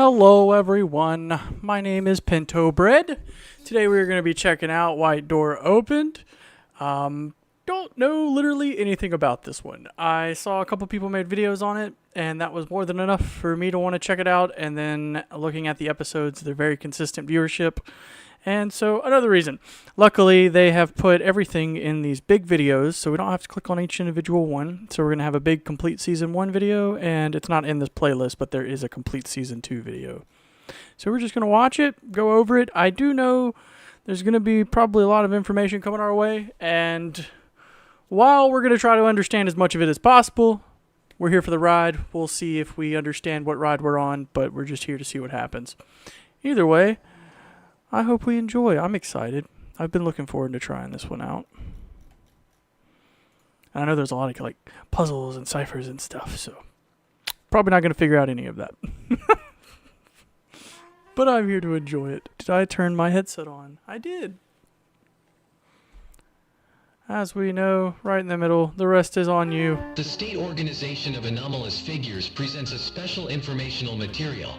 Hello everyone, my name is Pintobread. Today we are going to be checking out White Door Opened. Don't know literally anything about this one. I saw a couple people made videos on it, and that was more than enough for me to want to check it out. And then looking at the episodes, they're very consistent viewership. And so another reason. Luckily, they have put everything in these big videos, so we don't have to click on each individual one. So we're going to have a big complete Season 1 video, and it's not in this playlist, but there is a complete Season 2 video. So we're just going to watch it, go over it. I do know there's going to be probably a lot of information coming our way, and while we're going to try to understand as much of it as possible, we're here for the ride. We'll see if we understand what ride we're on, but we're just here to see what happens. Either way, I hope we enjoy. I'm excited. I've been looking forward to trying this one out. And I know there's a lot of like puzzles and ciphers and stuff, so probably not going to figure out any of that. But I'm here to enjoy it. Did I turn my headset on? I did. As we know, right in the middle, the rest is on you. The State Organization of Anomalous Figures presents a special informational material.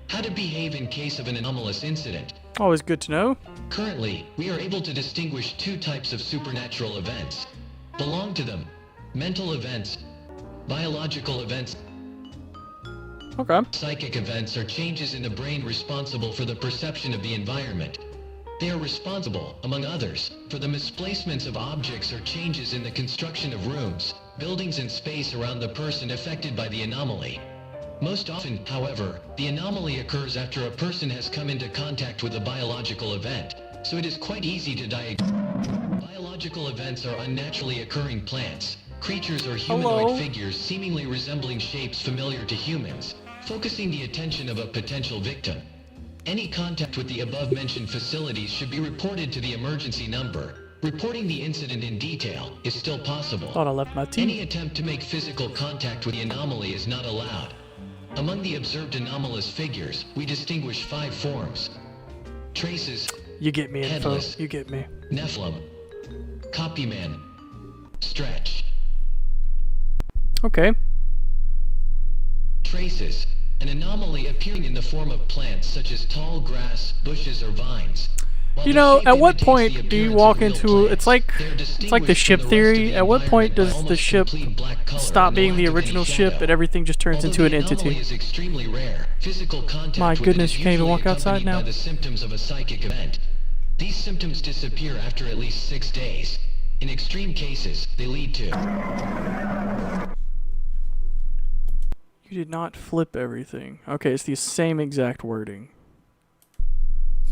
How to behave in case of an anomalous incident. Always good to know. Currently, we are able to distinguish two types of supernatural events. Belong to them: mental events, biological events. Okay. Psychic events are changes in the brain responsible for the perception of the environment. They are responsible, among others, for the misplacements of objects or changes in the construction of rooms, buildings and space around the person affected by the anomaly. Most often, however, the anomaly occurs after a person has come into contact with a biological event, so it is quite easy to diagnose. Biological events are unnaturally occurring plants, creatures or humanoid figures seemingly resembling shapes familiar to humans, focusing the attention of a potential victim. Any contact with the above-mentioned facilities should be reported to the emergency number. Reporting the incident in detail is still possible. Thought I left my teeth. Any attempt to make physical contact with the anomaly is not allowed. Among the observed anomalous figures, we distinguish 5 forms: traces, You get me, headless, info. You get me. Nephilim, copyman, stretch. Okay. Traces, an anomaly appearing in the form of plants such as tall grass, bushes, or vines. While You the know, shape at what imitates the point do you appearance walk of real into plants, it's they are like the distinguished ship from the rest of theory. the At what point environment by does the almost ship complete black color stop and being lack the of any original ship shadow. and everything just turns Although into an the anomaly entity? is extremely rare, physical contact My with it goodness, is you can't even usually walk outside accompanied now. by the symptoms of a psychic event. These symptoms disappear after at least 6 days. In extreme cases, they lead to... You did not flip everything. Okay, it's the same exact wording.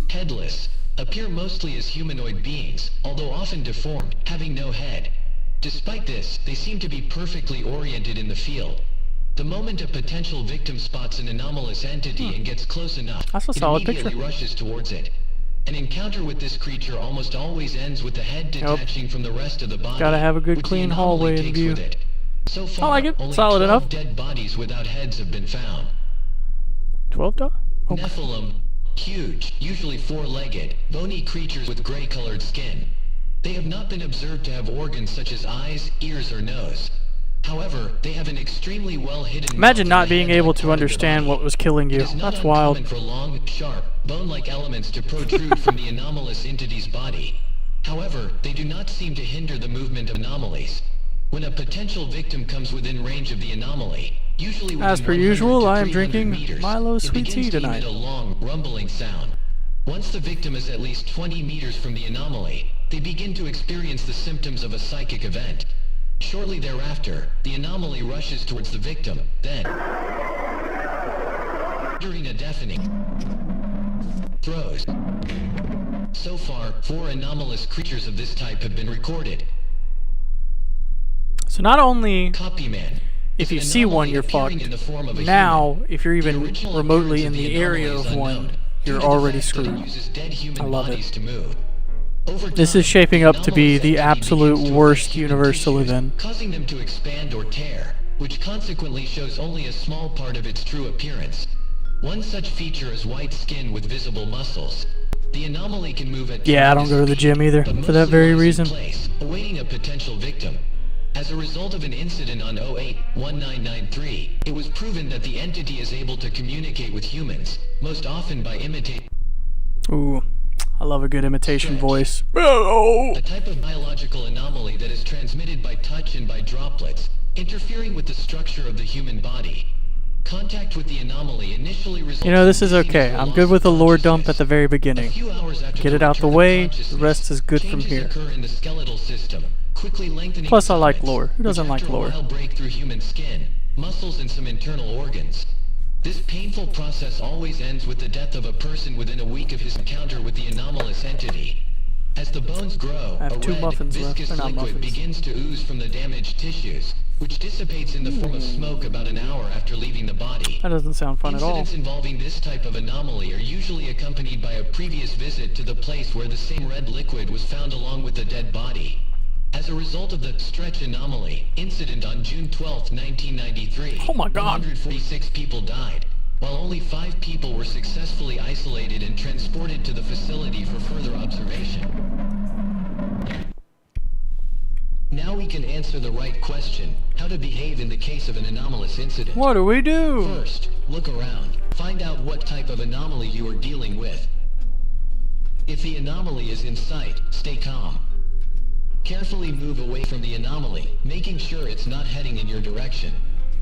Headless, appear mostly as humanoid beings, although often deformed, having no head. Despite this, they seem to be perfectly oriented in the field. The moment a potential victim spots an anomalous entity and gets close enough, That's a it solid immediately picture. rushes towards it. An encounter with this creature almost always ends with the head detaching from the rest of the body. Gotta have a good which the clean anomaly hallway in takes view. with it. So far, like it. only Solid 12 enough. dead bodies without heads have been found. 12 dog? Okay. Nephilim, huge, usually 4-legged, bony creatures with gray-colored skin. They have not been observed to have organs such as eyes, ears, or nose. However, they have an extremely well-hidden... Imagine mouth not and a being head-like able to part of their understand body. what was killing It you. is not That's wild. uncommon for long, sharp, bone-like elements to protrude from the anomalous entity's body. However, they do not seem to hinder the movement of anomalies. When a potential victim comes within range of the anomaly, usually within As per 100 usual, to I am 300 drinking meters, Milo it sweet begins tea to emit tonight. a long, rumbling sound. Once the victim is at least 20 meters from the anomaly, they begin to experience the symptoms of a psychic event. Shortly thereafter, the anomaly rushes towards the victim, then, during a deafening throws. So far, 4 anomalous creatures of this type have been recorded. So not only Copyman. if is you an see one, anomaly you're appearing fucked. in the form of a Now, human. if you're even The original remotely in appearance of the the area anomaly of is one, unknown, you're due to the already fact that it screwed. uses dead human I love it. bodies to move. Over This time, is shaping the up to be anomalous the entity absolute begins to worst affect human universe to live tissues, in. causing them to expand or tear, which consequently shows only a small part of its true appearance. One such feature is white skin with visible muscles. The anomaly can move at Yeah, I don't tremendous go to the speed, gym either, but for that mostly very lies in reason. place, awaiting a potential victim. As a result of an incident on 08-1993, it was proven that the entity is able to communicate with humans, most often by imitating Ooh, I love a good imitation Stretch. voice. A type of biological anomaly that is transmitted by touch and by droplets, interfering with the structure of the human body. Contact with the anomaly initially results You know, this is in okay. dizziness or I'm loss good of with a lore dump consciousness. at the very A beginning. few hours after Get the it out the return of way, the consciousness, rest is good from changes here. occur in the skeletal system, quickly lengthening Plus, I like stomachs, lore. Who doesn't which like after lore? a while break through human skin, muscles, and some internal organs. This painful process always ends with the death of a person within a week of his encounter with the anomalous entity. As the bones grow, I have a 2 red, muffins left. viscous They're not liquid muffins. begins to ooze from the damaged tissues, which dissipates in the form of smoke about an hour after leaving the body. That doesn't sound fun at all. Incidents involving this type of anomaly are usually accompanied by a previous visit to the place where the same red liquid was found along with the dead body. As a result of the Stretch anomaly incident on June 12, 1993, Oh my God. 146 people died, while only 5 people were successfully isolated and transported to the facility for further observation. Now we can answer the right question, how to behave in the case of an anomalous incident. What do we do? First, look around. Find out what type of anomaly you are dealing with. If the anomaly is in sight, stay calm. Carefully move away from the anomaly, making sure it's not heading in your direction.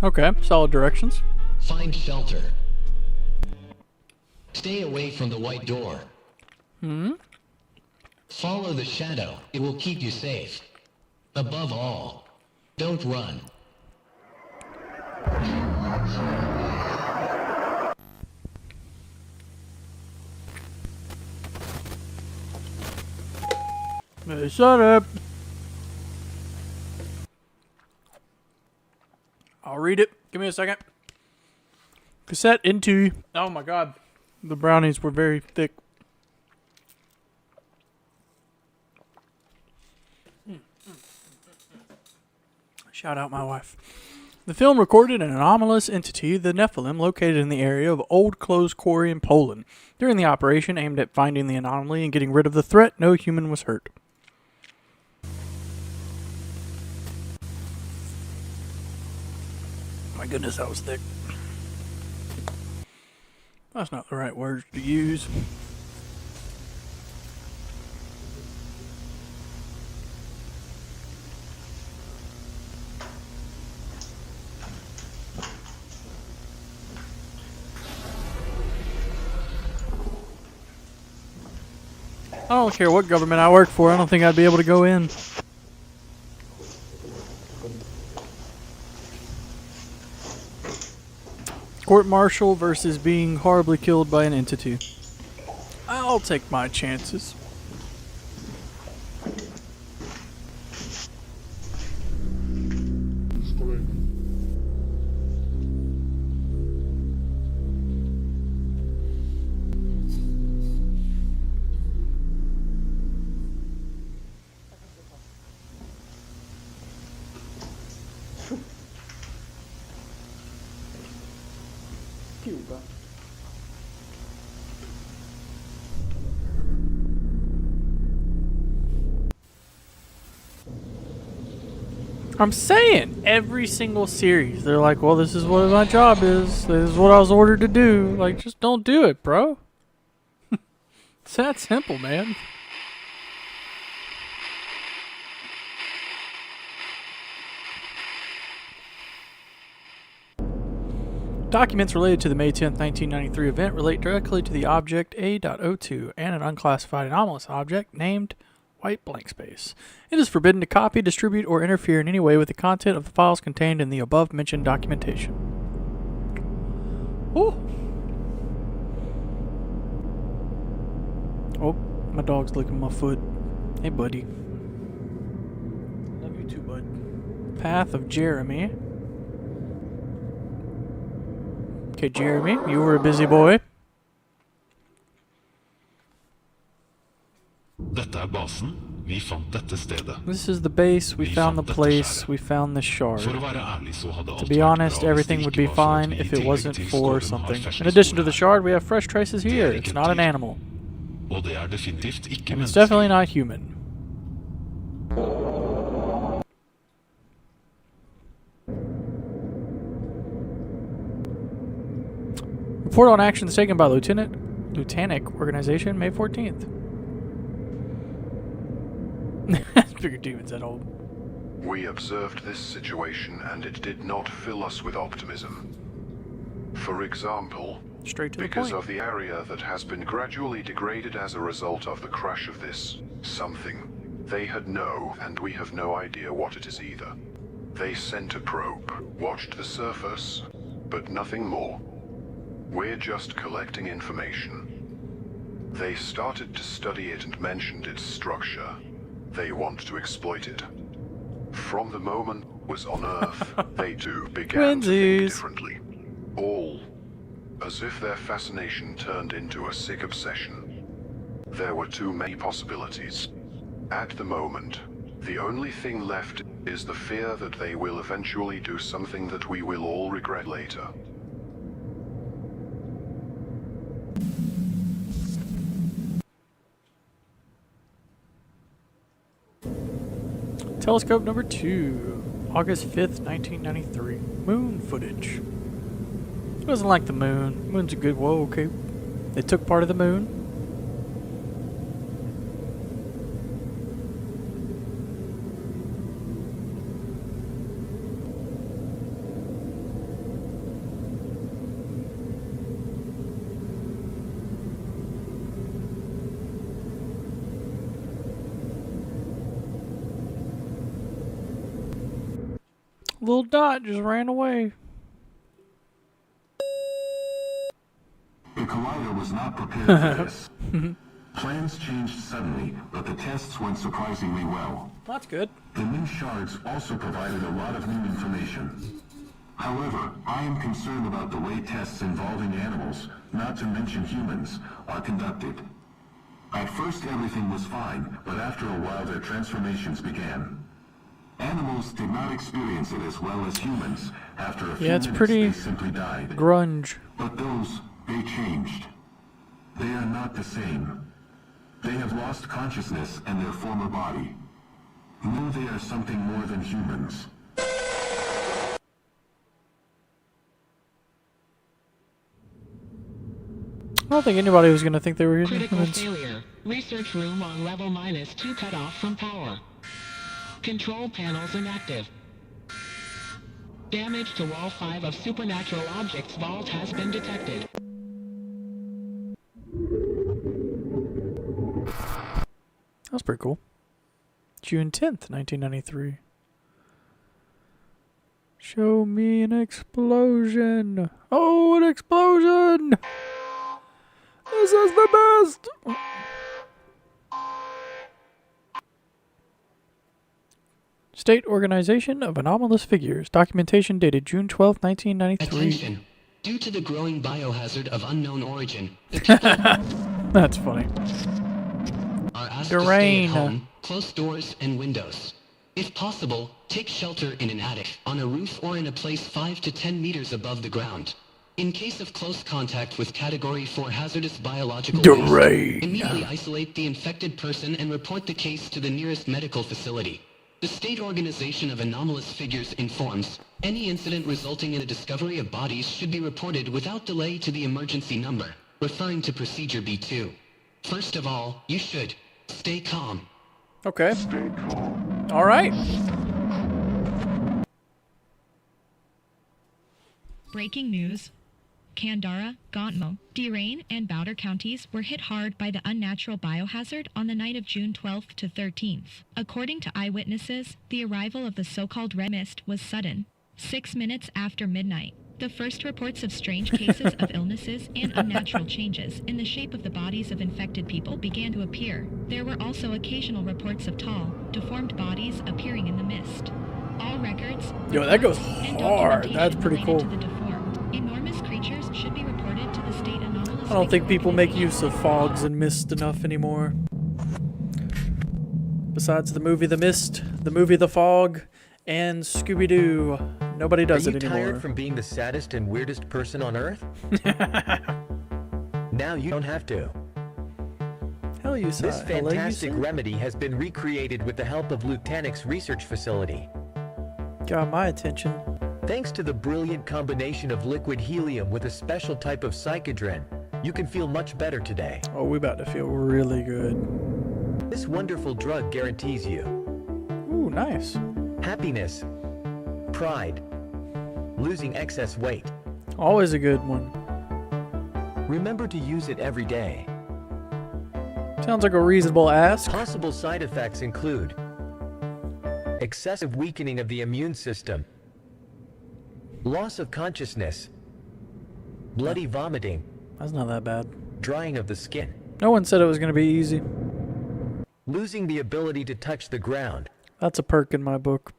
Okay, solid directions. Find shelter. Stay away from the white door. Follow the shadow. It will keep you safe. Above all, don't run. Hey, shut up. I'll read it. Give me a second. Cassette into. Oh my god. The brownies were very thick. Shout out my wife. The film recorded an anomalous entity, the Nephilim, located in the area of Old Clothes Quarry in Poland. During the operation aimed at finding the anomaly and getting rid of the threat, no human was hurt. My goodness, that was thick. That's not the right words to use. I don't care what government I work for, I don't think I'd be able to go in. Court-martial versus being horribly killed by an entity. I'll take my chances. I'm saying, every single series, they're like, well, this is what my job is. This is what I was ordered to do. Like, just don't do it, bro. It's that simple, man. Documents related to the May 10, 1993 event relate directly to the object A.02 and an unclassified anomalous object named white blank space. It is forbidden to copy, distribute, or interfere in any way with the content of the files contained in the above-mentioned documentation. Ooh. Oh, my dog's licking my foot. Hey, buddy. Love you too, bud. Path of Jeremy. Okay, Jeremy, you were a busy boy. Dette basen. Vi fant dette stedet. This is the base, we found the place, we found the shard. For å være ærlig så hadde To alt be vært honest, bra hvis everything det would ikke be var for at fine vi i if it tillegg wasn't til for skolen har something. ferske In addition to the spor her. shard, we have fresh traces here. It's not an animal. Og det er definitivt ikke And it's definitely menneskelig. not human. Report on actions taken by Lieutenant Organization, May 14th. Figured demons that old. We observed this situation and it did not fill us with optimism. For example, Straight to the because point. of the area that has been gradually degraded as a result of the crash of this something. They had and we have no idea what it is either. They sent a probe, watched the surface, but nothing more. We're just collecting information. They started to study it and mentioned its structure. They want to exploit it. From the moment it was on Earth, they too began to think differently. All as if their fascination turned into a sick obsession. There were too many possibilities. At the moment, the only thing left is the fear that they will eventually do something that we will all regret later. Telescope number 2, August 5th, 1993. Moon footage. Who doesn't like the moon? Moon's a good, whoa, okay. They took part of the moon. Little dot just ran away. The collider was not prepared for this. Plans changed suddenly, but the tests went surprisingly well. That's good. The new shards also provided a lot of new information. However, I am concerned about the way tests involving animals, not to mention humans, are conducted. At first everything was fine, but after a while their transformations began. Animals did not experience it as well as humans. After a few it's minutes, pretty they simply died. Grunge. But those, they changed. They are not the same. They have lost consciousness and their former body. Know they are something more than humans. I don't think anybody was going to think they were Critical humans. failure. Research room on level -2 cut off from power. Control panels inactive. Damage to wall 5 of supernatural objects vault has been detected. That was pretty cool. June 10th, 1993. Show me an explosion. Oh, an explosion! This is the best! State Organization of Anomalous Figures. Documentation dated June 12, 1993. Attention. Due to the growing biohazard of unknown origin, the people That's funny. are asked to stay at home, close doors and windows. If possible, take shelter in an attic, on a roof or in a place 5 to 10 meters above the ground. In case of close contact with Category 4 hazardous biological waste, immediately isolate the infected person and report the case to the nearest medical facility. The State Organization of Anomalous Figures informs, any incident resulting in the discovery of bodies should be reported without delay to the emergency number, referring to Procedure B2. First of all, you should stay calm. Okay. All right. Breaking news. Kandara, Gauntmo, Derain, and Bowder counties were hit hard by the unnatural biohazard on the night of June 12th to 13th. According to eyewitnesses, the arrival of the so-called red mist was sudden, 6 minutes after midnight. The first reports of strange cases of illnesses and unnatural changes in the shape of the bodies of infected people began to appear. There were also occasional reports of tall, deformed bodies appearing in the mist. All records, Yo, that goes reports, and hard. documentation That's pretty related cool. to the deformed, enormous creatures should be reported to the state anomalous. I don't think people make use of fogs and mist enough anymore. Besides the movie The Mist, the movie The Fog, and Scooby-Doo, nobody does it anymore. Are you tired from being the saddest and weirdest person on Earth? Now you don't have to. Hell, you saw This fantastic remedy has been recreated with the help of Lutanix Research Facility. Got my attention. Thanks to the brilliant combination of liquid helium with a special type of psychedrin, you can feel much better today. Oh, we about to feel really good. This wonderful drug guarantees you Ooh, nice. happiness, pride, losing excess weight. Always a good one. Remember to use it every day. Sounds like a reasonable ask. Possible side effects include excessive weakening of the immune system, loss of consciousness, bloody vomiting, That's not that bad. drying of the skin, No one said it was going to be easy. losing the ability to touch the ground. That's a perk in my book.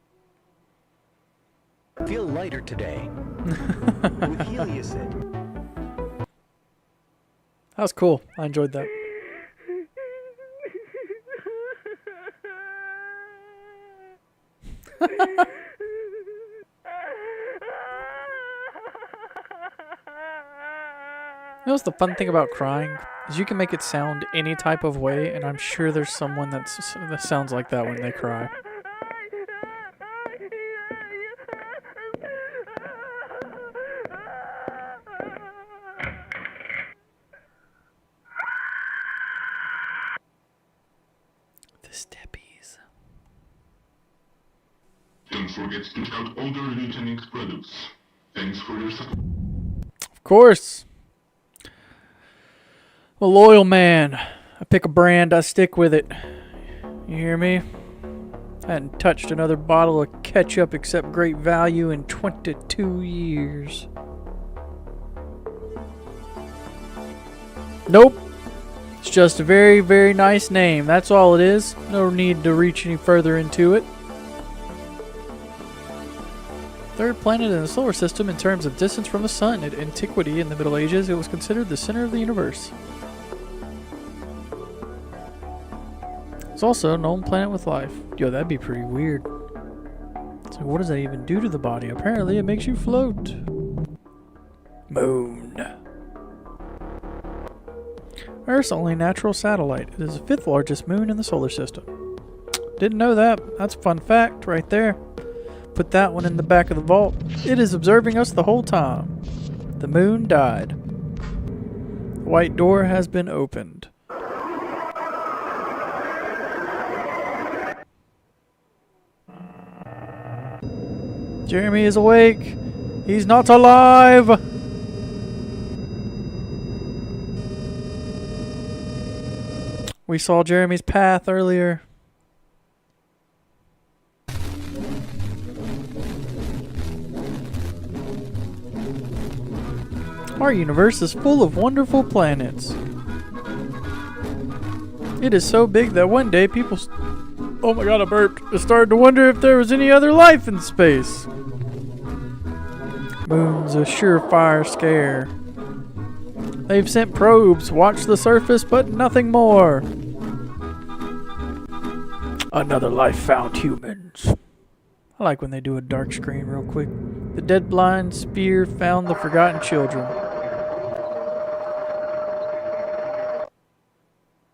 Feel lighter today with Heliacid. That was cool. I enjoyed that. You know what's the fun thing about crying? Is you can make it sound any type of way, and I'm sure there's someone that sounds like that when they cry. The steppies. Don't forget to check out older Nutanix products. Thanks for your support. Of course. A loyal man. I pick a brand, I stick with it. You hear me? I hadn't touched another bottle of ketchup except Great Value in 22 years. Nope. It's just a very, very nice name. That's all it is. No need to reach any further into it. Third planet in the solar system in terms of distance from the sun. At antiquity in the Middle Ages, it was considered the center of the universe. It's also a known planet with life. Yo, that'd be pretty weird. So what does that even do to the body? Apparently it makes you float. Moon. Earth's only natural satellite. It is the 5th largest moon in the solar system. Didn't know that. That's a fun fact right there. Put that one in the back of the vault. It is observing us the whole time. The moon died. The white door has been opened. Jeremy is awake. He's not alive. We saw Jeremy's path earlier. Our universe is full of wonderful planets. It is so big that one day people... Oh my god, I burped. I started to wonder if there was any other life in space. Moon's a surefire scare. They've sent probes, watched the surface, but nothing more. Another life found humans. I like when they do a dark screen real quick. The dead blind spear found the forgotten children.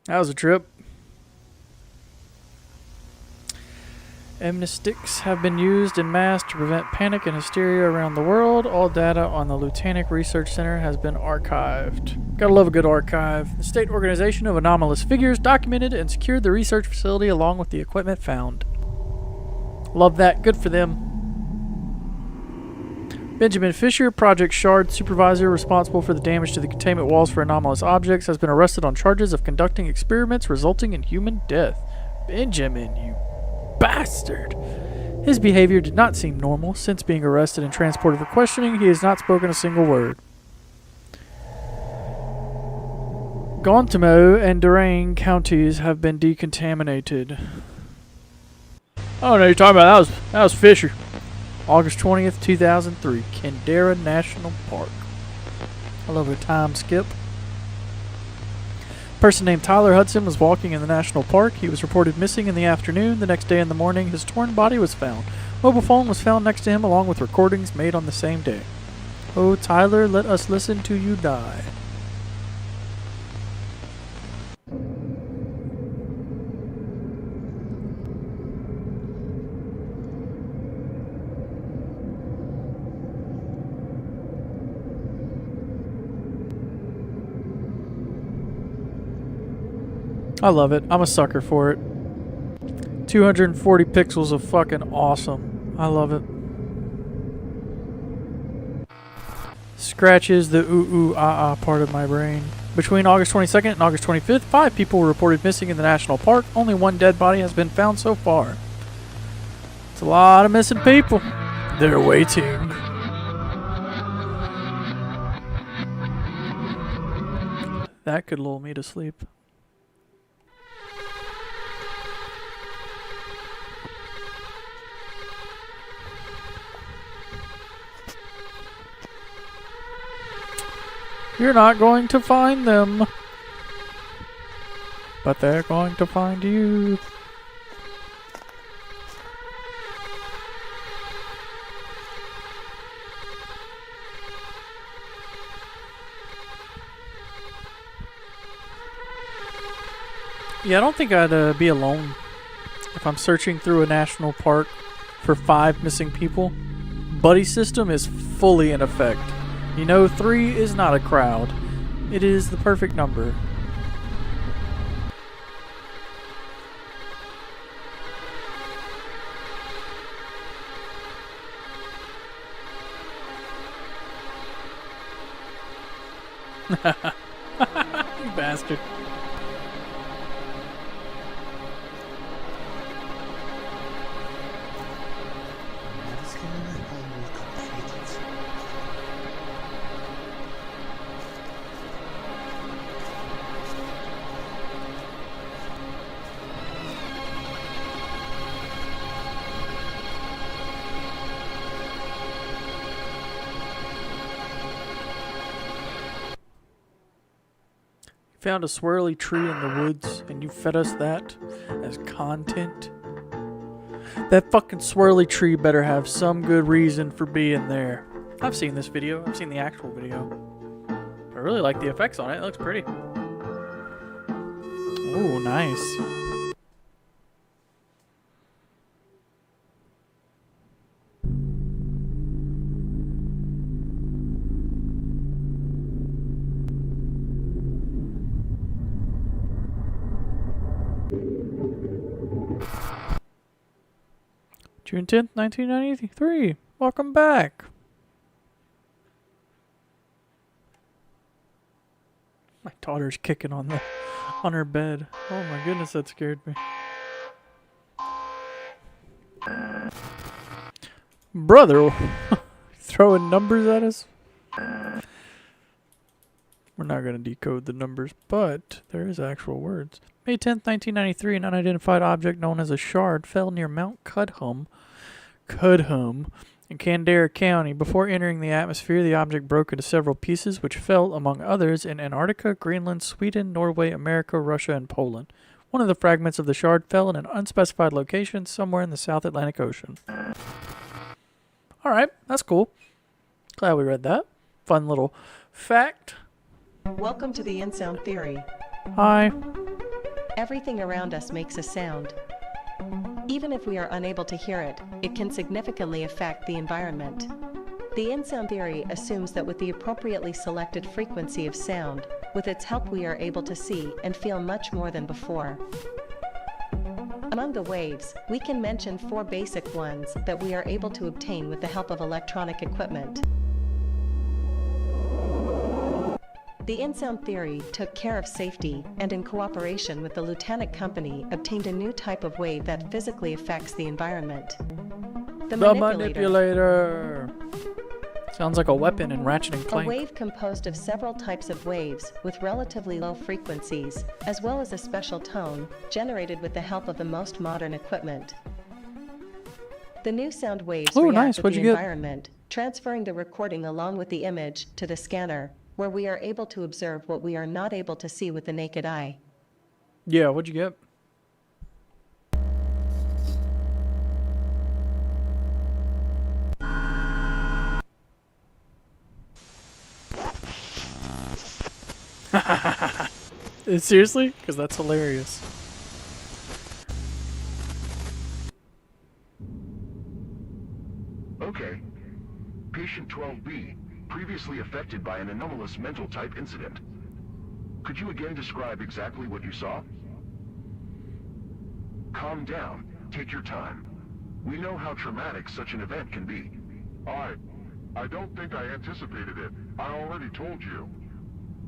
That was a trip. Amnestics have been used en masse to prevent panic and hysteria around the world. All data on the Lutanic Research Center has been archived. Gotta love a good archive. The State Organization of Anomalous Figures documented and secured the research facility along with the equipment found. Love that. Good for them. Benjamin Fisher, Project Shard supervisor responsible for the damage to the containment walls for anomalous objects, has been arrested on charges of conducting experiments resulting in human death. Benjamin, you bastard. His behavior did not seem normal. Since being arrested and transported for questioning, he has not spoken a single word. Gontomo and Durain counties have been decontaminated. Oh no, you're talking about that was Fisher. August 20th, 2003, Kendera National Park. I love a time skip. A person named Tyler Hudson was walking in the national park. He was reported missing in the afternoon. The next day in the morning, his torn body was found. Mobile phone was found next to him along with recordings made on the same day. Oh, Tyler, let us listen to you die. I love it. I'm a sucker for it. 240 pixels of fucking awesome. I love it. Scratches the ooh ooh ah ah part of my brain. Between August 22nd and August 25th, 5 people were reported missing in the national park. Only 1 dead body has been found so far. It's a lot of missing people. They're waiting. That could lull me to sleep. You're not going to find them. But they're going to find you. Yeah, I don't think I'd be alone if I'm searching through a national park for 5 missing people. Buddy system is fully in effect. You know, 3 is not a crowd. It is the perfect number. You bastard. Found a swirly tree in the woods and you fed us that as content. That fucking swirly tree better have some good reason for being there. I've seen this video. I've seen the actual video. I really like the effects on it. It looks pretty. Oh, nice. June 10th, 1993. Welcome back. My daughter's kicking on her bed. Oh my goodness, that scared me. Brother, throwing numbers at us? We're not going to decode the numbers, but there is actual words. May 10th, 1993, an unidentified object known as a shard fell near Mount Cudham in Kildare County. Before entering the atmosphere, the object broke into several pieces, which fell, among others, in Antarctica, Greenland, Sweden, Norway, America, Russia, and Poland. One of the fragments of the shard fell in an unspecified location somewhere in the South Atlantic Ocean. Alright, that's cool. Glad we read that. Fun little fact. Welcome to the in-sound theory. Hi. Everything around us makes a sound. Even if we are unable to hear it, it can significantly affect the environment. The in-sound theory assumes that with the appropriately selected frequency of sound, with its help we are able to see and feel much more than before. Among the waves, we can mention 4 basic ones that we are able to obtain with the help of electronic equipment. The in-sound theory took care of safety and in cooperation with the Lieutenant Company obtained a new type of wave that physically affects the environment. The manipulator. Sounds like a weapon in Ratchet and Clank. A wave composed of several types of waves with relatively low frequencies, as well as a special tone, generated with the help of the most modern equipment. The new sound waves react with the environment, transferring the recording along with the image to the scanner, where we are able to observe what we are not able to see with the naked eye. Yeah, what'd you get? Seriously? Because that's hilarious. Okay. Patient 12B, previously affected by an anomalous mental type incident. Could you again describe exactly what you saw? Calm down. Take your time. We know how traumatic such an event can be. I don't think I anticipated it. I already told you.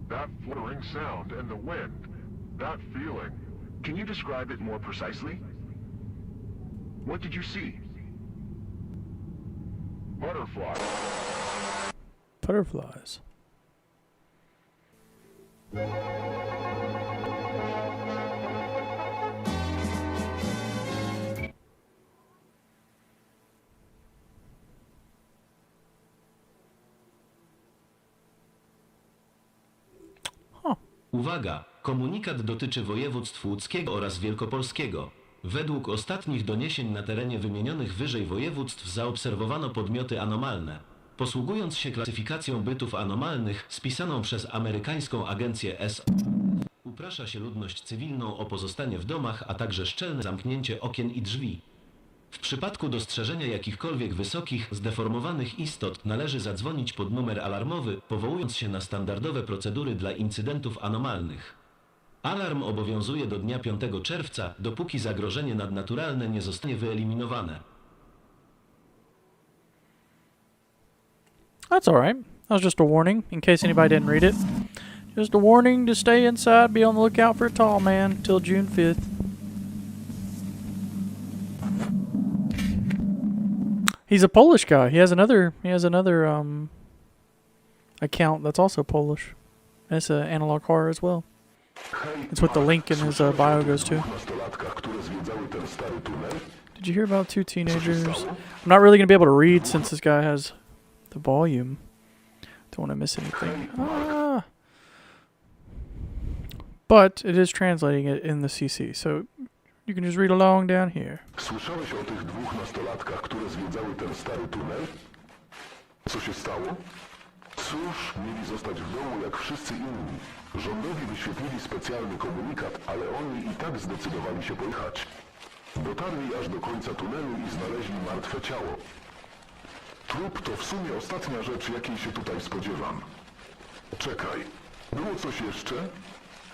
That fluttering sound and the wind. That feeling. Can you describe it more precisely? What did you see? Butterfly. Butterflies. Uwaga! Komunikat dotyczy województw łódzkiego oraz wielkopolskiego. Według ostatnich doniesień na terenie wymienionych wyżej województw zaobserwowano podmioty anomalne. Posługując się klasyfikacją bytów anomalnych spisaną przez amerykańską agencję S, uprasza się ludność cywilną o pozostanie w domach, a także szczelne zamknięcie okien i drzwi. W przypadku dostrzeżenia jakichkolwiek wysokich, zdeformowanych istot należy zadzwonić pod numer alarmowy, powołując się na standardowe procedury dla incydentów anomalnych. Alarm obowiązuje do dnia 5 czerwca, dopóki zagrożenie nadnaturalne nie zostanie wyeliminowane. That's alright. That was just a warning, in case anybody didn't read it. Just a warning to stay inside, be on the lookout for a tall man till June 5th. He's a Polish guy. He has another account that's also Polish. It's an analog horror as well. It's what the link in his bio goes to. Did you hear about two teenagers? I'm not really going to be able to read since this guy has the volume. Don't want to miss anything. But it is translating it in the CC, so you can just read along down here. Słyszałeś o tych dwóch nastolatkach, które zwiedzały ten stary tunel? Co się stało? Cóż, mieli zostać w domu jak wszyscy inni. Rządowi wyświetlili specjalny komunikat, ale oni i tak zdecydowali się pojechać. Dotarli aż do końca tunelu i znaleźli martwe ciało. Trup to w sumie ostatnia rzecz, jakiej się tutaj spodziewam. Czekaj, było coś jeszcze?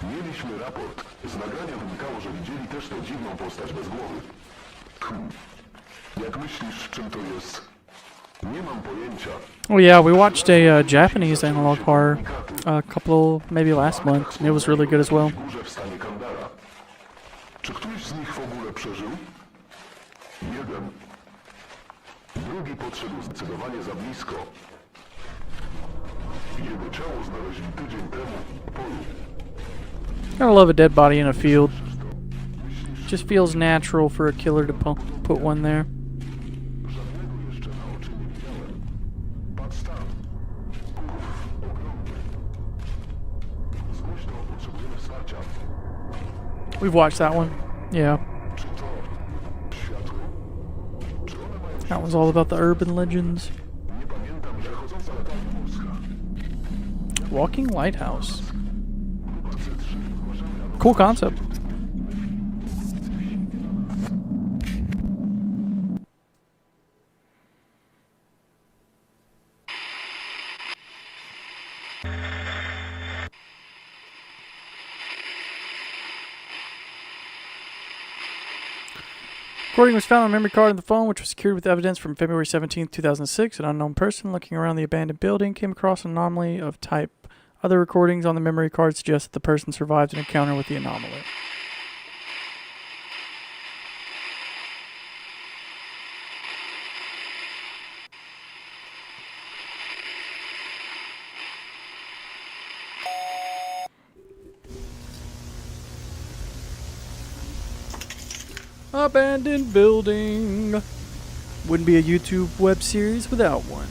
Mieliśmy raport. Z nagrania wynikało, że widzieli też tę dziwną postać bez głowy. Jak myślisz, czym to jest? Nie mam pojęcia. Oh yeah, we watched a Japanese analog horror a couple, maybe last month, and it was really good as well. Górze w stanie Kandara. Czy któryś z nich w ogóle przeżył? Jeden. Drugi podszedł zdecydowanie za blisko. Jego ciało znaleźli tydzień temu w polu. I love a dead body in a field. Just feels natural for a killer to put one there. We've watched that one. Yeah. That one's all about the urban legends. Walking lighthouse. Cool concept. Recording was found on a memory card on the phone, which was secured with evidence from February 17, 2006. An unknown person looking around the abandoned building came across an anomaly of type. Other recordings on the memory card suggest that the person survived an encounter with the anomaly. Abandoned building. Wouldn't be a YouTube web series without one.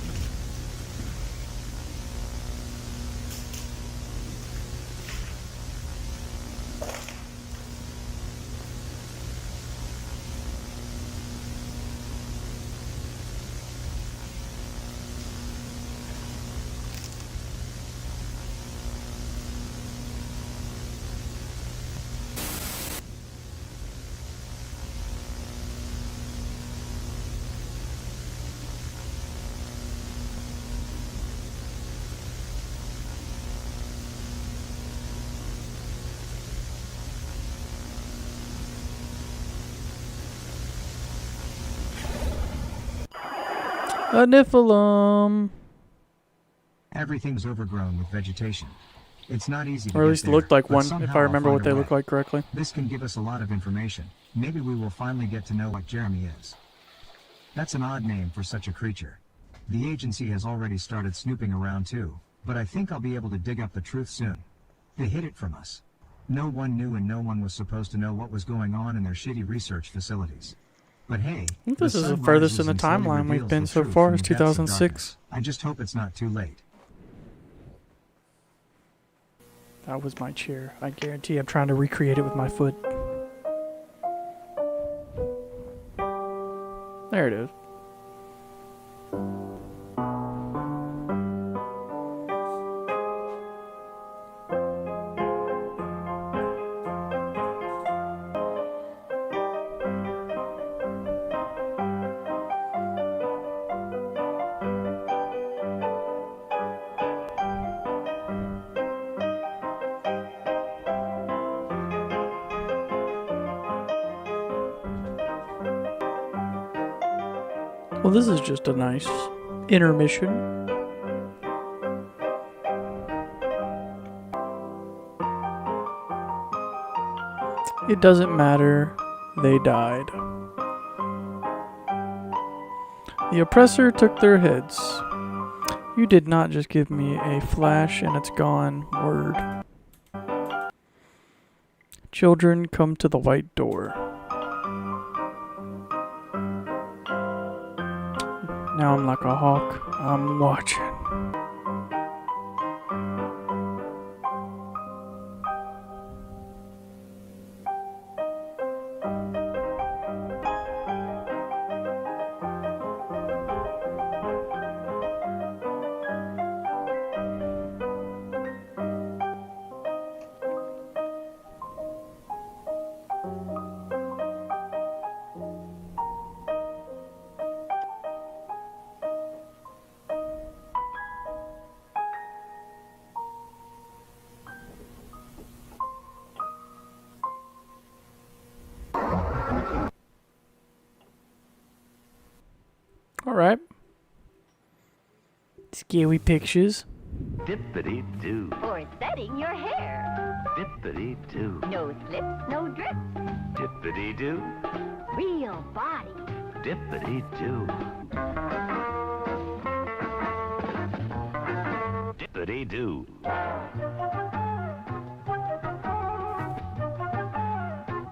A Nephilim. Everything's overgrown with vegetation. It's not easy to Or at get least there, looked like but one, somehow if I remember I'll what find they a look way. like correctly. This can give us a lot of information. Maybe we will finally get to know what Jeremy is. That's an odd name for such a creature. The agency has already started snooping around too, but I think I'll be able to dig up the truth soon. They hid it from us. No one knew and no one was supposed to know what was going on in their shitty research facilities. But hey, I think this the is the sun furthest in rises the and slowly timeline we've reveals been the so truth far from is the depths of 2006. darkness. I just hope it's not too late. That was my chair. I guarantee I'm trying to recreate it with my foot. There it is. Well, this is just a nice intermission. It doesn't matter, they died. The oppressor took their heads. You did not just give me a flash and it's gone word. Children, come to the white door. Now I'm like a hawk. I'm watching. Alright. Scary pictures. Dippity-doo. For setting your hair. Dippity-doo. No slips, no drips. Dippity-doo. Real body. Dippity-doo. Dippity-doo.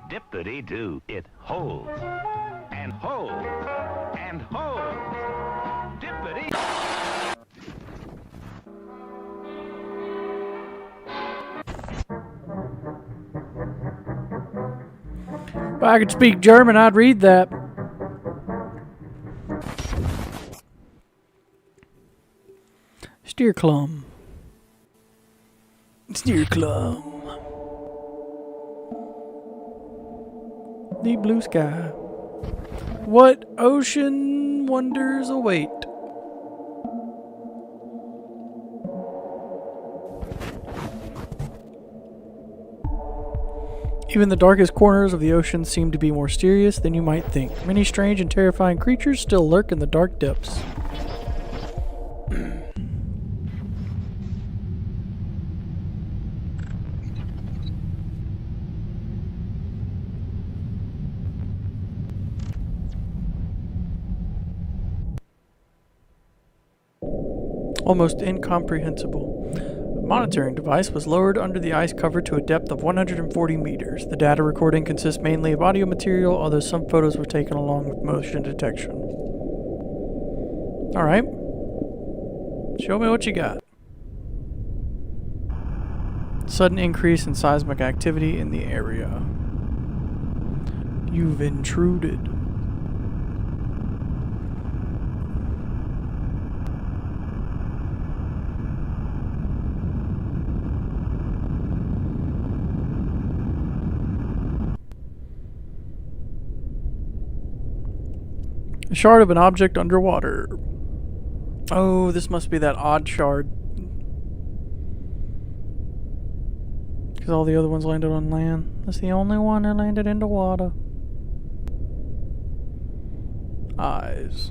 Dippity-doo. It holds. And holds. And holds. Dippity. If I could speak German, I'd read that. Steerklum. Steerklum. The blue sky. What ocean wonders await? Even the darkest corners of the ocean seem to be more mysterious than you might think. Many strange and terrifying creatures still lurk in the dark depths. Almost incomprehensible. A monitoring device was lowered under the ice cover to a depth of 140 meters. The data recording consists mainly of audio material, although some photos were taken along with motion detection. Alright. Show me what you got. Sudden increase in seismic activity in the area. You've intruded. A shard of an object underwater. Oh, this must be that odd shard. Because all the other ones landed on land. That's the only one that landed into water. Eyes.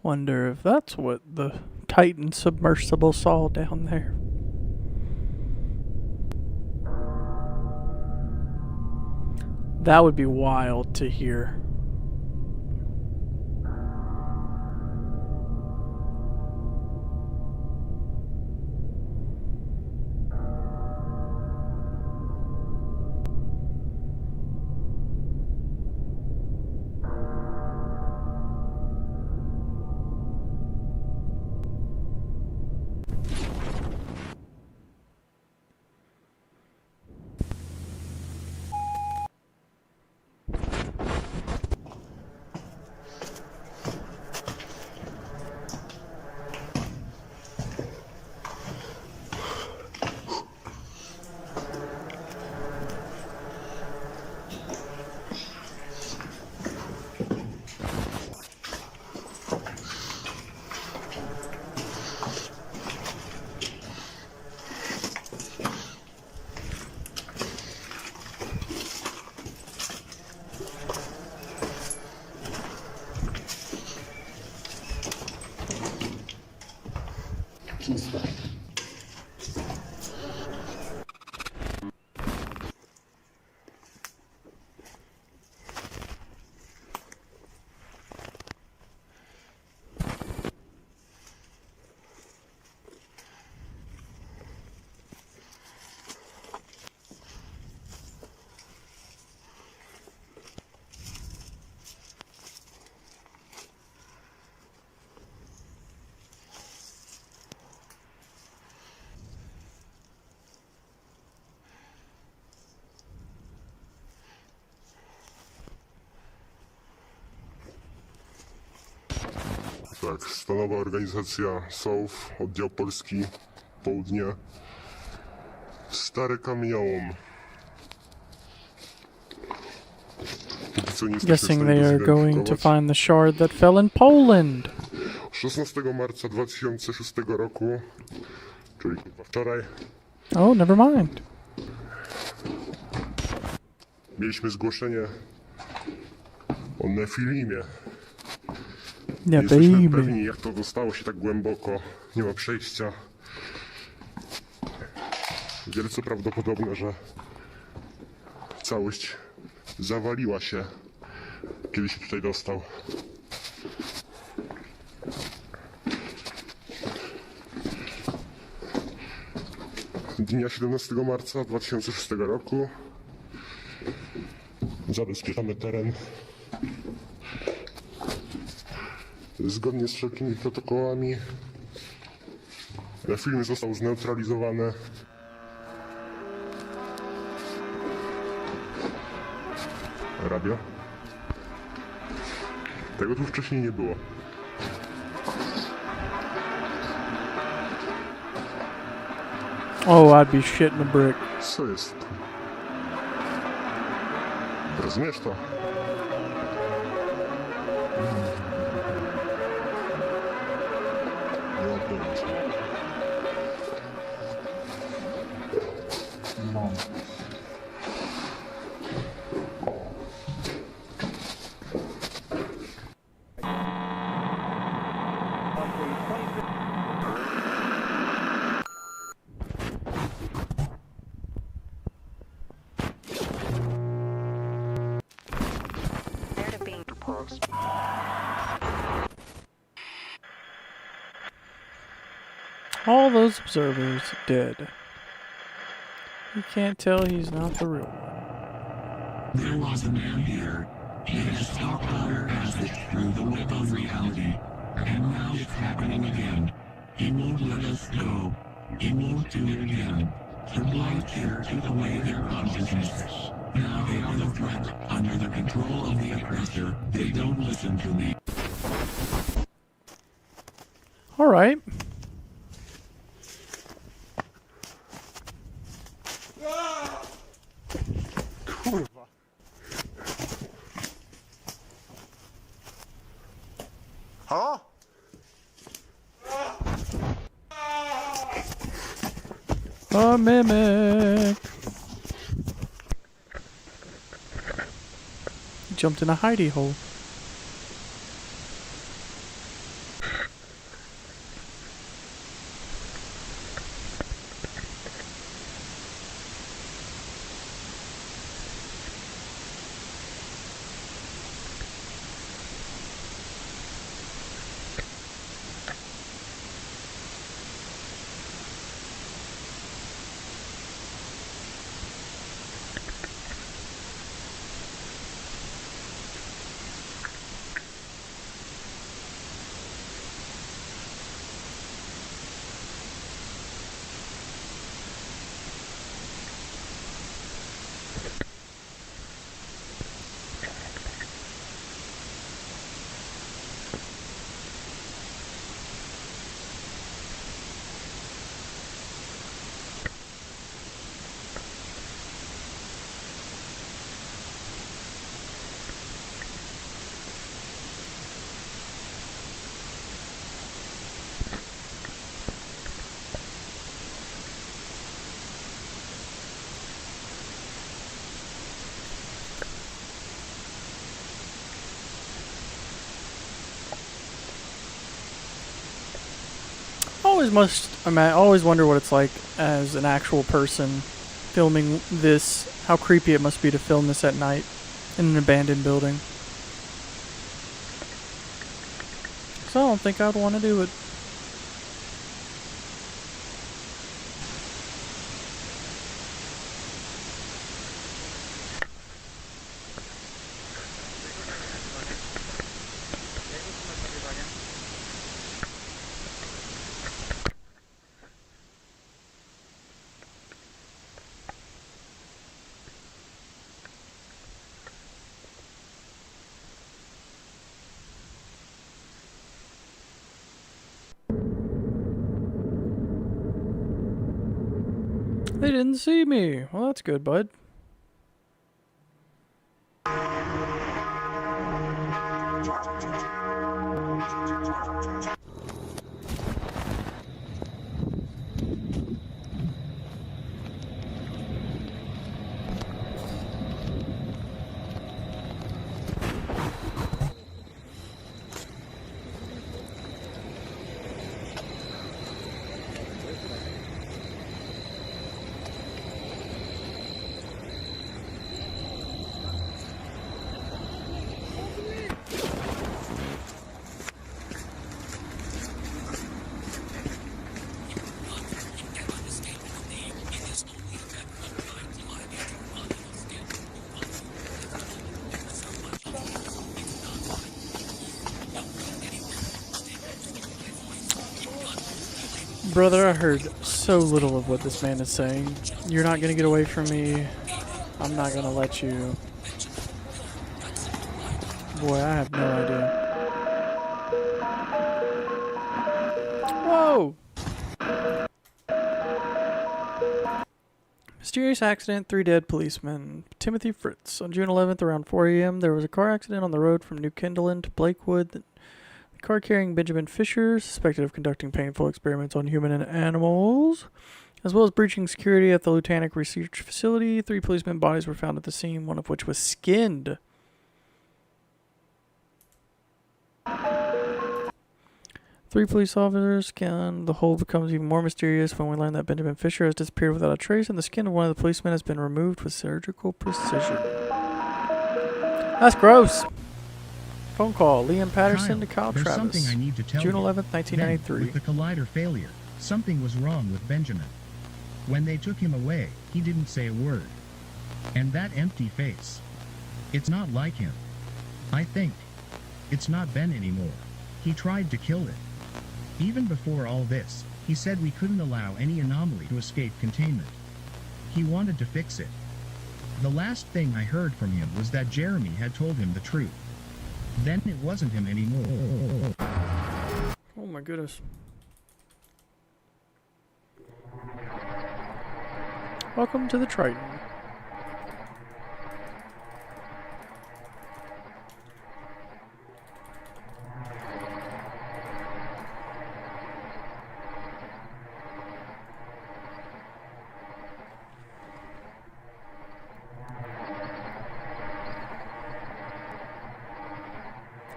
Wonder if that's what the Titan submersible saw down there. That would be wild to hear. Tak, stanowa organizacja SOF, oddział Polski, Południe. Stary kamieniołom. Póki co nie jesteśmy w Guessing stanie they go are going to zidentyfikować. find the shard that fell in Poland. 16 marca 2006 roku, czyli chyba wczoraj, Oh, never mind. mieliśmy zgłoszenie o Nefilimie. Nie Nie jesteśmy baby. pewni, jak to dostało się tak głęboko. Nie ma przejścia. Wielce prawdopodobne, że całość zawaliła się, kiedy się tutaj dostał. Dnia 17 marca 2006 roku zabezpieczamy teren zgodnie z wszelkimi protokołami. Film został zneutralizowany. Radio? Tego tu wcześniej nie było. Oh, I'd be shitting a brick. Co jest? Rozumiesz to? Nie mam pojęcia. No. All those observers dead. You can't tell he's not the real one. There was a man here. He has stopped our passage through the web of reality. And now it's happening again. He won't let us go. He won't do it again. The blind care took away their consciousness. Now they are the threat, under the control of the oppressor. They don't listen to me. Alright. Kurwa. Halo? A mimic. Jumped in a hidey hole. always wonder what it's like as an actual person filming this. How creepy it must be to film this at night in an abandoned building. So I don't think I'd want to do it. They didn't see me. Well, that's good, bud. Brother, I heard so little of what this man is saying. You're not gonna get away from me. I'm not gonna let you. Boy, I have no idea. Whoa! Mysterious accident, 3 dead policemen. Timothy Fritz. On June 11th, around 4 a.m., there was a car accident on the road from New Kindleton to Blakewood. The car carrying Benjamin Fisher, suspected of conducting painful experiments on human and animals, as well as breaching security at the Lutanic Research Facility. 3 policemen bodies were found at the scene, one of which was skinned. 3 police officers skinned. The whole becomes even more mysterious when we learn that Benjamin Fisher has disappeared without a trace, and the skin of one of the policemen has been removed with surgical precision. That's gross. Phone call. Liam Patterson to Kyle there's Travis. Something I need to tell June you. 11th, 1993. Then, with the collider failure, something was wrong with Benjamin. When they took him away, he didn't say a word. And that empty face. It's not like him. I think. It's not Ben anymore. He tried to kill it. Even before all this, he said we couldn't allow any anomaly to escape containment. He wanted to fix it. The last thing I heard from him was that Jeremy had told him the truth. Then it wasn't him anymore. Oh my goodness. Welcome to the Triton.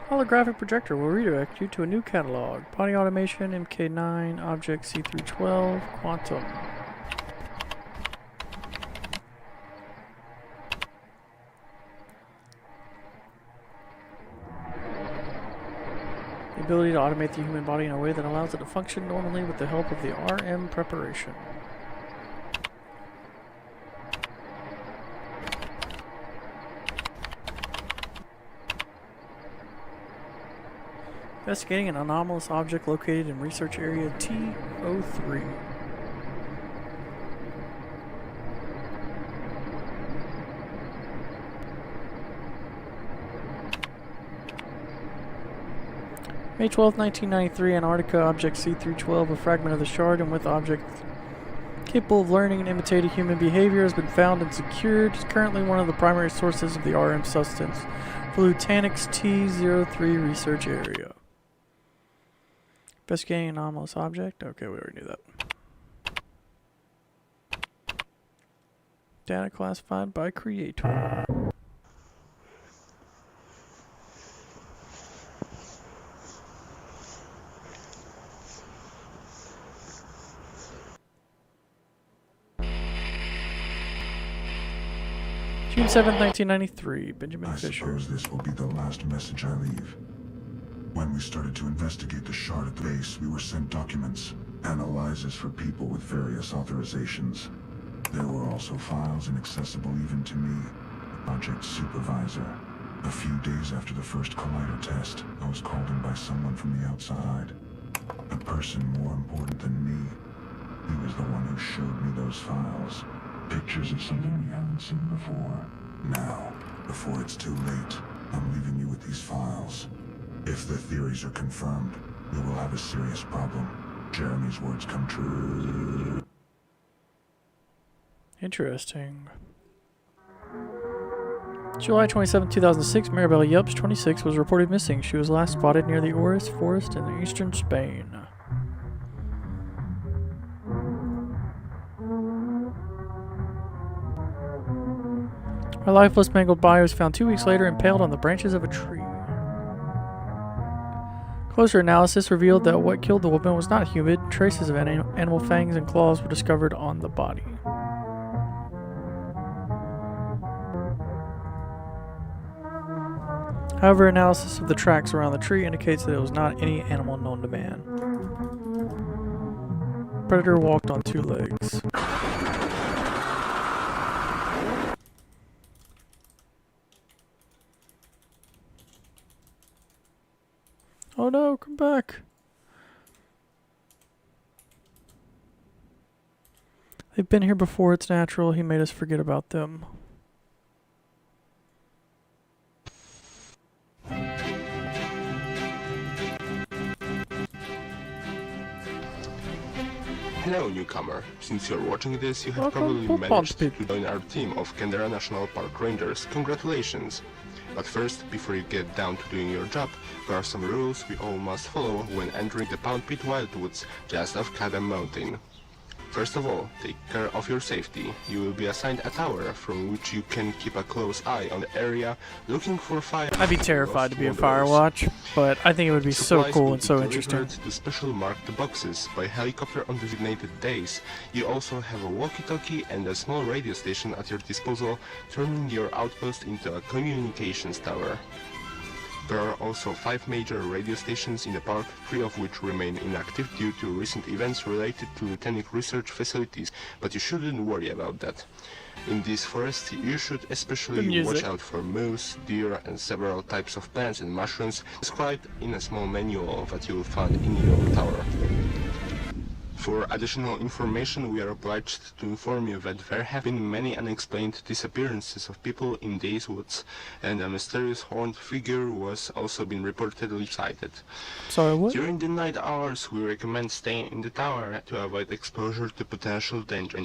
Holographic projector will redirect you to a new catalog. Body automation, MK9, object C312, quantum. The ability to automate the human body in a way that allows it to function normally with the help of the RM preparation. Investigating an anomalous object located in research area T03. May 12, 1993, Antarctica, object C312, a fragment of the shard and with object capable of learning and imitating human behavior has been found and secured. It's currently one of the primary sources of the RM substance for Lutanic's T03 research area. Investigating anomalous object. Okay, we already knew that. Data classified by creator. June 7th, 1993. Benjamin I Fisher. suppose this will be the last message I leave. When we started to investigate the shard at the base, we were sent documents, analyzers for people with various authorizations. There were also files inaccessible even to me, the project supervisor. A few days after the first collider test, I was called in by someone from the outside. A person more important than me. He was the one who showed me those files. Pictures of something we haven't seen before. Now, before it's too late, I'm leaving you with these files. If the theories are confirmed, we will have a serious problem. Jeremy's words come true. Interesting. July 27, 2006, Maribel Yelps, 26, was reported missing. She was last spotted near the Oris Forest in eastern Spain. Her lifeless, mangled body was found 2 weeks later impaled on the branches of a tree. Closer analysis revealed that what killed the woman was not human. Traces of animal fangs and claws were discovered on the body. However, analysis of the tracks around the tree indicates that it was not any animal known to man. Predator walked on 2 legs. Oh no, come back. They've been here before, it's natural. He made us forget about them. Hello, newcomer. Since you're watching this, you have Welcome, probably managed to join our team of Kendara National Park Rangers. Congratulations! But first, before you get down to doing your job, there are some rules we all must follow when entering the Pound Pit Wildwoods just off Kadam Mountain. First of all, take care of your safety. You will be assigned a tower from which you can keep a close eye on the area, looking for fire. I'd be terrified to be a fire watch, but I think it would be so cool and so interesting. To special marked boxes by helicopter on designated days. You also have a walkie-talkie and a small radio station at your disposal, turning your outpost into a communications tower. There are also 5 major radio stations in the park, 3 of which remain inactive due to recent events related to Lieutenant research facilities, but you shouldn't worry about that. In this forest, you should especially watch out for moose, deer, and several types of plants and mushrooms described in a small manual that you will find in your tower. For additional information, we are obliged to inform you that there have been many unexplained disappearances of people in these woods, and a mysterious horned figure was also been reportedly sighted. Sorry, what? During the night hours, we recommend staying in the tower to avoid exposure to potential danger.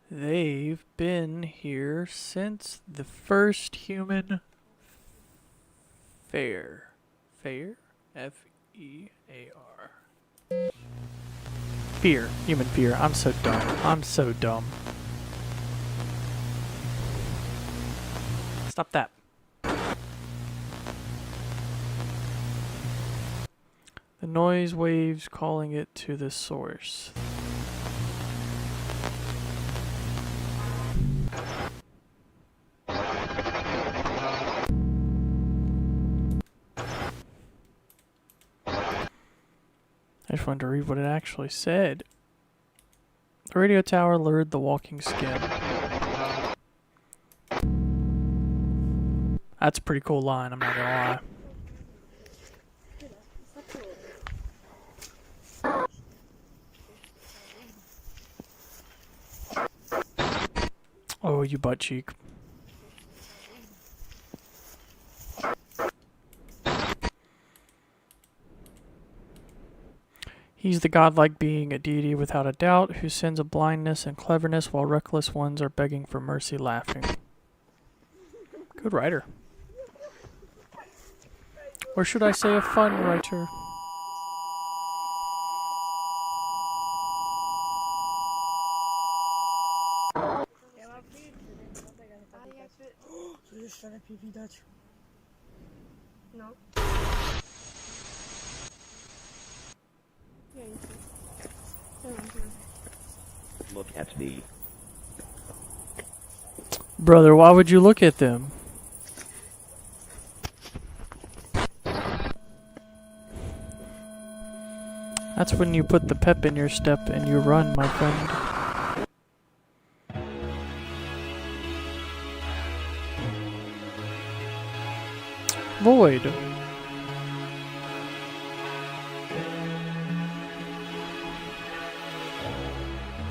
They've been here since the first human fair. Fair? F-E-A-R. Fear. Human fear. I'm so dumb. I'm so dumb. Stop that. The noise waves calling it to the source. I just wanted to read what it actually said. The radio tower lured the walking skin. That's a pretty cool line, I'm not gonna lie. Oh, you butt cheek. He's the godlike being, a deity without a doubt, who sends a blindness and cleverness while reckless ones are begging for mercy laughing. Good writer. Or should I say a fun writer? No. look at me. Brother, why would you look at them? That's when you put the pep in your step and you run, my friend. Void.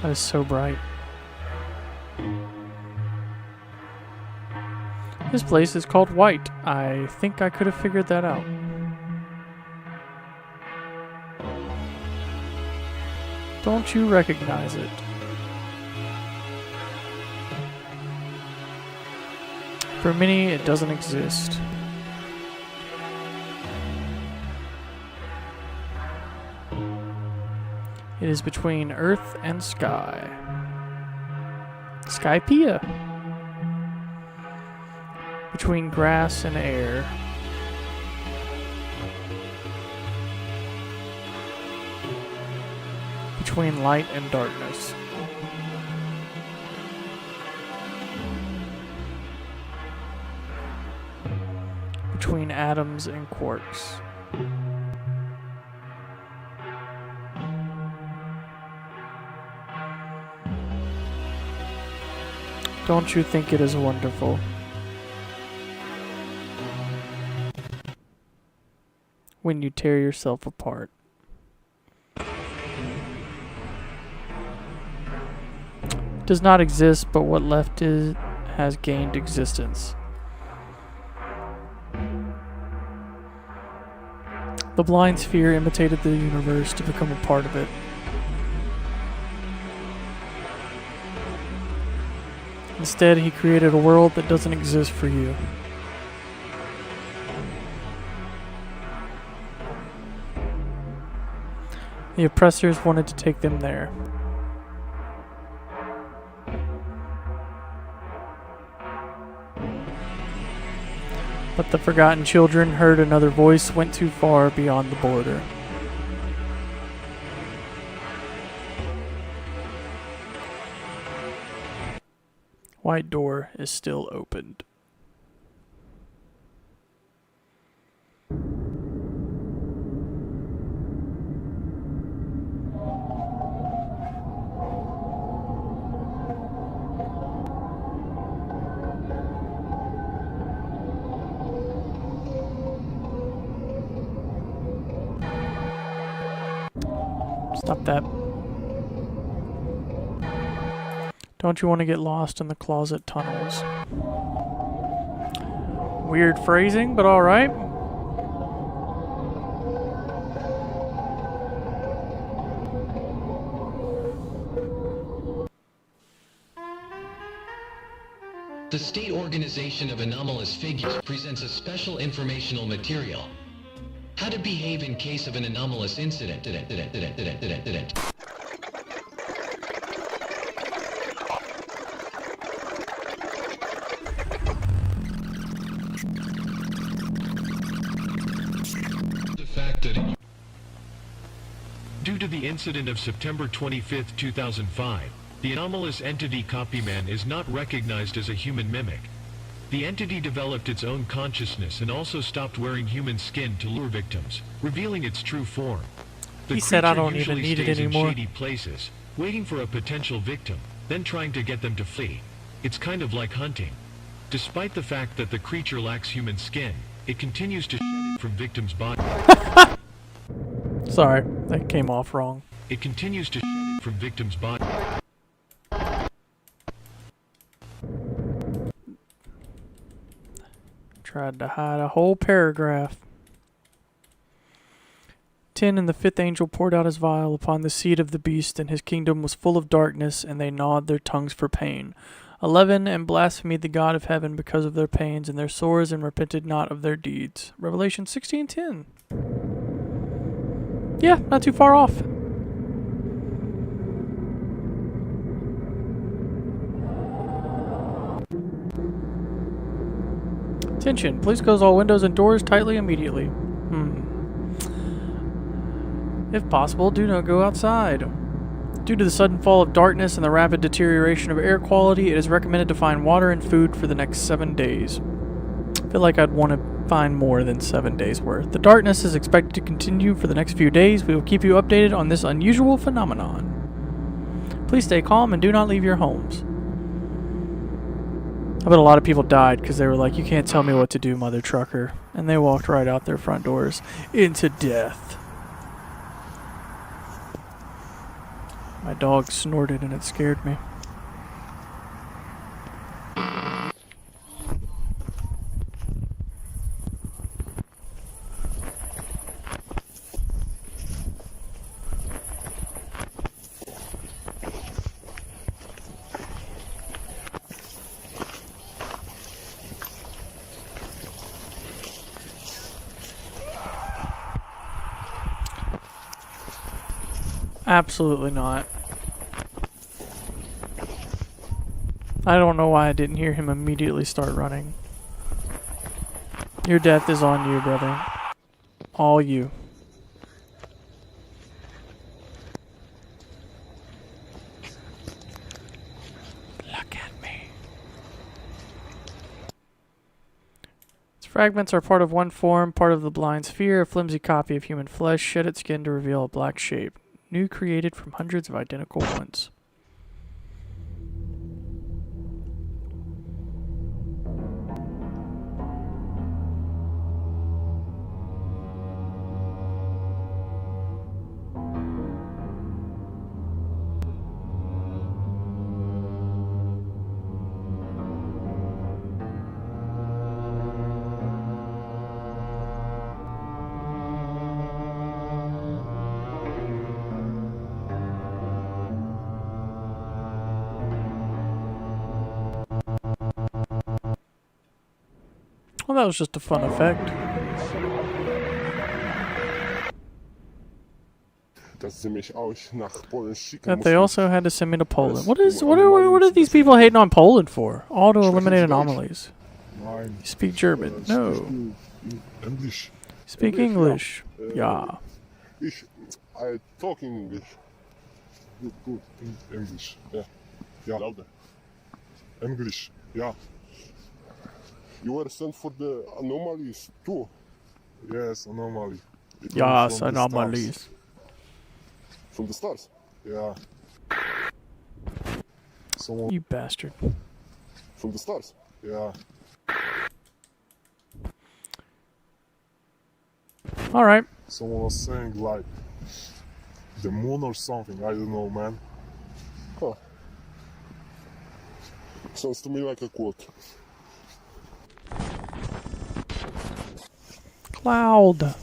That is so bright. This place is called White. I think I could have figured that out. Don't you recognize it? For many, it doesn't exist. It is between Earth and Sky. Skypea. Between grass and air. Between light and darkness. Between atoms and quarks. Don't you think it is wonderful? When you tear yourself apart. Does not exist, but what left is has gained existence. The blind sphere imitated the universe to become a part of it. Instead, he created a world that doesn't exist for you. The oppressors wanted to take them there. But the forgotten children heard another voice, went too far beyond the border. White door is still opened. Stop that. Don't you want to get lost in the closet tunnels? Weird phrasing, but alright. The State Organization of Anomalous Figures presents a special informational material. How to behave in case of an anomalous incident. Due to the incident of September 25, 2005, the anomalous entity Copyman is not recognized as a human mimic. The entity developed its own consciousness and also stopped wearing human skin to lure victims, revealing its true form. He said I don't even need it anymore. In shady places, waiting for a potential victim, then trying to get them to flee. It's kind of like hunting. Despite the fact that the creature lacks human skin, it continues to shed it from victims' bodies. Sorry, that came off wrong. It continues to shed it from victims' bodies. Tried to hide a whole paragraph. 10 And the fifth angel poured out his vial upon the seed of the beast, and his kingdom was full of darkness, and they gnawed their tongues for pain. 11 And blasphemed the God of heaven because of their pains and their sores, and repented not of their deeds. Revelation 16:10. Yeah, not too far off. Attention, please close all windows and doors tightly immediately. If possible, do not go outside. Due to the sudden fall of darkness and the rapid deterioration of air quality, it is recommended to find water and food for the next 7 days. I feel like I'd want to find more than 7 days worth. The darkness is expected to continue for the next few days. We will keep you updated on this unusual phenomenon. Please stay calm and do not leave your homes. I bet a lot of people died because they were like, you can't tell me what to do, mother trucker. And they walked right out their front doors into death. My dog snorted and it scared me. Absolutely not. I don't know why I didn't hear him immediately start running. Your death is on you, brother. All you. Look at me. Its fragments are part of one form, part of the blind sphere, a flimsy copy of human flesh, shed its skin to reveal a black shape. New created from hundreds of identical ones. Well, that was just a fun effect. That they also had to send me to Poland. What are these people hating on Poland for? All to eliminate anomalies. You speak German? No. English. Speak English? Yeah. I talk English. Good. English. Yeah. Louder. English. Yeah. You were sent for the anomalies too. Yes, anomaly. Yes, anomalies. From the stars? Yeah. You bastard. From the stars? Yeah. Alright. Someone was saying like the moon or something, I don't know, man. Huh. Sounds to me like a quote. Cloud.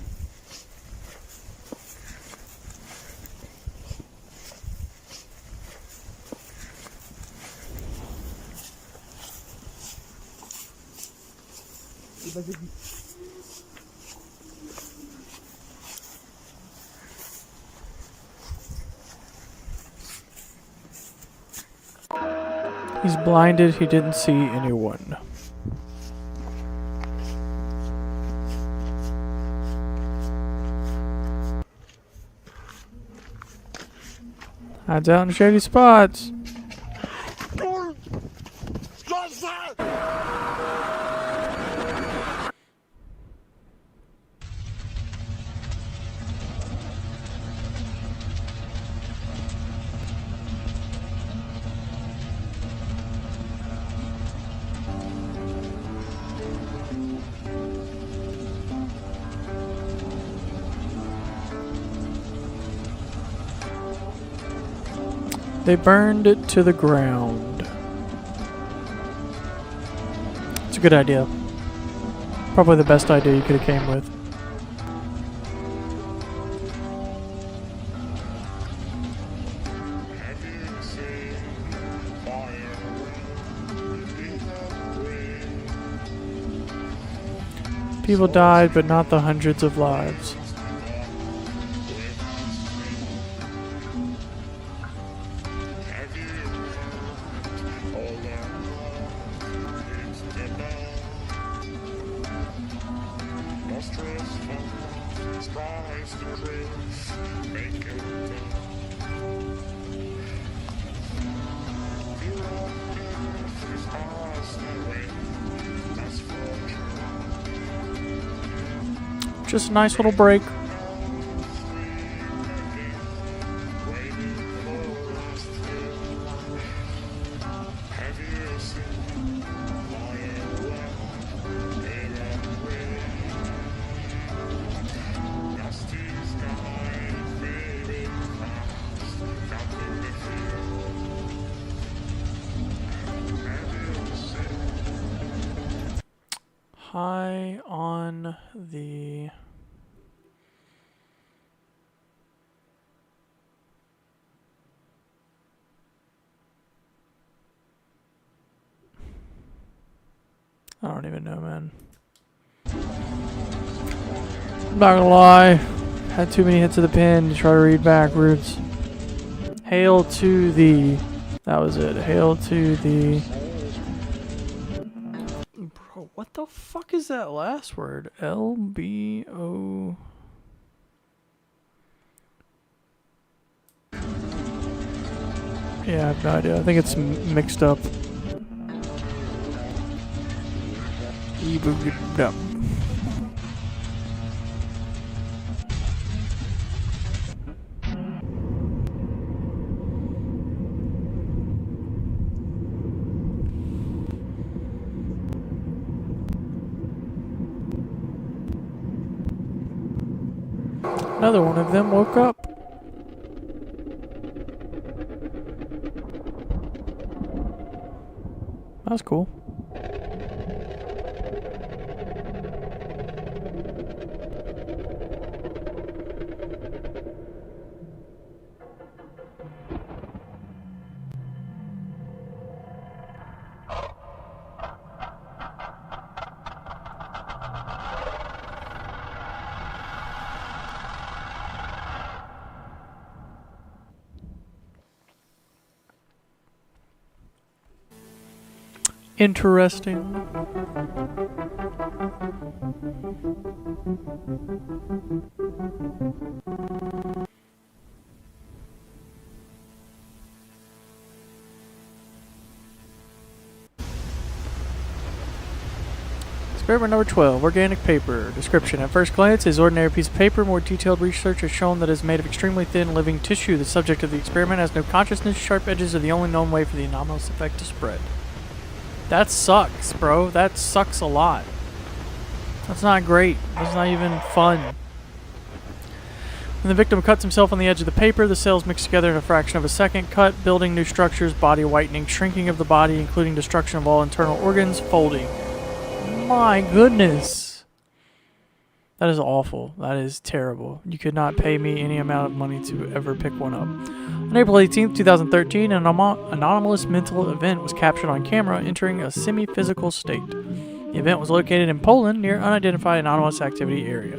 He's blinded, he didn't see anyone. Hides out in shady spots. They burned it to the ground. It's a good idea. Probably the best idea you could have came with. People died, but not the hundreds of lives. Just a nice little break. High on the I don't even know, man. I'm not gonna lie. Had too many hits of the pen to try to read backwards. Hail to the... That was it. Hail to the... Bro, what the fuck is that last word? L-B-O... Yeah, I have no idea. I think it's mixed up. No. Another one of them woke up. That's cool. Interesting. Experiment number 12, organic paper. Description. At first glance, is ordinary piece of paper. More detailed research has shown that it is made of extremely thin living tissue. The subject of the experiment has no consciousness. Sharp edges are the only known way for the anomalous effect to spread. That sucks, bro. That sucks a lot. That's not great. That's not even fun. When the victim cuts himself on the edge of the paper, the cells mix together in a fraction of a second. Cut, building new structures, body whitening, shrinking of the body, including destruction of all internal organs, folding. My goodness. That is awful. That is terrible. You could not pay me any amount of money to ever pick one up. On April 18th, 2013, an anomalous mental event was captured on camera entering a semi-physical state. The event was located in Poland near unidentified anomalous activity area.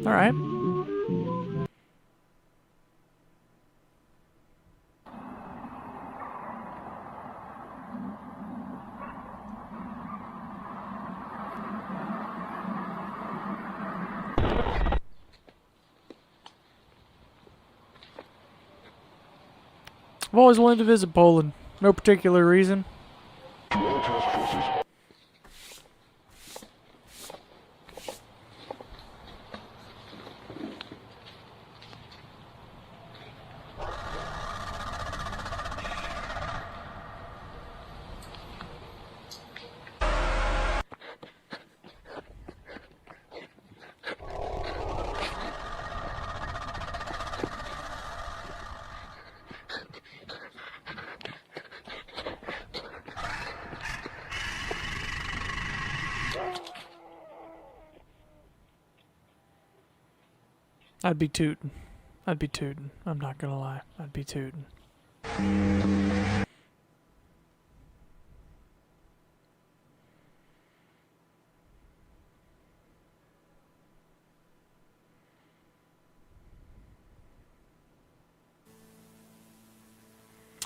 Alright. I've always wanted to visit Poland. No particular reason. I'd be tootin'. I'd be tootin'. I'm not gonna lie. I'd be tootin'.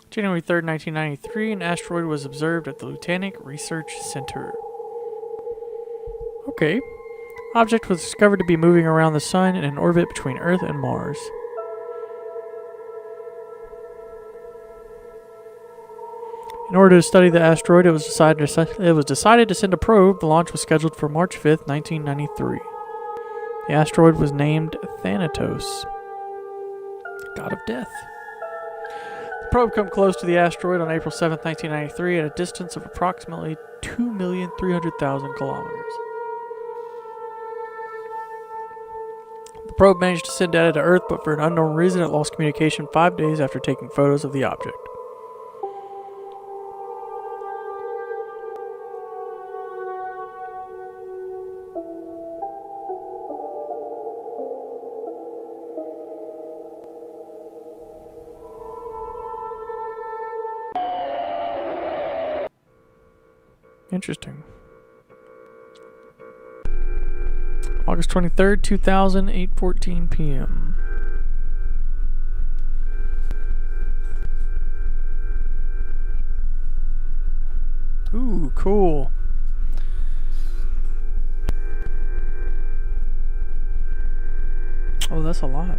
January 3rd, 1993, an asteroid was observed at the Lutanic Research Center. Okay. Object was discovered to be moving around the Sun in an orbit between Earth and Mars. In order to study the asteroid, it was decided to send a probe. The launch was scheduled for March 5th, 1993. The asteroid was named Thanatos, god of death. The probe came close to the asteroid on April 7, 1993 at a distance of approximately 2,300,000 kilometers. The probe managed to send data to Earth, but for an unknown reason it lost communication 5 days after taking photos of the object. Interesting. August 23rd, 2000, 8:14 p.m. Ooh, cool. Oh, that's a lot.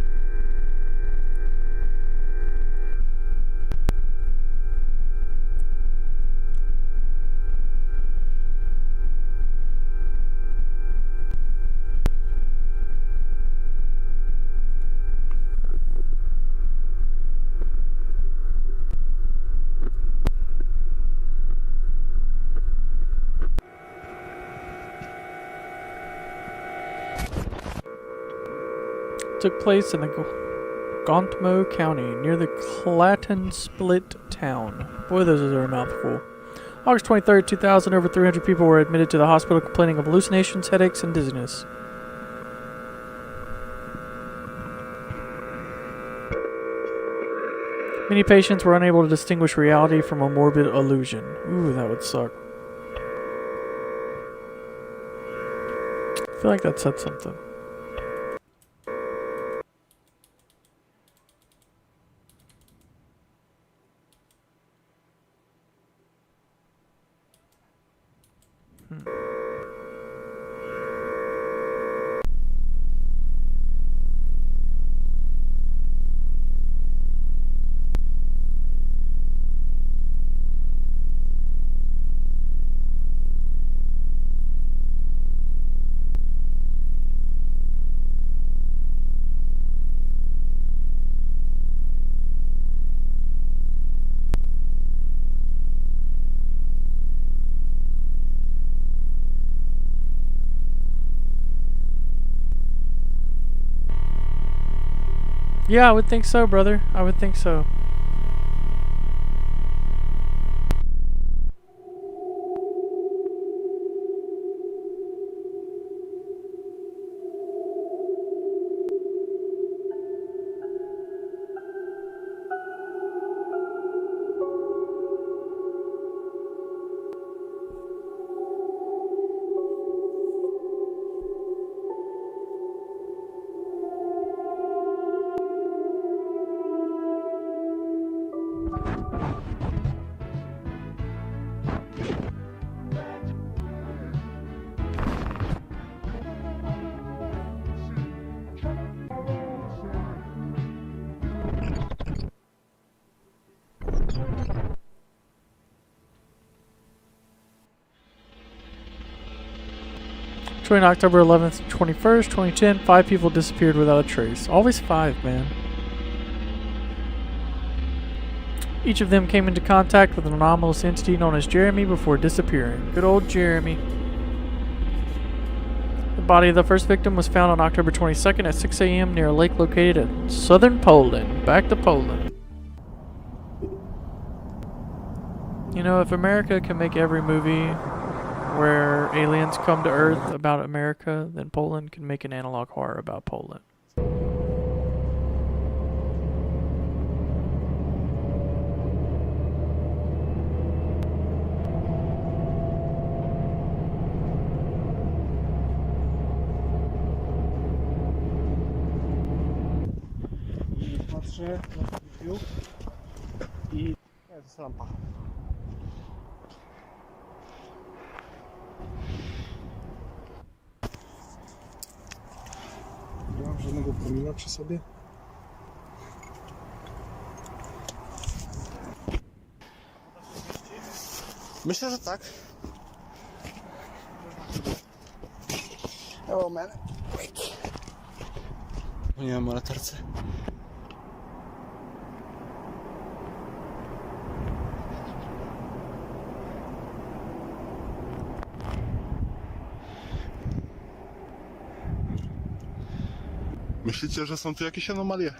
Took place in the Gontmo County, near the Clayton Split town. Boy, those are a mouthful. August 23rd, 2000, over 300 people were admitted to the hospital complaining of hallucinations, headaches, and dizziness. Many patients were unable to distinguish reality from a morbid illusion. Ooh, that would suck. I feel like that said something. Yeah, I would think so, brother. I would think so. Between October 11th and 21st, 2010, 5 people disappeared without a trace. Always 5, man. Each of them came into contact with an anomalous entity known as Jeremy before disappearing. Good old Jeremy. The body of the first victim was found on October 22nd at 6 a.m. near a lake located in southern Poland. Back to Poland. You know, if America can make every movie where aliens come to Earth about America, then Poland can make an analog horror about Poland. Patrzę na review i to jest lampa. Nie mam żadnego komina przy sobie. Myślę, że tak. Oh man, wait. Zapomniałem o latarce. Myślicie, że są tu jakieś anomalie?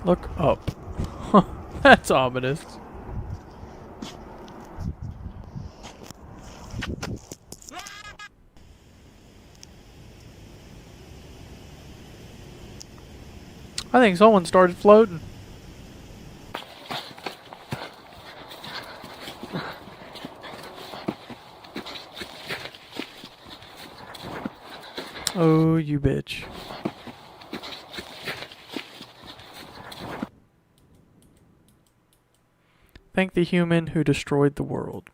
Look up. That's ominous. I think someone started floating. Oh, you bitch. Thank the human who destroyed the world.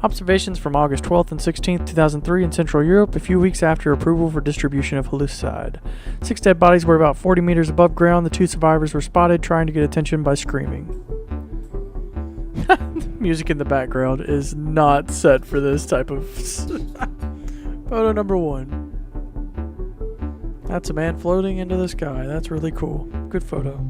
Observations from August 12th and 16th, 2003 in Central Europe, a few weeks after approval for distribution of hallucide. 6 dead bodies were about 40 meters above ground. The 2 survivors were spotted trying to get attention by screaming. Music in the background is not set for this type of... Photo number 1. That's a man floating into the sky. That's really cool. Good photo.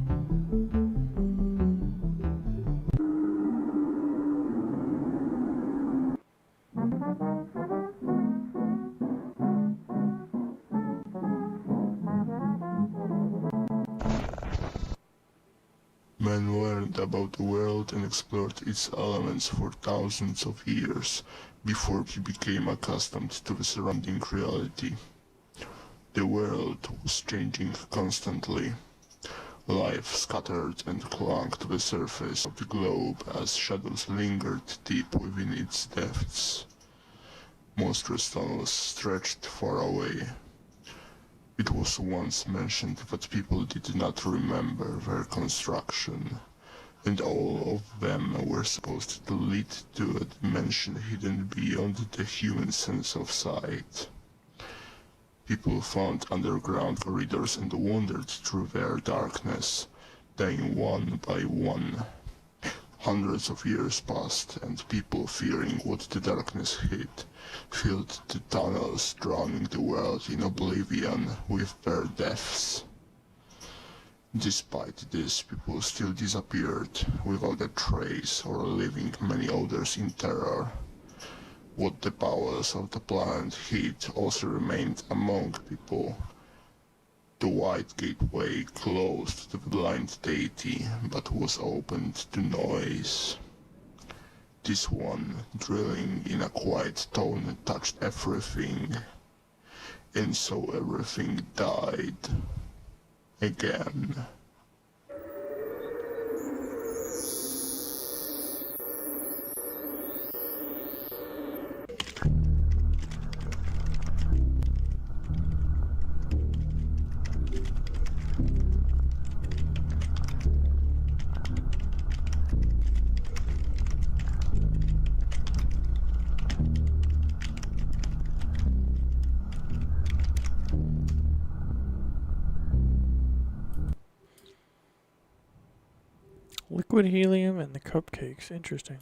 Man learned about the world and explored its elements for thousands of years before he became accustomed to the surrounding reality. The world was changing constantly. Life scattered and clung to the surface of the globe as shadows lingered deep within its depths. Monstrous tunnels stretched far away. It was once mentioned that people did not remember their construction, and all of them were supposed to lead to a dimension hidden beyond the human sense of sight. People found underground corridors and wandered through their darkness, dying one by one. Hundreds of years passed, and people, fearing what the darkness hid, filled the tunnels, drowning the world in oblivion with their deaths. Despite this, people still disappeared, without a trace or leaving many others in terror. What the powers of the planet hid also remained among people. The White Gateway closed to the blind deity, but was opened to noise. This one, drilling in a quiet tone, touched everything, and so everything died. Again. Liquid helium and the cupcakes. Interesting.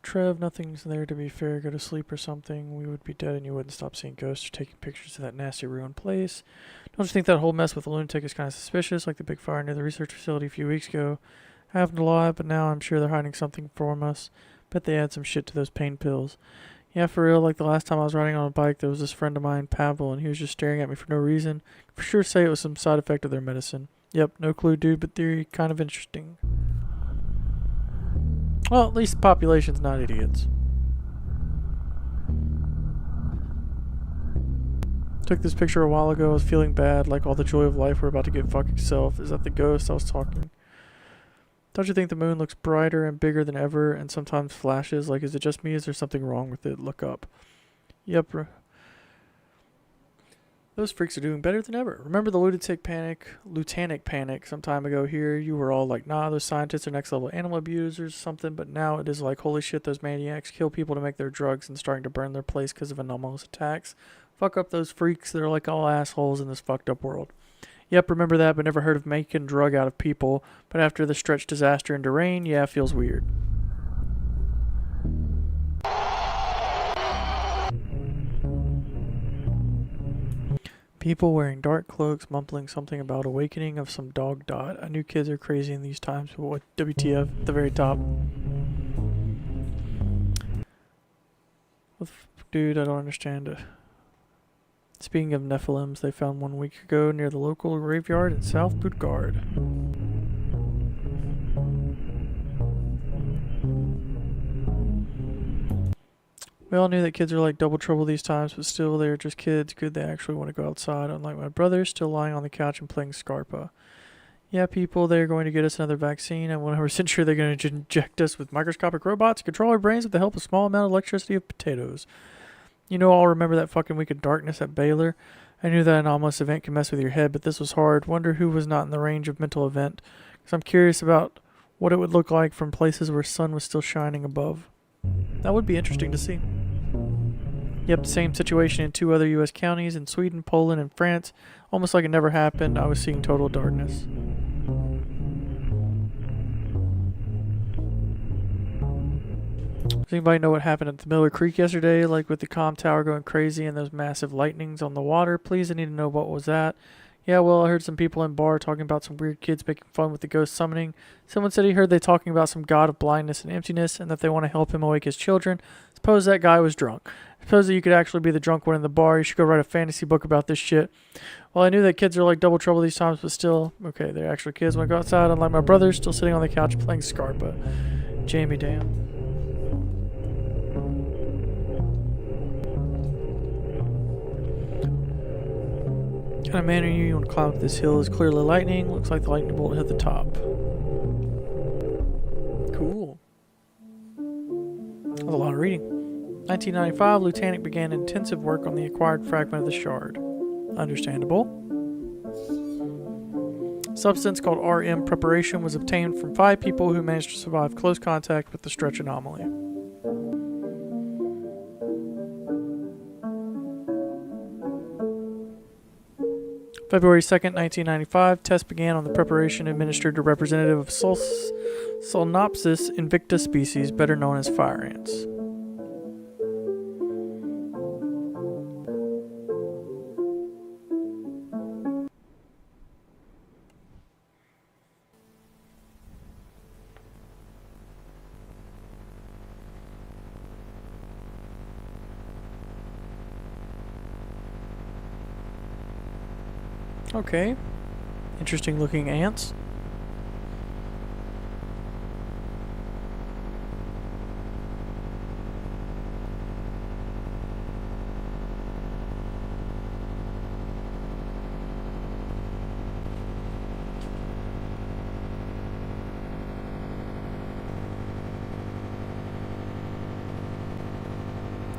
Trev, nothing's there to be fair. Go to sleep or something. We would be dead and you wouldn't stop seeing ghosts or taking pictures of that nasty ruined place. Don't you think that whole mess with the lunatic is kind of suspicious, like the big fire near the research facility a few weeks ago? I haven't a lot, but now I'm sure they're hiding something from us. Bet they add some shit to those pain pills. Yeah, for real, like the last time I was riding on a bike, there was this friend of mine, Pavel, and he was just staring at me for no reason. For sure say it was some side effect of their medicine. Yep, no clue, dude, but theory kind of interesting. Well, at least the population's not idiots. Took this picture a while ago. I was feeling bad, like all the joy of life we're about to get fuck itself. Is that the ghost I was talking? Don't you think the moon looks brighter and bigger than ever and sometimes flashes? Like, is it just me? Is there something wrong with it? Look up. Yep. Those freaks are doing better than ever. Remember the lunatic panic some time ago here? You were all like, nah, those scientists are next level animal abusers or something, but now it is like, holy shit, those maniacs kill people to make their drugs and starting to burn their place because of anomalous attacks. Fuck up those freaks that are like all assholes in this fucked up world. Yep, remember that, but never heard of making drug out of people. But after the stretch disaster into rain, yeah, feels weird. People wearing dark cloaks, mumbling something about awakening of some dog dot. I knew kids are crazy in these times, but what WTF at the very top. Dude, I don't understand it. Speaking of Nephilims, they found 1 week ago near the local graveyard in South Bootgard. We all knew that kids are like double trouble these times, but still, they're just kids. Good, they actually want to go outside, unlike my brother, still lying on the couch and playing Scarpa. Yeah, people, they're going to get us another vaccine. I'm 100% sure they're going to inject us with microscopic robots to control our brains with the help of a small amount of electricity of potatoes. You know, I'll remember that fucking week of darkness at Baylor. I knew that an anomalous event can mess with your head, but this was hard. Wonder who was not in the range of mental event. Because I'm curious about what it would look like from places where sun was still shining above. That would be interesting to see. Yep, same situation in 2 other U.S. counties, in Sweden, Poland, and France. Almost like it never happened. I was seeing total darkness. Does anybody know what happened at the Miller Creek yesterday? Like with the comm tower going crazy and those massive lightnings on the water? Please, I need to know what was that. Yeah, well, I heard some people in bar talking about some weird kids making fun with the ghost summoning. Someone said he heard they talking about some god of blindness and emptiness and that they want to help him awake his children. Suppose that guy was drunk. Suppose that you could actually be the drunk one in the bar. You should go write a fantasy book about this shit. Well, I knew that kids are like double trouble these times, but still, okay, they're actually kids. Want to go outside, unlike my brother, still sitting on the couch playing Scarpa. Jamie, damn. What kind of man are you? You want to climb up this hill? Is clearly lightning. Looks like the lightning bolt hit the top. Cool. That was a lot of reading. 1995, Lieutenant began intensive work on the acquired fragment of the shard. Understandable. Substance called RM preparation was obtained from 5 people who managed to survive close contact with the stretch anomaly. February 2nd, 1995, tests began on the preparation administered to representative of Solenopsis invicta species, better known as fire ants. Okay. Interesting looking ants.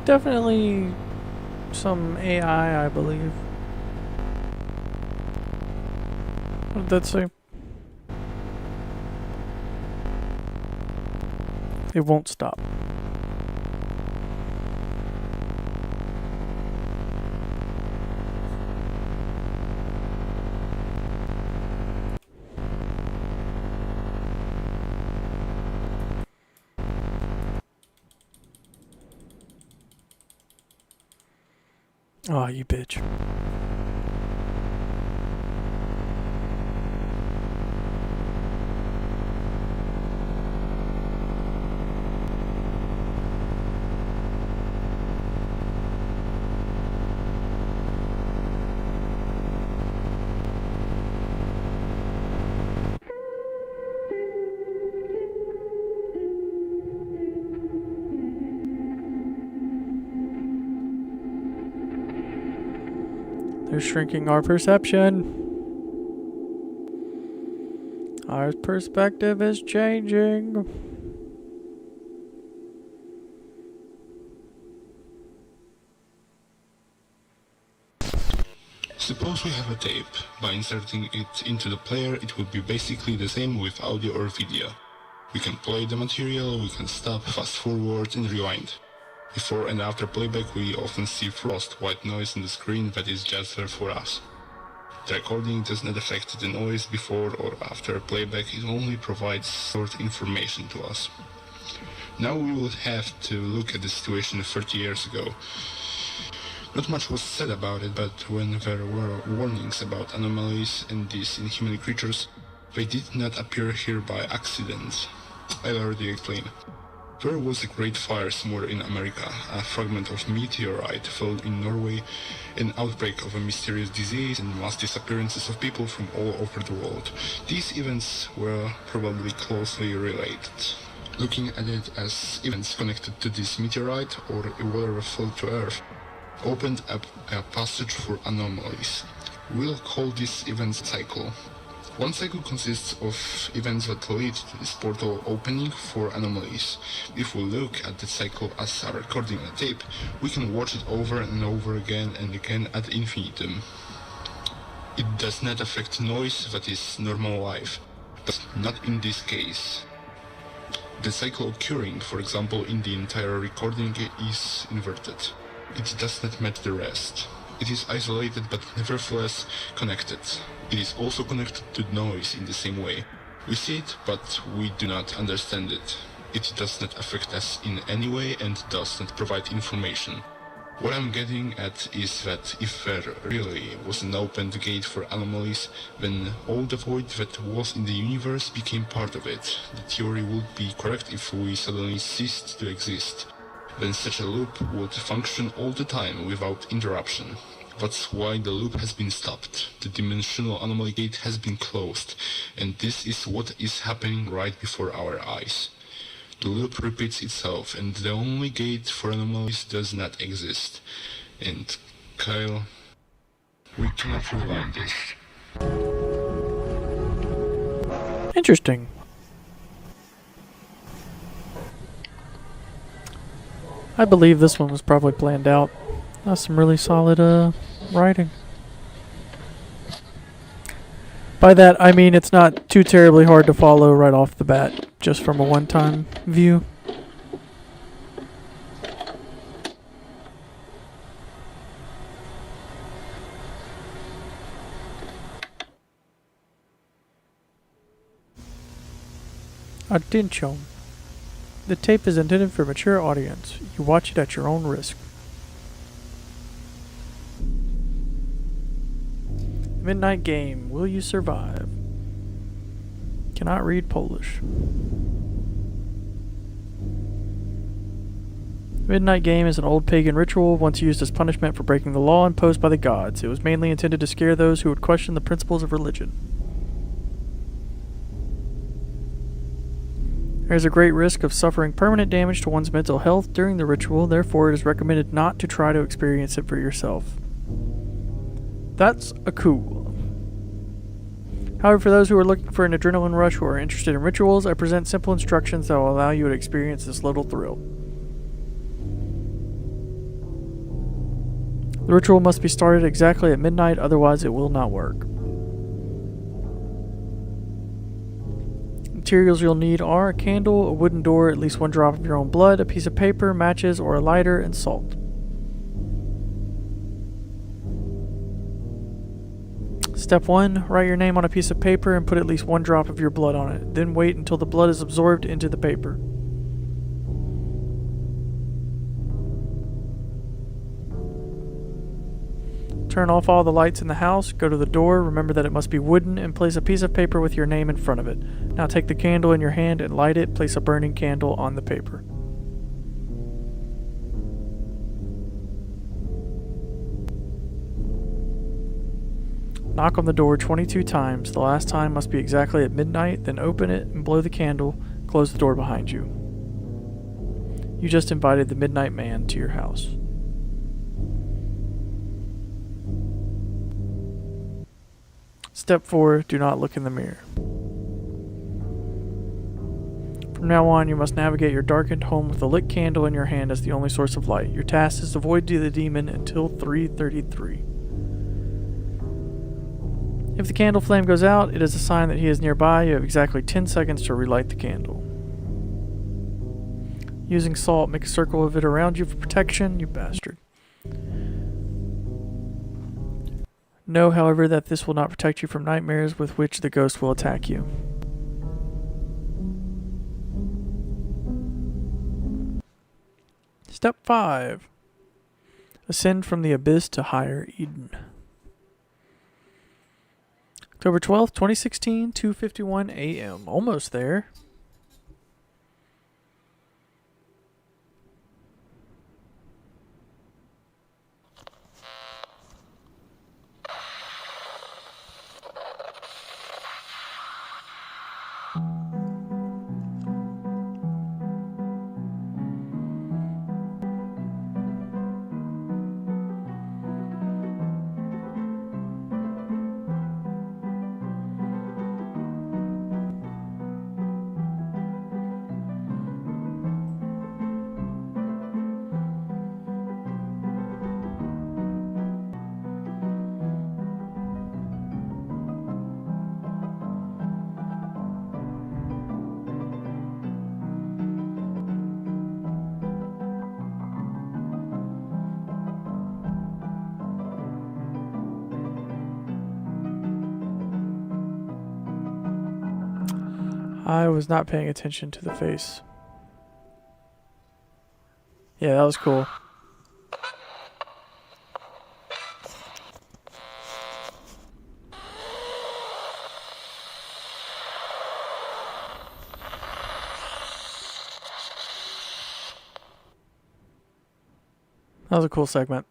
Definitely some AI, I believe. What did that say? It won't stop. Aw, you bitch. They're shrinking our perception. Our perspective is changing. Suppose we have a tape. By inserting it into the player, it would be basically the same with audio or video. We can play the material, we can stop, fast forward and rewind. Before and after playback we often see frost, white noise on the screen that is just there for us. The recording does not affect the noise before or after playback, it only provides short information to us. Now we will have to look at the situation 30 years ago. Not much was said about it, but when there were warnings about anomalies and these inhuman creatures, they did not appear here by accident. I'll already explain. There was a great fire somewhere in America, a fragment of meteorite fell in Norway, an outbreak of a mysterious disease, and mass disappearances of people from all over the world. These events were probably closely related. Looking at it as events connected to this meteorite or whatever fell to Earth, opened up a passage for anomalies. We'll call this event cycle. One cycle consists of events that lead to this portal opening for anomalies. If we look at the cycle as a recording on a tape, we can watch it over and over again and again ad infinitum. It does not affect noise that is normal life, but not in this case. The cycle occurring, for example, in the entire recording is inverted. It does not match the rest. It is isolated but nevertheless connected. It is also connected to noise in the same way. We see it, but we do not understand it. It does not affect us in any way and does not provide information. What I'm getting at is that if there really was an opened gate for anomalies, then all the void that was in the universe became part of it. The theory would be correct if we suddenly ceased to exist. Then such a loop would function all the time without interruption. That's why the loop has been stopped. The dimensional anomaly gate has been closed, and this is what is happening right before our eyes. The loop repeats itself, and the only gate for anomalies does not exist. And Kyle, we cannot rewind this. Interesting. I believe this one was probably planned out. That's some really solid writing. By that I mean it's not too terribly hard to follow right off the bat, just from a one-time view. Attention. The tape is intended for a mature audience. You watch it at your own risk. Midnight game. Will you survive? Cannot read Polish. Midnight game is an old pagan ritual once used as punishment for breaking the law imposed by the gods. It was mainly intended to scare those who would question the principles of religion. There is a great risk of suffering permanent damage to one's mental health during the ritual, therefore it is recommended not to try to experience it for yourself. That's a cool. However, for those who are looking for an adrenaline rush or are interested in rituals, I present simple instructions that will allow you to experience this little thrill. The ritual must be started exactly at midnight, otherwise it will not work. Materials you'll need are a candle, a wooden door, at least one drop of your own blood, a piece of paper, matches, or a lighter, and salt. Step 1. Write your name on a piece of paper and put at least one drop of your blood on it. Then wait until the blood is absorbed into the paper. Turn off all the lights in the house, go to the door, remember that it must be wooden, and place a piece of paper with your name in front of it. Now take the candle in your hand and light it, place a burning candle on the paper. Knock on the door 22 times. The last time must be exactly at midnight, then open it and blow the candle, close the door behind you. You just invited the Midnight Man to your house. Step 4. Do not look in the mirror. From now on, you must navigate your darkened home with a lit candle in your hand as the only source of light. Your task is to avoid the demon until 3:33. If the candle flame goes out, it is a sign that he is nearby. You have exactly 10 seconds to relight the candle. Using salt, make a circle of it around you for protection, you bastard. Know, however, that this will not protect you from nightmares with which the ghost will attack you. Step 5. Ascend from the abyss to higher Eden. October 12th, 2016, 2:51 a.m. Almost there. I was not paying attention to the face. Yeah, that was cool. That was a cool segment.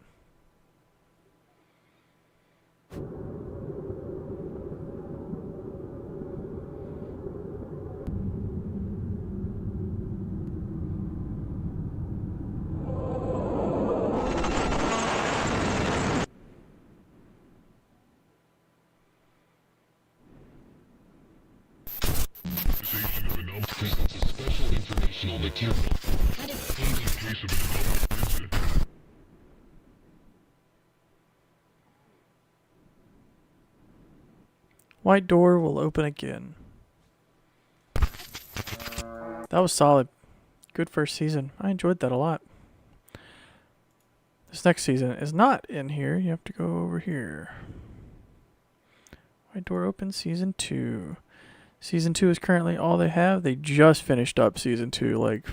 Special informational material. White door will open again. That was solid. Good first season. I enjoyed that a lot. This next season is not in here. You have to go over here. White door open, season 2. Season 2 is currently all they have. They just finished up season 2 like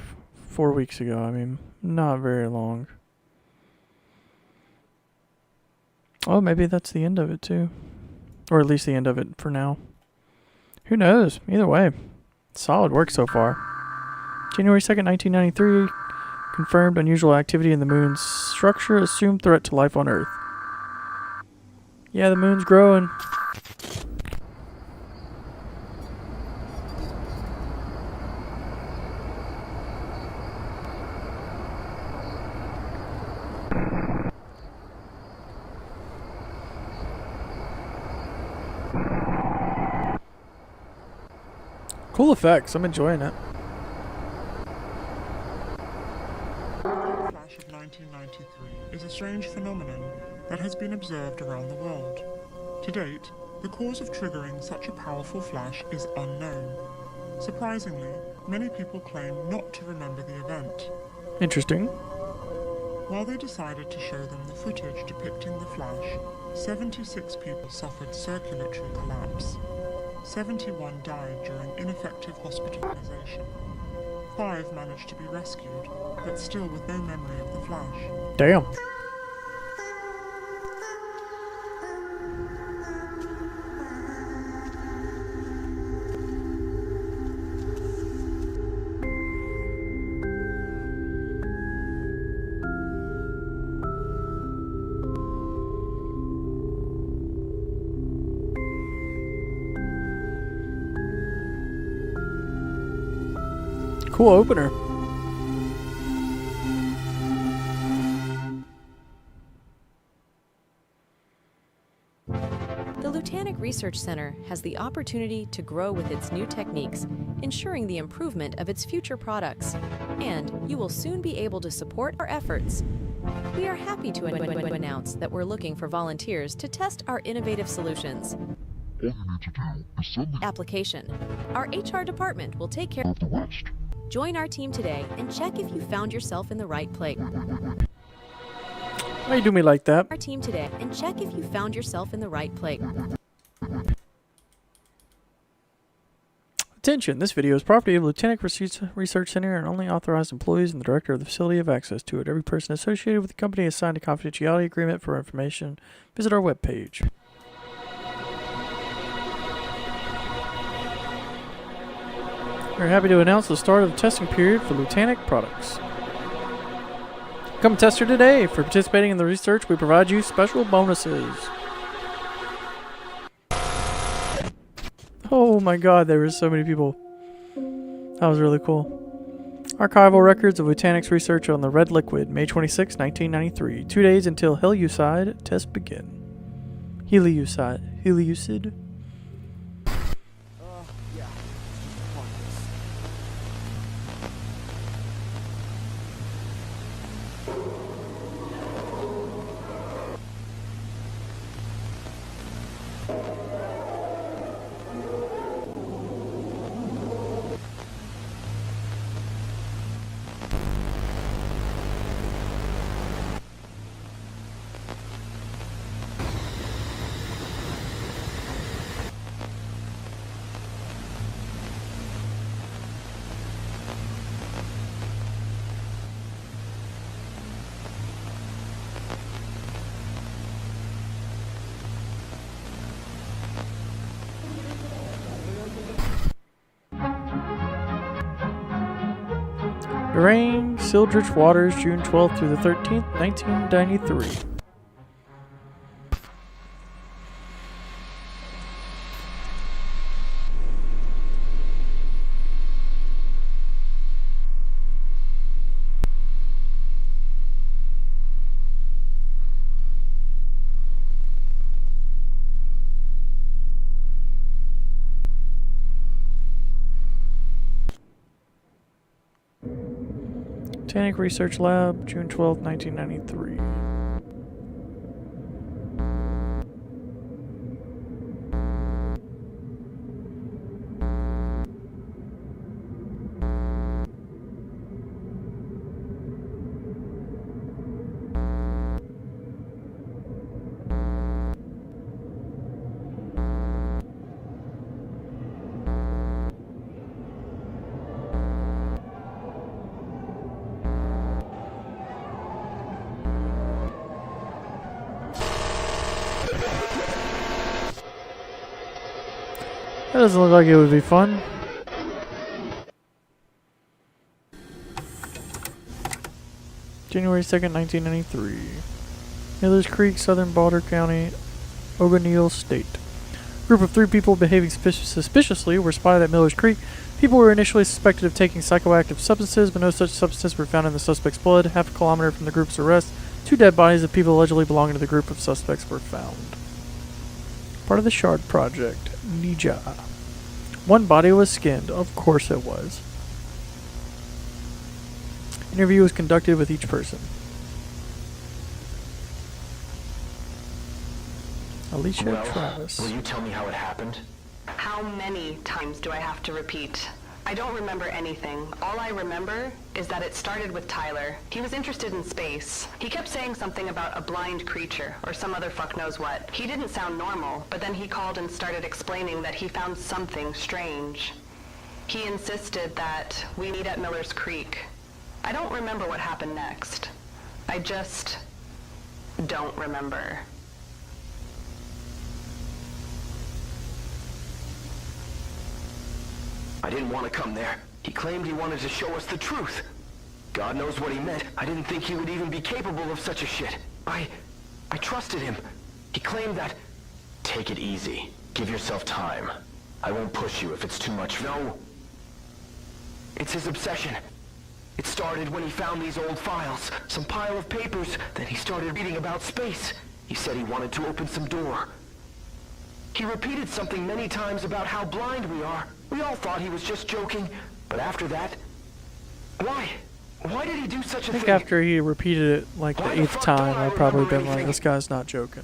4 weeks ago. I mean, not very long. Oh, maybe that's the end of it too. Or at least the end of it for now. Who knows? Either way, solid work so far. January 2nd, 1993. Confirmed unusual activity in the moon's structure. Assumed threat to life on Earth. Yeah, the moon's growing. Cool effects. I'm enjoying it. Flash of 1993 is a strange phenomenon that has been observed around the world. To date, the cause of triggering such a powerful flash is unknown. Surprisingly, many people claim not to remember the event. Interesting. While they decided to show them the footage depicting the flash, 76 people suffered circulatory collapse. 71 died during ineffective hospitalization. 5 managed to be rescued, but still with no memory of the flash. Damn. Cool opener. The Lutanic Research Center has the opportunity to grow with its new techniques, ensuring the improvement of its future products, and you will soon be able to support our efforts. We are happy to announce that we're looking for volunteers to test our innovative solutions. application. Our HR department will take care of the rest. Join our team today and check if you found yourself in the right place. Why you do me like that? Our team today and check if you found yourself in the right place. Attention, this video is property of Lieutenant Research Center and only authorized employees and the director of the facility have access to it. Every person associated with the company has signed a confidentiality agreement for information. Visit our webpage. We're happy to announce the start of the testing period for Lieutenant products. Become a tester today. For participating in the research, we provide you special bonuses. Oh my god, there were so many people. That was really cool. Archival records of Botanic's research on the red liquid, May 26, 1993. 2 days until Heleucide tests begin. Heleucid. Lorraine, Sildridge Waters, June 12th through the 13th, 1993. Botanic Research Lab, June 12, 1993. That doesn't look like it would be fun. January 2nd, 1993. Miller's Creek, Southern Boulder County, Oganil State. A group of 3 people behaving suspiciously were spotted at Miller's Creek. People were initially suspected of taking psychoactive substances, but no such substances were found in the suspect's blood. Half a kilometer from the group's arrest, 2 dead bodies of people allegedly belonging to the group of suspects were found. Part of the Shard Project. Nija. 1 body was skinned. Of course it was. Interview was conducted with each person. Alicia Travis. Will you tell me how it happened? How many times do I have to repeat? I don't remember anything. All I remember is that it started with Tyler. He was interested in space. He kept saying something about a blind creature, or some other fuck knows what. He didn't sound normal, but then he called and started explaining that he found something strange. He insisted that we meet at Miller's Creek. I don't remember what happened next. I just don't remember. I didn't want to come there. He claimed he wanted to show us the truth. God knows what he meant. I didn't think he would even be capable of such a shit. I trusted him. He claimed that... Take it easy. Give yourself time. I won't push you if it's too much. No. It's his obsession. It started when he found these old files. Some pile of papers. Then he started reading about space. He said he wanted to open some door. He repeated something many times about how blind we are. We all thought he was just joking, but after that... Why? Why did he do such a thing? I think after he repeated it like the 8th time, I'd probably been like, this guy's not joking.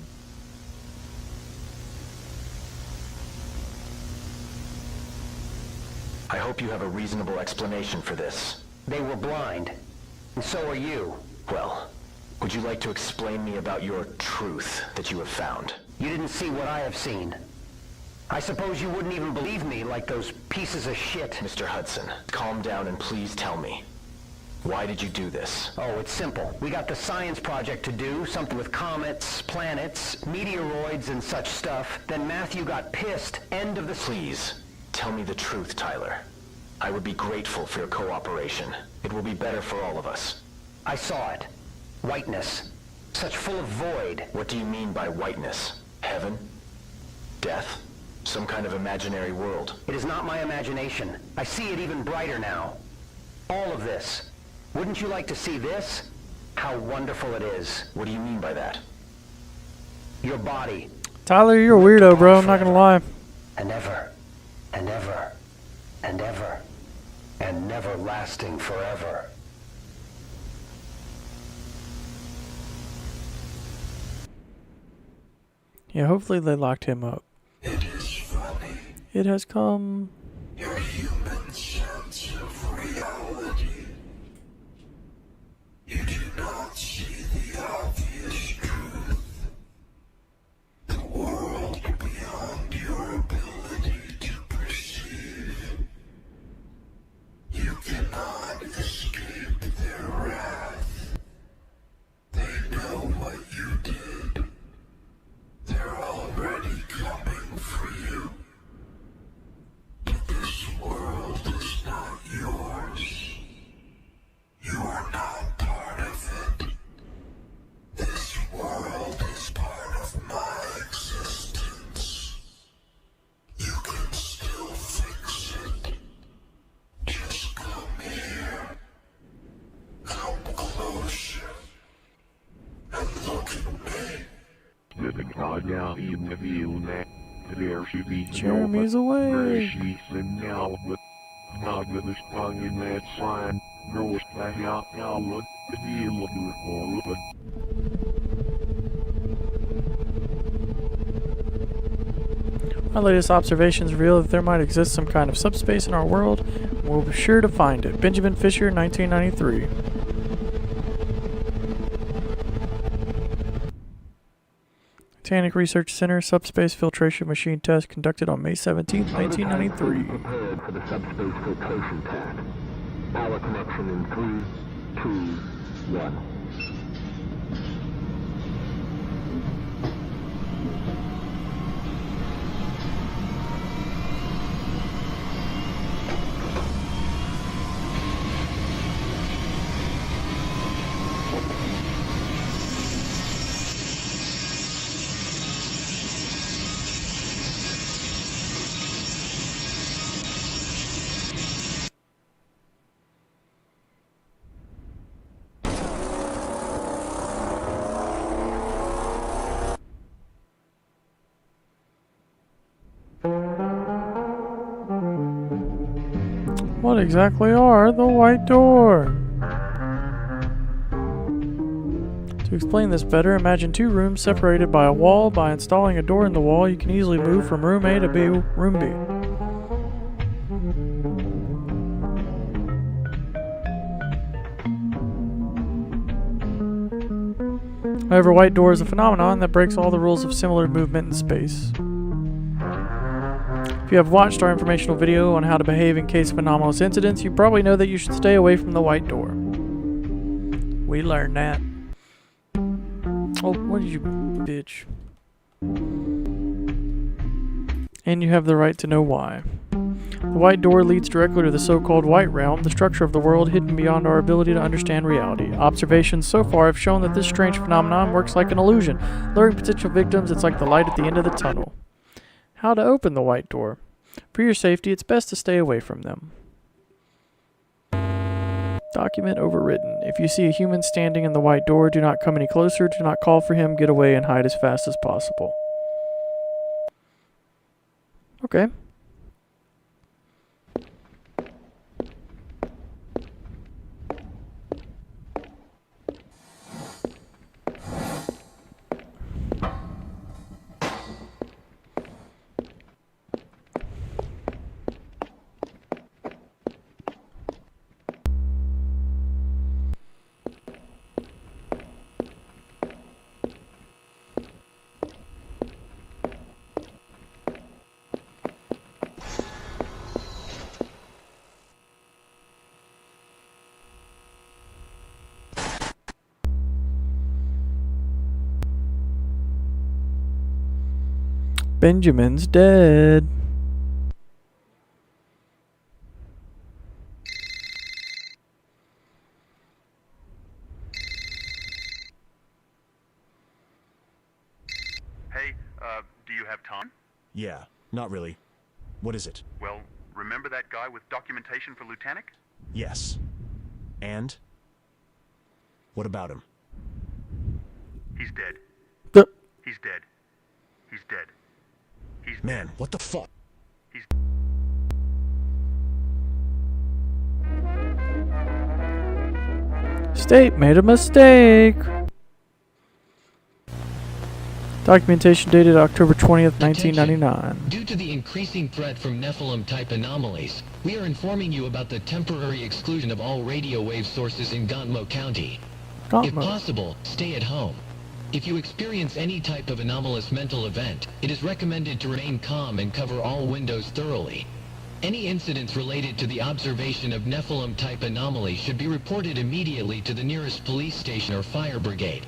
hope you have a reasonable explanation for this. They were blind. And so are you. Well, would you like to explain me about your truth that you have found? You didn't see what I have seen. I suppose you wouldn't even believe me like those pieces of shit. Mr. Hudson, calm down and please tell me. Why did you do this? Oh, it's simple. We got the science project to do, something with comets, planets, meteoroids, and such stuff. Then Matthew got pissed. End of the... Please, tell me the truth, Tyler. I would be grateful for your cooperation. It will be better for all of us. I saw it. Whiteness. Such full of void. What do you mean by whiteness? Heaven? Death? Some kind of imaginary world? It is not my imagination. I see it even brighter now. All of this. Wouldn't you like to see this? How wonderful it is. What do you mean by that? Your body. Tyler, you're a weirdo, bro. I'm not gonna lie. And ever. And ever. And ever. And never lasting forever. Yeah, hopefully they locked him up. It is funny. It has come. Your human sense of reality. You do not see the obvious truth. The world beyond your ability to perceive. You cannot escape their wrath. They know what you did. They're already coming for you. But this world is not yours. You are not part of it. This world is part of my existence. You can still fix it. Just come here. Come closer. And look at me. Jeremy's away. My latest observations reveal that there might exist some kind of subspace in our world. We'll be sure to find it. Benjamin Fisher, 1993. Titanic Research Center Subspace Filtration Machine Test conducted on May 17, 1993. Prepared for the subspace filtration test. Power connection in 3, 2, 1. What exactly are the white door? To explain this better, imagine two rooms separated by a wall. By installing a door in the wall, you can easily move from room A to room B. However, white door is a phenomenon that breaks all the rules of similar movement in space. If you have watched our informational video on how to behave in case of anomalous incidents, you probably know that you should stay away from the white door. We learned that. Oh, what did you, bitch? And you have the right to know why. The white door leads directly to the so-called white realm, the structure of the world hidden beyond our ability to understand reality. Observations so far have shown that this strange phenomenon works like an illusion. Luring potential victims, it's like the light at the end of the tunnel. How to open the white door. For your safety, it's best to stay away from them. Document overridden. If you see a human standing in the white door, do not come any closer, do not call for him, get away and hide as fast as possible. Okay. Benjamin's dead. Hey, do you have time? Yeah, not really. What is it? Well, remember that guy with documentation for Lieutenant? Yes. And? What about him? He's dead. The He's dead. He's dead. He's Man, what the fuck? He's State made a mistake. Documentation dated October 20th, 1999. Due to the increasing threat from Nephilim-type anomalies, we are informing you about the temporary exclusion of all radio wave sources in Gauntmo County. If possible, stay at home. If you experience any type of anomalous mental event, it is recommended to remain calm and cover all windows thoroughly. Any incidents related to the observation of Nephilim-type anomalies should be reported immediately to the nearest police station or fire brigade.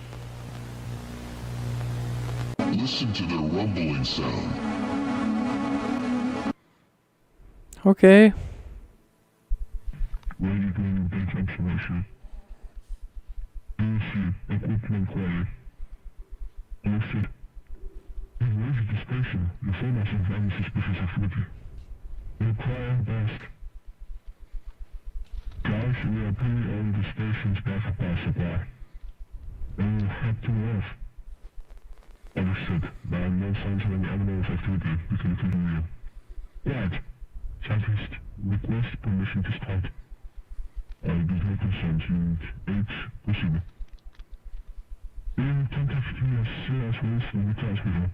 Listen to their rumbling sound. Okay. Where are you doing base observation? DC, equipment inquiry. Understood. You've raised the station. Your phone has very suspicious activity. Require best. Guys, we are putting on the station's backup power supply. And we'll head to the west. Understood. There are no signs of any anomalous activity. We can continue. Right. Southeast. Request permission to start. There's no concerns. Unit 8, proceed. In contact to your serious waste and retires people.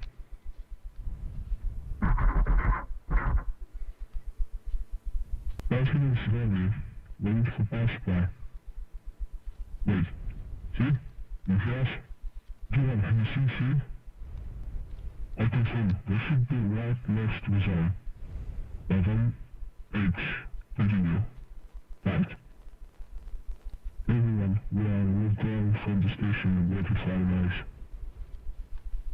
Balcony survey. Waiting for power supply. Wait. See? Yes. Do you have you seen? I confirm, there should be right next to the zone. 11H. Continue. Right? Everyone, we are withdrawing from the station and waiting for our eyes.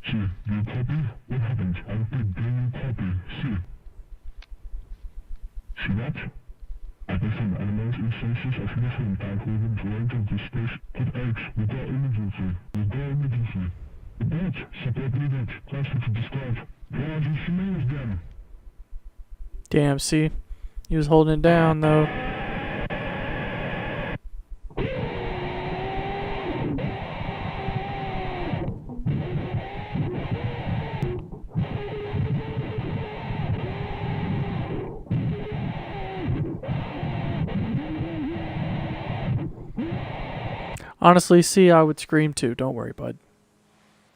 See, do you copy? What happened? I repeat, do you copy? See? See that? I confirm animals instances of uniform type within the range of the station. Code X, withdraw immediately. Withdraw immediately. The boat, support needed. Transfer to destroyed. Where did she manage them? Damn, see? He was holding it down, though. Honestly, see, I would scream too. Don't worry, bud.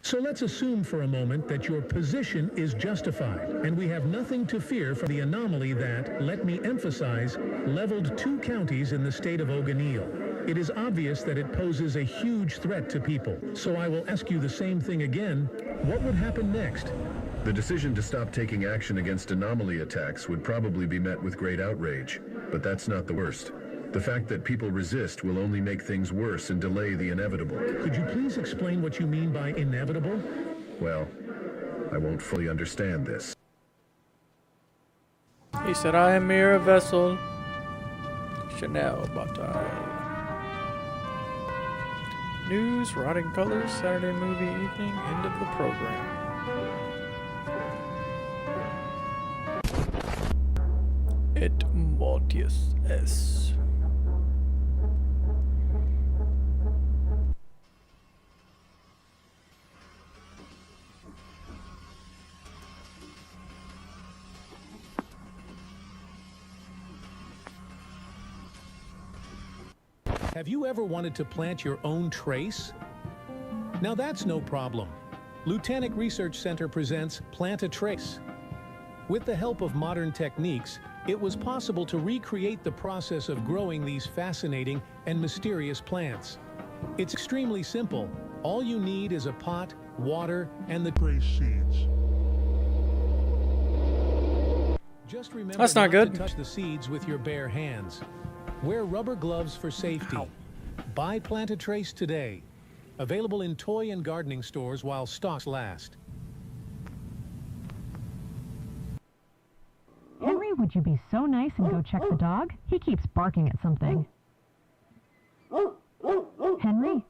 So let's assume for a moment that your position is justified, and we have nothing to fear from the anomaly that, let me emphasize, leveled 2 counties in the state of Oganil. It is obvious that it poses a huge threat to people. So I will ask you the same thing again. What would happen next? The decision to stop taking action against anomaly attacks would probably be met with great outrage, but that's not the worst. The fact that people resist will only make things worse and delay the inevitable. Could you please explain what you mean by inevitable? Well, I won't fully understand this. He said, I am mere vessel. Chanel bottle. News, Rotting Colors, Saturday movie evening, end of the program. Et Mortius S. Have you ever wanted to plant your own trace? Now that's no problem. Lieutenant Research Center presents Plant a Trace. With the help of modern techniques, it was possible to recreate the process of growing these fascinating and mysterious plants. It's extremely simple. All you need is a pot, water, and the trace seeds. Just remember That's not good. to touch the seeds with your bare hands. Wear rubber gloves for safety. Ow. Buy Plant a Trace today. Available in toy and gardening stores while stocks last. would you be so nice and go check the dog? He keeps barking at something. Henry?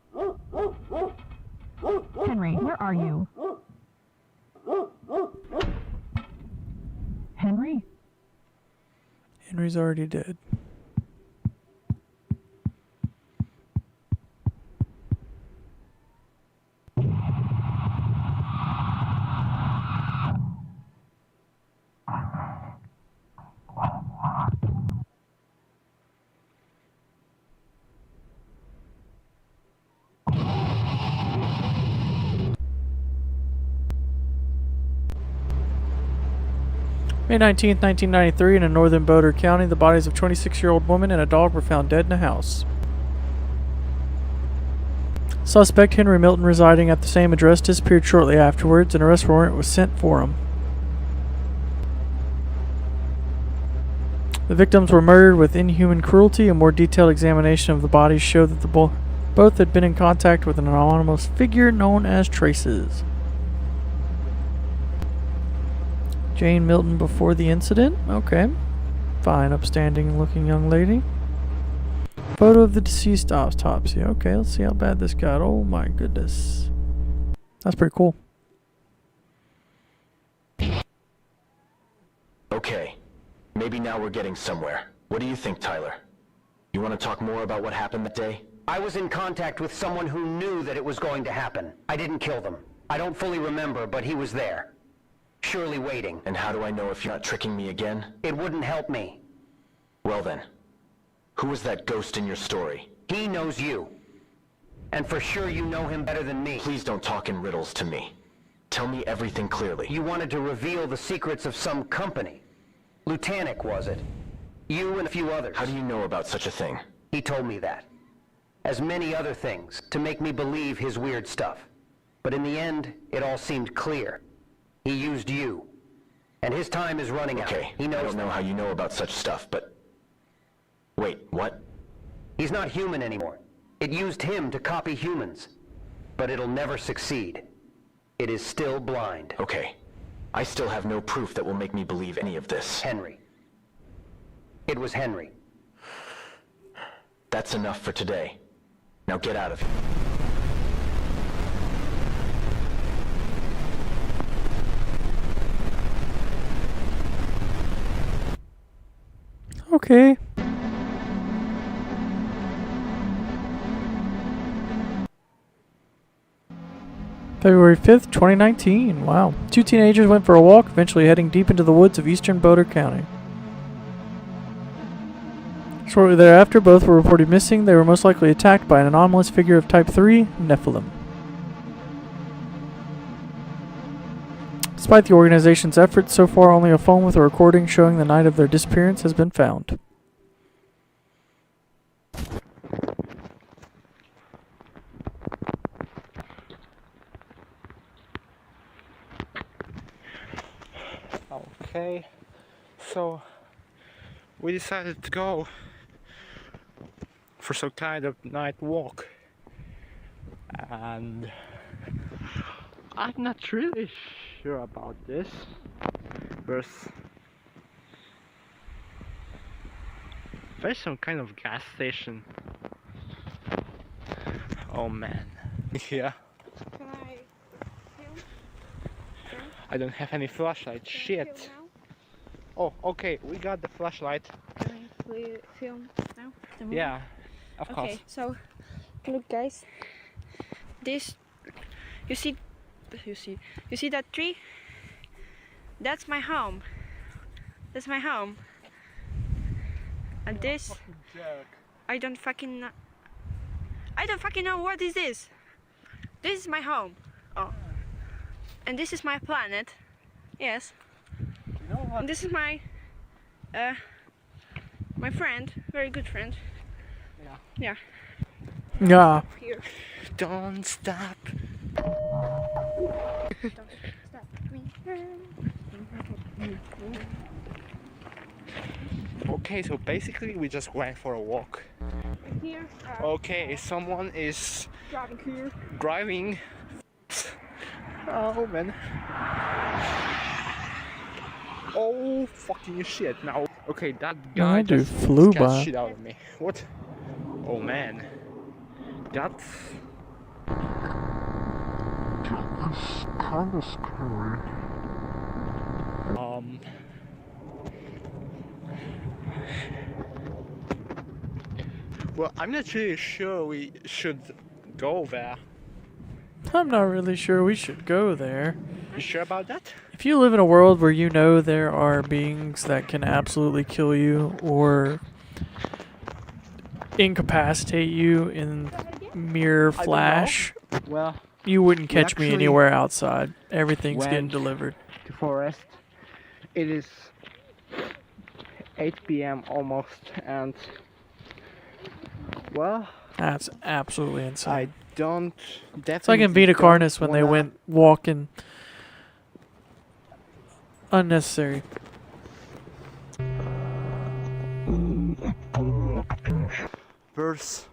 Henry, where are you? Henry? Henry's already dead. May 19th, 1993, in northern Boulder County, the bodies of a 26-year-old woman and a dog were found dead in a house. Suspect Henry Milton, residing at the same address, disappeared shortly afterwards. An arrest warrant was sent for him. The victims were murdered with inhuman cruelty. A more detailed examination of the bodies showed that both had been in contact with an anonymous figure known as Traces. Jane Milton before the incident. Okay. Fine, upstanding looking young lady. Photo of the deceased autopsy. Okay, let's see how bad this got. Oh my goodness. That's pretty cool. Okay. Maybe now we're getting somewhere. What do you think, Tyler? You want to talk more about what happened that day? I was in contact with someone who knew that it was going to happen. I didn't kill them. I don't fully remember, but he was there. Surely waiting. And how do I know if you're not tricking me again? It wouldn't help me. Well then, who was that ghost in your story? He knows you. And for sure you know him better than me. Please don't talk in riddles to me. Tell me everything clearly. You wanted to reveal the secrets of some company. Lutanic, was it? You and a few others. How do you know about such a thing? He told me that. As many other things, to make me believe his weird stuff. But in the end, it all seemed clear. He used you. And his time is running out. Okay, he knows. I don't know how you know about such stuff, but... Wait, what? He's not human anymore. It used him to copy humans. But it'll never succeed. It is still blind. Okay. I still have no proof that will make me believe any of this. Henry. It was Henry. That's enough for today. Now get out of here. Okay. February 5th, 2019. Wow. Two teenagers went for a walk, eventually heading deep into the woods of eastern Boulder County. Shortly thereafter, both were reported missing. They were most likely attacked by an anomalous figure of Type 3, Nephilim. Despite the organization's efforts, so far only a phone with a recording showing the night of their disappearance has been found. Okay, so we decided to go for some kind of night walk, and I'm not really sure about this. There's some kind of gas station. Oh man. Yeah. Can I film? I don't have any flashlight. Shit. Oh, okay, we got the flashlight. Can I film now? Yeah, of course. Okay, so look, guys. This, you see that tree? That's my home. That's my home. And this, I don't fucking know what is this. This is my home. Oh, and this is my planet. Yes. You know what? And this is my my friend, very good friend. Yeah. Yeah. Here. Don't stop. Don't stop me. Okay, so basically we just went for a walk. Here. Okay, someone is Driving here. Oh man. Oh, fucking shit. Now, okay, that That guy dude just flew scared by. shit out of me. What? Oh man. That's kind of scary. Well, I'm not really sure we should go there. I'm not really sure we should go there. You sure about that? If you live in a world where you know there are beings that can absolutely kill you or incapacitate you in mere flash, Well, you wouldn't we catch me actually anywhere outside. Everything's getting went delivered. to forest. It is 8 p.m. almost, and well, That's absolutely insane. I don't definitely. It's like in Vita Carnis when they went walking. Unnecessary. There's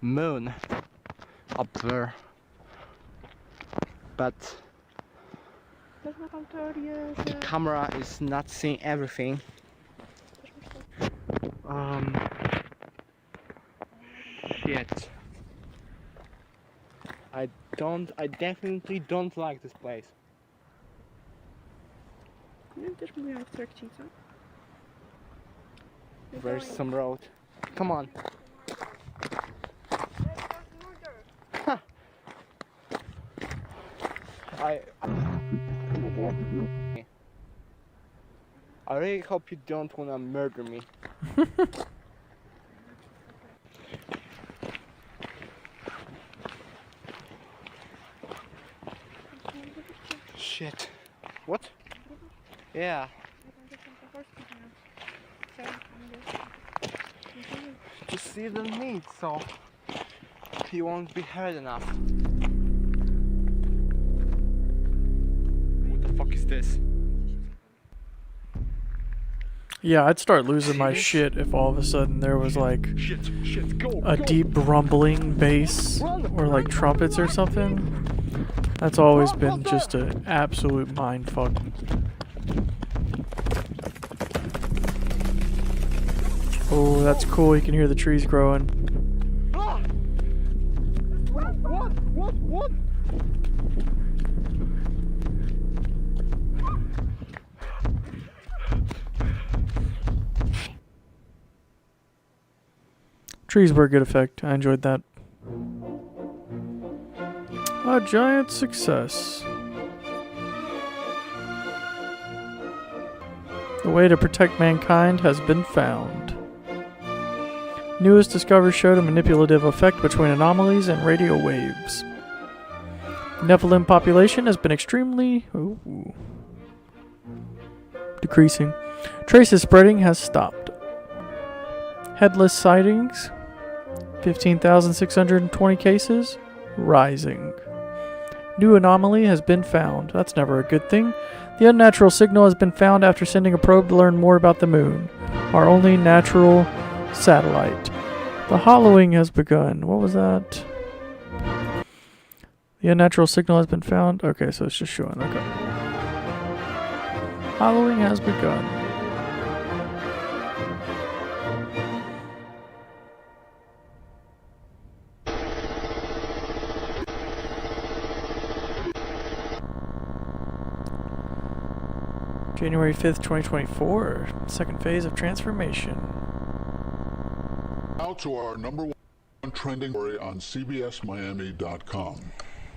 moon up there, but the camera is not seeing everything. Shit. I definitely don't like this place. There's some road. Come on. I really hope you don't wanna murder me. Shit. What? Yeah. Just see the meat, so he won't be hurt enough. What the fuck is this? Yeah, I'd start losing my shit if all of a sudden there was like a deep rumbling bass or like trumpets or something. That's always been just an absolute mindfuck. Oh, that's cool. You can hear the trees growing. What? Trees were a good effect. I enjoyed that. A giant success. The way to protect mankind has been found. Newest discoveries showed a manipulative effect between anomalies and radio waves. Nephilim population has been extremely decreasing. Traces spreading has stopped. Headless sightings, 15,620 cases, rising. New anomaly has been found. That's never a good thing. The unnatural signal has been found after sending a probe to learn more about the moon, our only natural satellite. The hollowing has begun. What was that? The unnatural signal has been found. Okay, so it's just showing. Okay. Hollowing has begun. January 5th, 2024. Second phase of transformation. Now to our number one trending story on CBSMiami.com.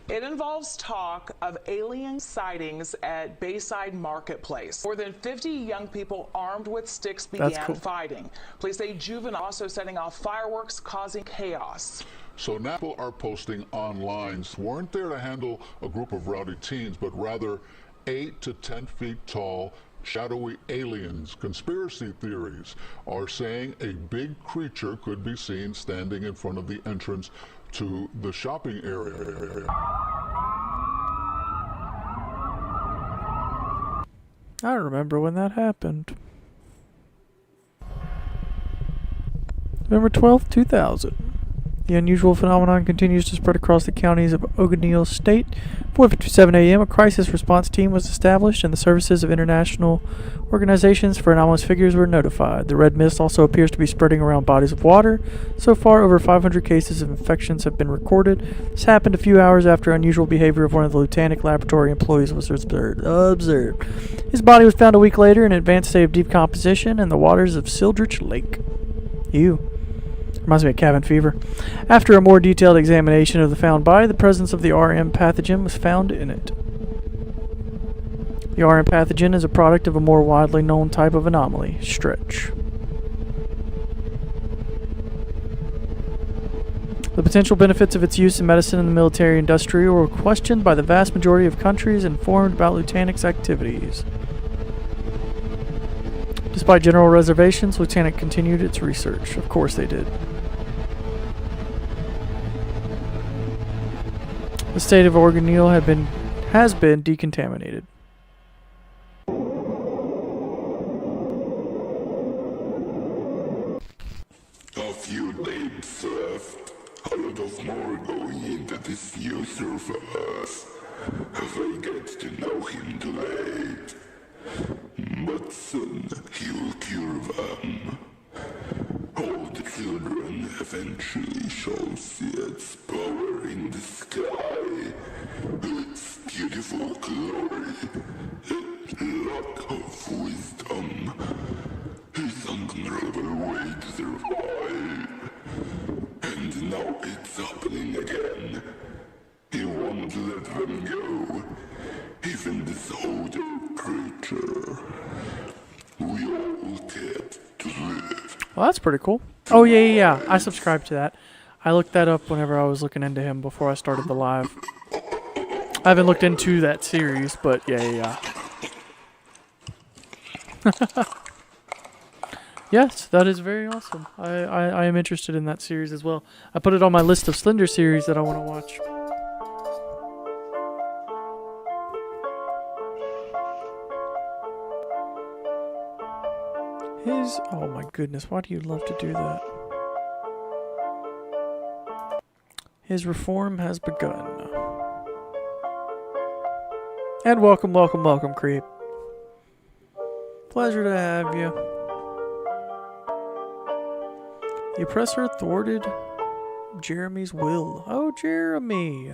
It involves talk of alien sightings at Bayside Marketplace. More than 50 young people armed with sticks began fighting. Police say juveniles also setting off fireworks, causing chaos. So now people are posting online weren't there to handle a group of rowdy teens, but rather 8 to 10 feet tall, shadowy aliens. Conspiracy theories are saying a big creature could be seen standing in front of the entrance to the shopping area. I remember when that happened. November 12th, 2000. The unusual phenomenon continues to spread across the counties of Oganil State. 4:57 a.m., a crisis response team was established and the services of international organizations for anomalous figures were notified. The red mist also appears to be spreading around bodies of water. So far, over 500 cases of infections have been recorded. This happened a few hours after unusual behavior of one of the Lutanic laboratory employees was observed. His body was found a week later in an advanced state of decomposition in the waters of Sildrich Lake. Ew. Reminds me of cabin fever. After a more detailed examination of the found body, the presence of the RM pathogen was found in it. The RM pathogen is a product of a more widely known type of anomaly, stretch. The potential benefits of its use in medicine and the military industry were questioned by the vast majority of countries informed about Lutanic's activities. Despite general reservations, Lutanic continued its research. Of course they did. The state of Oganil has been decontaminated. A few days left. A lot of more going into this new surface. If I get to know him too late. But soon he'll cure them. All the children eventually shall see its power in the sky. Its beautiful glory. Its lack of wisdom. His uncontrollable way to survive. And now it's happening again. He won't let them go. Even this older creature. We all get to live. Well, that's pretty cool. Oh, yeah. I subscribed to that. I looked that up whenever I was looking into him before I started the live. I haven't looked into that series, but yeah. Yes, that is very awesome. I am interested in that series as well. I put it on my list of Slender series that I want to watch. Oh my goodness, why do you love to do that? His reform has begun. And welcome, creep. Pleasure to have you. The oppressor thwarted Jeremy's will. Oh, Jeremy.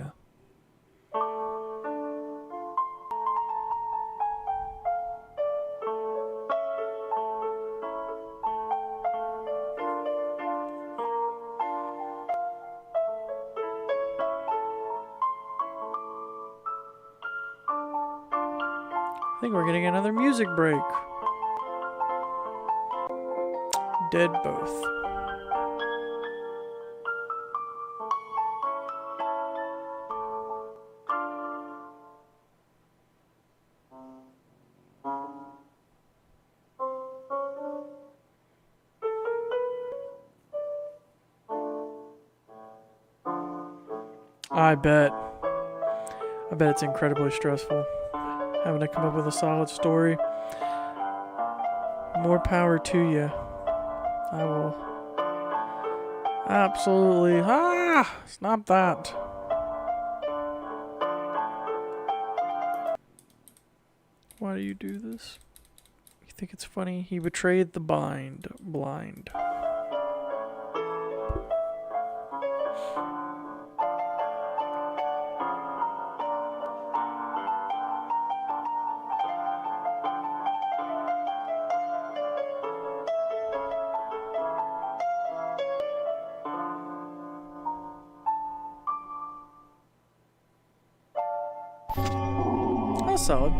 I think we're getting another music break. Dead both. I bet it's incredibly stressful. Having to come up with a solid story. More power to you. I will absolutely... Stop that. Why do you do this? You think it's funny? He betrayed the blind. That's solid.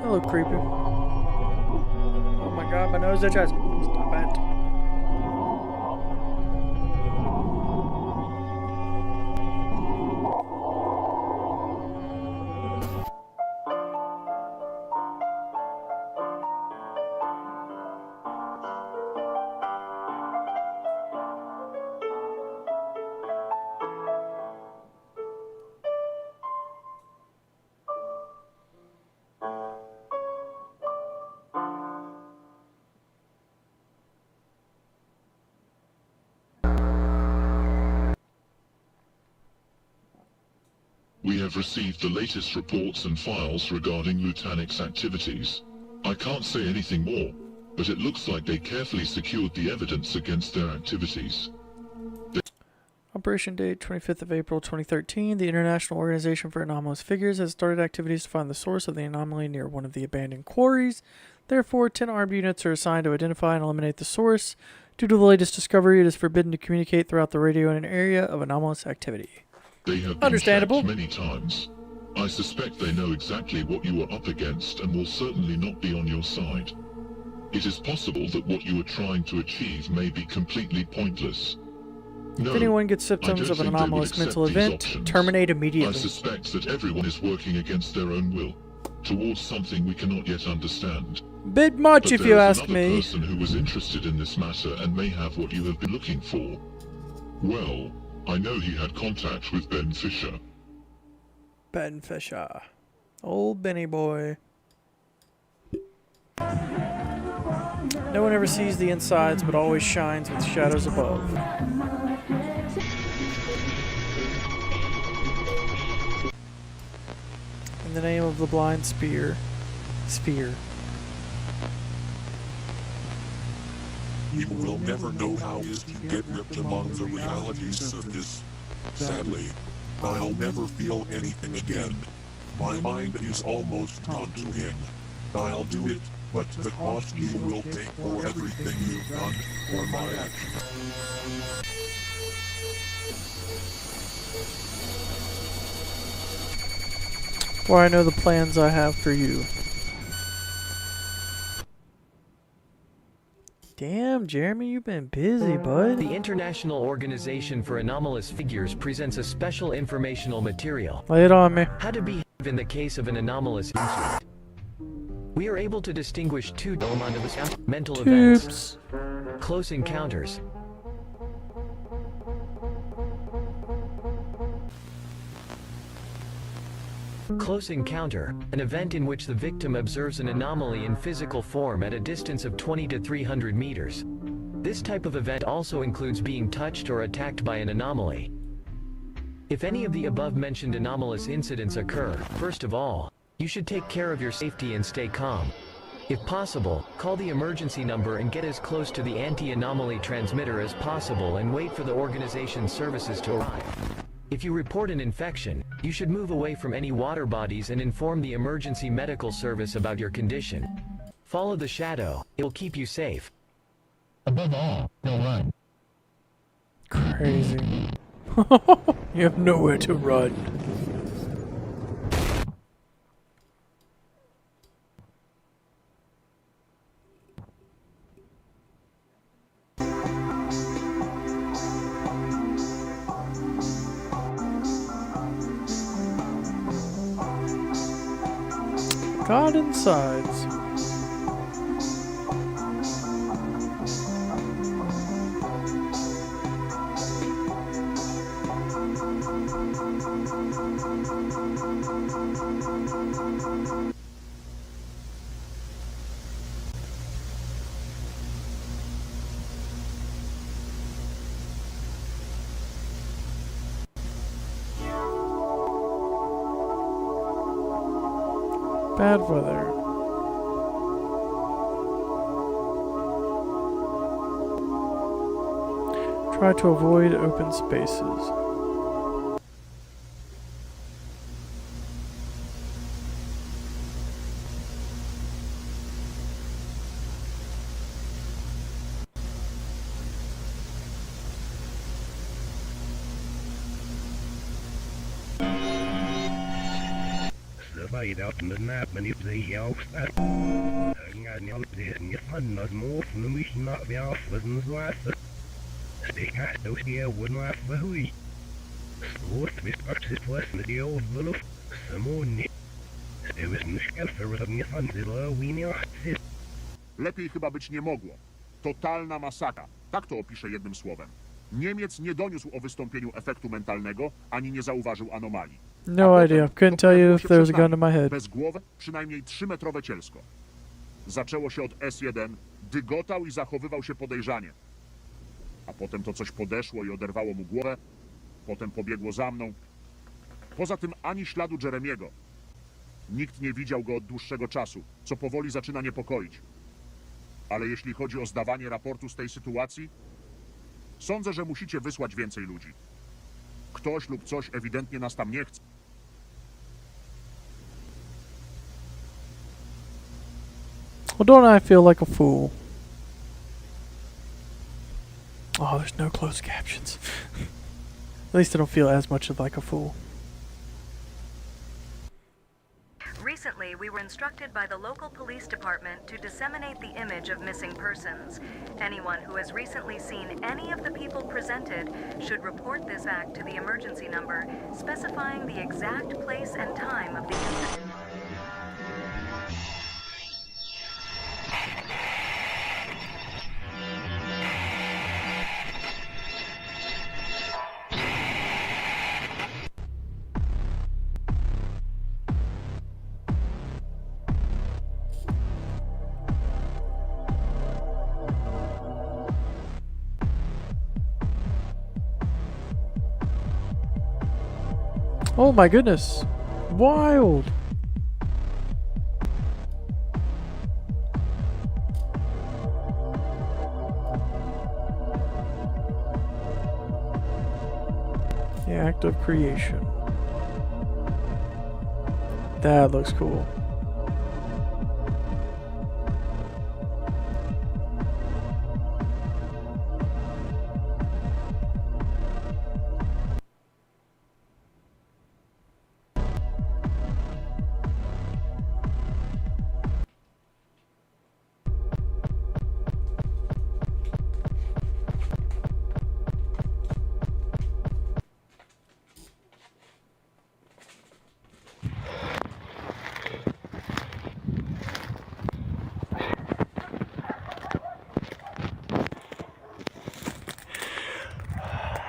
Hello, creepy. Oh my god, my nose itches. Stop it. We have received the latest reports and files regarding Lutanic's activities. I can't say anything more, but it looks like they carefully secured the evidence against their activities. Operation date 25th of April 2013. The International Organization for Anomalous Figures has started activities to find the source of the anomaly near one of the abandoned quarries. Therefore, 10 armed units are assigned to identify and eliminate the source. Due to the latest discovery, it is forbidden to communicate throughout the radio in an area of anomalous activity. They have been checked many times. I suspect they know exactly what you are up against and will certainly not be on your side. It is possible that what you are trying to achieve may be completely pointless. No, if anyone gets symptoms of an anomalous mental event, terminate immediately. I suspect that everyone is working against their own will, towards something we cannot yet understand. Bit much, if you ask me. But there is another person who was interested in this matter and may have what you have been looking for. Well, I know he had contact with Ben Fisher. Ben Fisher. Old Benny boy. No one ever sees the insides, but always shines with shadows above. In the name of the blind sphere. We will never know how it is to get ripped among the realities of this. Sadly, I'll never feel anything again. My mind is almost gone to him. I'll do it, but the cost you will pay for everything you've done for my actions. For I know the plans I have for you. Damn, Jeremy, you've been busy, bud. The International Organization for Anomalous Figures presents a special informational material. Lay it on me. How to behave in the case of an anomalous incident. We are able to distinguish two mental events. Close encounters. Close encounter, an event in which the victim observes an anomaly in physical form at a distance of 20 to 300 meters. This type of event also includes being touched or attacked by an anomaly. If any of the above-mentioned anomalous incidents occur, first of all, you should take care of your safety and stay calm. If possible, call the emergency number and get as close to the anti-anomaly transmitter as possible and wait for the organization's services to arrive. If you report an infection, you should move away from any water bodies and inform the emergency medical service about your condition. Follow the shadow, it will keep you safe. Above all, don't run. Crazy. You have nowhere to run. God insides. Bad weather. Try to avoid open spaces. Surveyed out in the map and if they aufstart. Ingen hjälp det ni fann oss måfna mycket vi avfödens varför. Stekast och skjävun varför hui. Svårt vi faktiskt plötsligt det överluff. Samoni. Det was mycket för att ni fann det lawini ahtis. Lepiej chyba być nie mogło. Totalna masakra. Tak to opiszę jednym słowem. Niemiec nie doniósł o wystąpieniu efektu mentalnego, ani nie zauważył anomalii. No idea. Couldn't tell you if there was a gun to my head. Bezgłowe, przynajmniej 3-metrowe cielsko. Zaczęło się od S1, dygotał i zachowywał się podejrzanie. A potem to coś podeszło i oderwało mu głowę. Potem pobiegło za mną. Poza tym ani śladu Jeremiego. Nikt nie widział go od dłuższego czasu, co powoli zaczyna niepokoić. Ale jeśli chodzi o zdawanie raportu z tej sytuacji, sądzę, że musicie wysłać więcej ludzi. Ktoś lub coś ewidentnie nas tam nie chce. Well, don't I feel like a fool? Oh, there's no closed captions. At least I don't feel as much like a fool. Recently, we were instructed by the local police department to disseminate the image of missing persons. Anyone who has recently seen any of the people presented should report this act to the emergency number, specifying the exact place and time of the incident. Oh my goodness. Wild. The act of creation. That looks cool.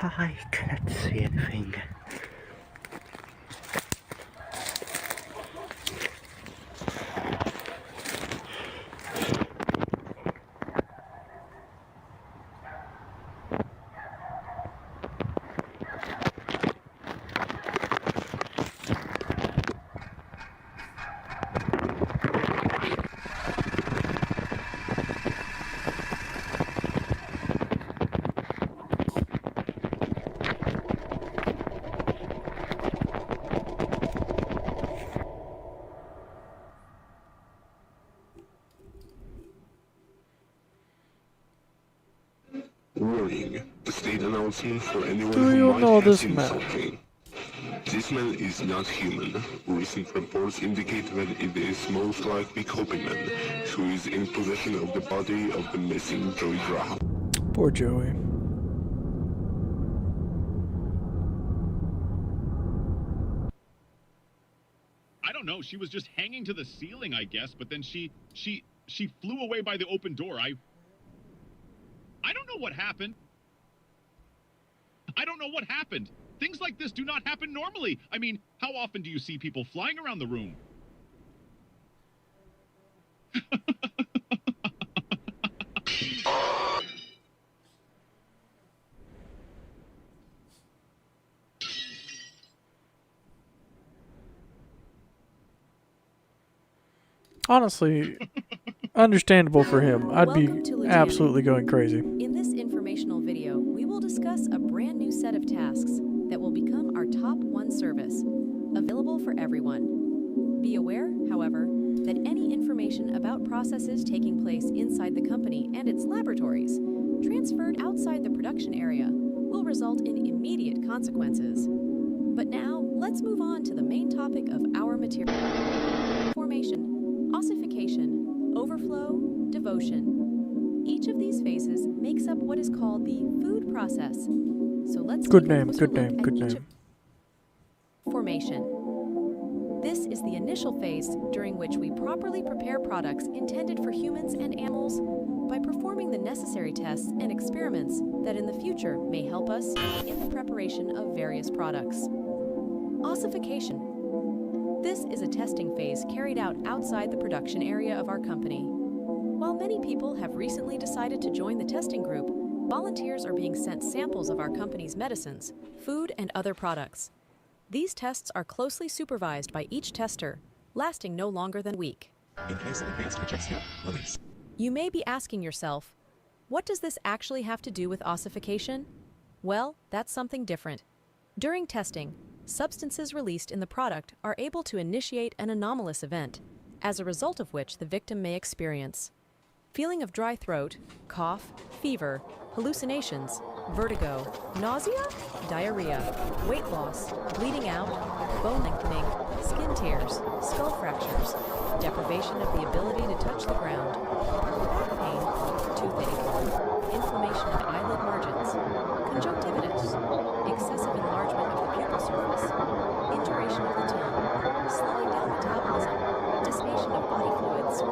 I cannot see anything. Warning. The state announcement for anyone Do who you might know have this seen man? something. This man is not human. Recent reports indicate that it is most likely Copyman, who is in possession of the body of the missing Joey Graham. Poor Joey. I don't know. She was just hanging to the ceiling, I guess, but then she flew away by the open door. I don't know what happened. I don't know what happened. Things like this do not happen normally. I mean, how often do you see people flying around the room? Honestly, understandable for him. I'd be Welcome to Lieutenant. absolutely going crazy. In this informational video, we will discuss a brand new set of tasks that will become our top one service, available for everyone. Be aware, however, that any information about processes taking place inside the company and its laboratories, transferred outside the production area, will result in immediate consequences. But now, let's move on to the main topic of our material. Formation, ossification, overflow, devotion. Each of these phases makes up what is called the food process. So let's Good take a name, closer good look name, at good each name. of- Formation. This is the initial phase during which we properly prepare products intended for humans and animals by performing the necessary tests and experiments that in the future may help us in the preparation of various products. Ossification. This is a testing phase carried out outside the production area of our company. While many people have recently decided to join the testing group, volunteers are being sent samples of our company's medicines, food, and other products. These tests are closely supervised by each tester, lasting no longer than a week. In case of advanced rejection, release. You may be asking yourself, what does this actually have to do with ossification? Well, that's something different. During testing, substances released in the product are able to initiate an anomalous event, as a result of which the victim may experience feeling of dry throat, cough, fever, hallucinations, vertigo, nausea, diarrhea, weight loss, bleeding out, bone lengthening, skin tears, skull fractures, deprivation of the ability to touch the ground, back pain, toothache, inflammation of eyelid margins, conjunctivitis, excessive enlargement of the pupil surface, induration of the tongue, slowing down metabolism, dissipation of body fluids.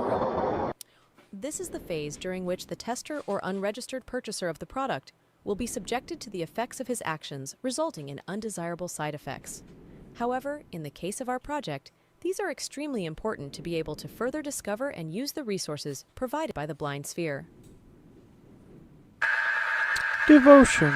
This is the phase during which the tester or unregistered purchaser of the product will be subjected to the effects of his actions, resulting in undesirable side effects. However, in the case of our project, these are extremely important to be able to further discover and use the resources provided by the blind sphere. Devotion.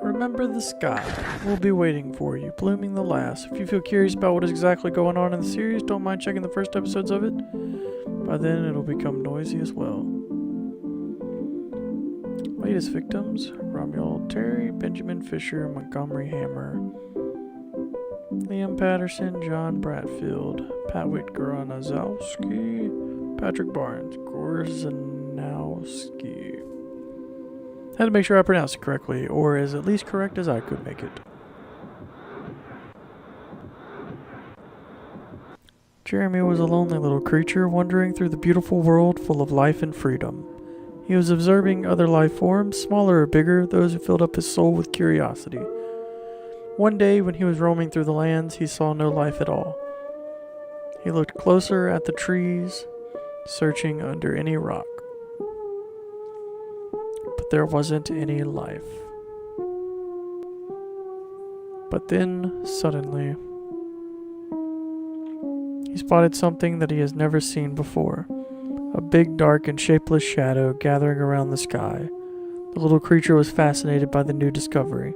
Remember the sky. We'll be waiting for you, blooming the last. If you feel curious about what is exactly going on in the series, don't mind checking the first episodes of it. By then, it'll become noisy as well. Latest victims: Romuald Terry, Benjamin Fisher, Montgomery Hammer, Liam Patterson, John Bradfield, Patwick Gronazowski, Patrick Barnes, Gorzanowski. Had to make sure I pronounced it correctly, or as at least correct as I could make it. Jeremy was a lonely little creature wandering through the beautiful world full of life and freedom. He was observing other life forms, smaller or bigger, those who filled up his soul with curiosity. One day, when he was roaming through the lands, he saw no life at all. He looked closer at the trees, searching under any rock. But there wasn't any life. But then, suddenly, he spotted something that he has never seen before. A big, dark, and shapeless shadow gathering around the sky. The little creature was fascinated by the new discovery.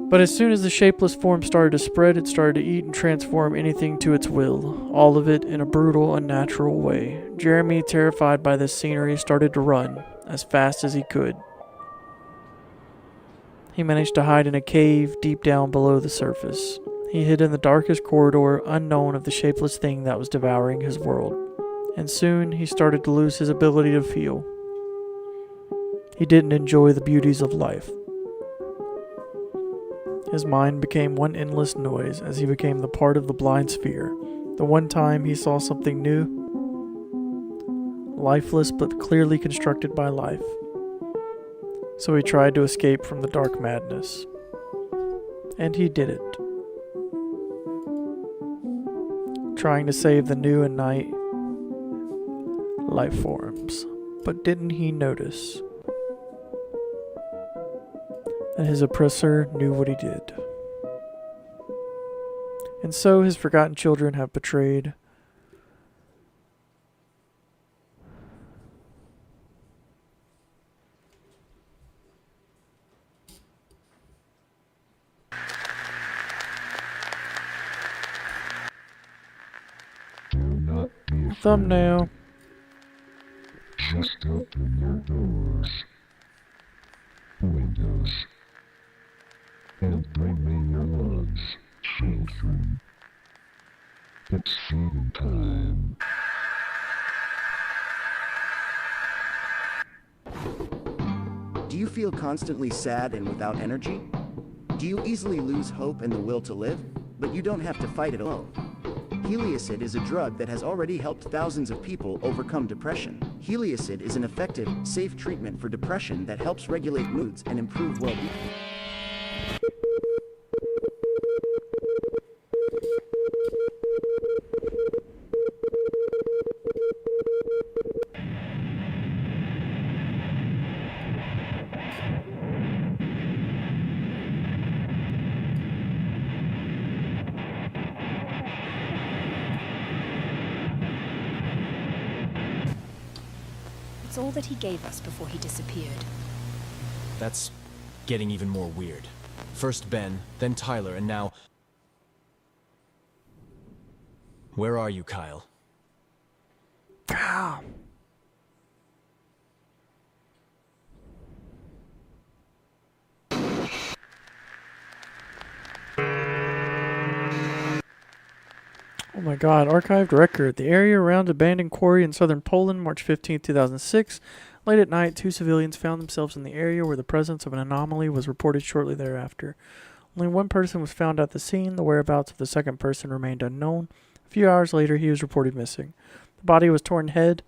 But as soon as the shapeless form started to spread, it started to eat and transform anything to its will, all of it in a brutal, unnatural way. Jeremy, terrified by this scenery, started to run as fast as he could. He managed to hide in a cave deep down below the surface. He hid in the darkest corridor, unknown of the shapeless thing that was devouring his world. And soon he started to lose his ability to feel. He didn't enjoy the beauties of life. His mind became one endless noise as he became the part of the blind sphere. The one time he saw something new, lifeless but clearly constructed by life. So he tried to escape from the dark madness. And he did it. Trying to save the new and night life forms. But didn't he notice that his oppressor knew what he did? And so his forgotten children have betrayed thumbnail. Just open your doors, windows, and bring me your lunch, children. It's feeding time. Do you feel constantly sad and without energy? Do you easily lose hope and the will to live, but you don't have to fight it alone? Heliacid is a drug that has already helped thousands of people overcome depression. Heliacid is an effective, safe treatment for depression that helps regulate moods and improve well-being. That's all that he gave us before he disappeared. That's getting even more weird. First Ben, then Tyler, and now... Where are you, Kyle? Oh my god, archived record. The area around abandoned quarry in southern Poland, March 15, 2006. Late at night, 2 civilians found themselves in the area where the presence of an anomaly was reported shortly thereafter. Only one person was found at the scene. The whereabouts of the second person remained unknown. A few hours later, he was reported missing. The body was torn head.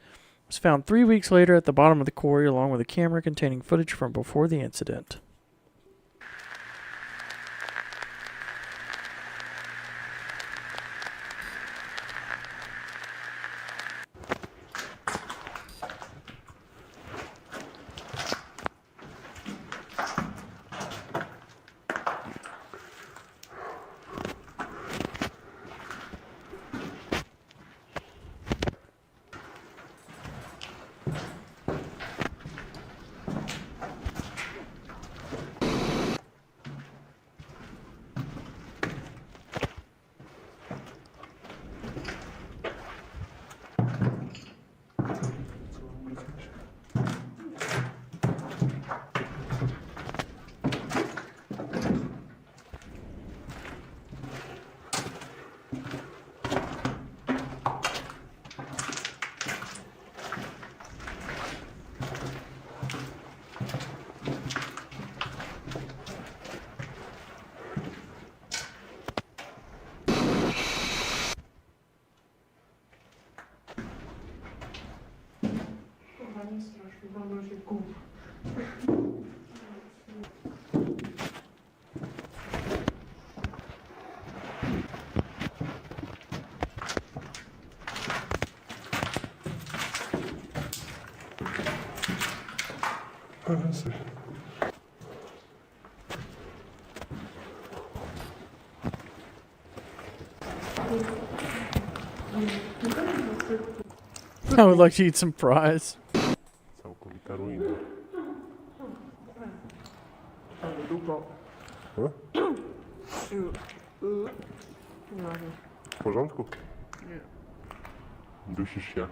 Was found 3 weeks later at the bottom of the quarry along with a camera containing footage from before the incident. I would like to eat some fries. Całkowita ruina. W porządku? Nie. Dusisz się?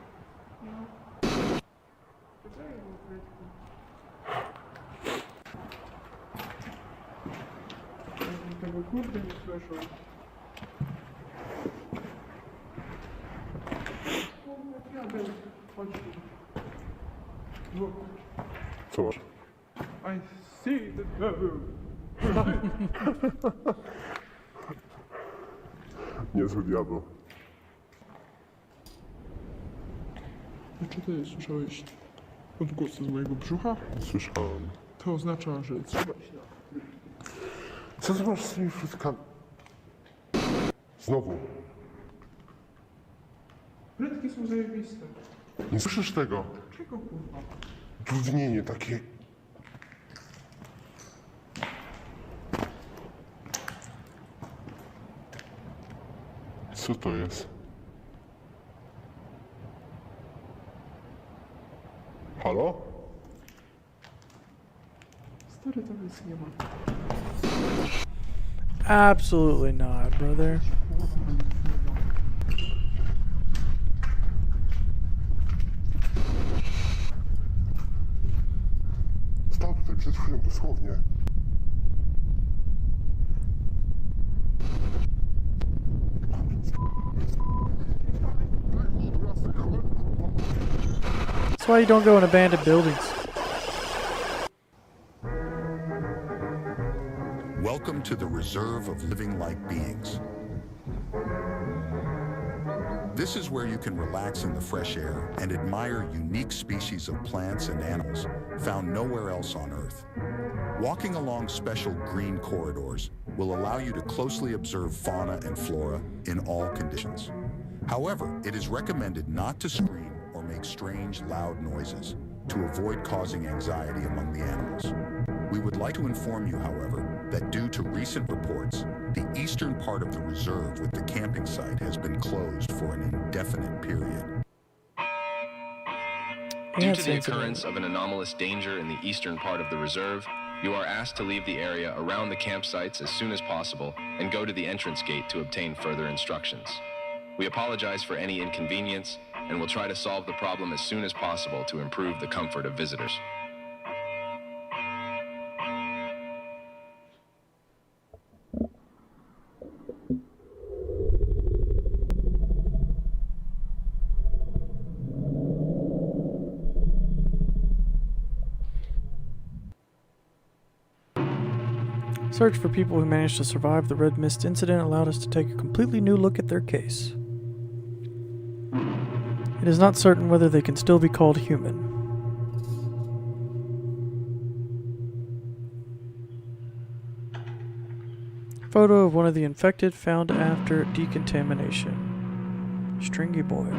Tego kurde nie słyszę. Co masz? I see the devil. Niezły diabeł. Czy ty słyszałeś odgłosy z mojego brzucha? Słyszałem. To oznacza, że trzeba iść na... Co ty masz z tymi frytkami? Znowu. Frytki są zajebiste. Nie słyszysz tego? Czego kurwa? Trudnienie takie. Co to jest? Halo? Stary, tam nic nie ma. Absolutely not, brother. Stał tutaj przed chwilą dosłownie. That's why you don't go in abandoned buildings. Welcome to the Reserve of Living Like Beings. This is where you can relax in the fresh air and admire unique species of plants and animals found nowhere else on Earth. Walking along special green corridors will allow you to closely observe fauna and flora in all conditions. However, it is recommended not to scream or make strange, loud noises to avoid causing anxiety among the animals. We would like to inform you, however, that due to recent reports, the eastern part of the reserve with the camping site has been closed for an indefinite period. and to the occurrence of an anomalous danger in the eastern part of the reserve, you are asked to leave the area around the campsites as soon as possible and go to the entrance gate to obtain further instructions. We apologize for any inconvenience and will try to solve the problem as soon as possible to improve the comfort of visitors. Search for people who managed to survive the Red Mist incident allowed us to take a completely new look at their case. It is not certain whether they can still be called human. Photo of one of the infected found after decontamination. Stringy boy.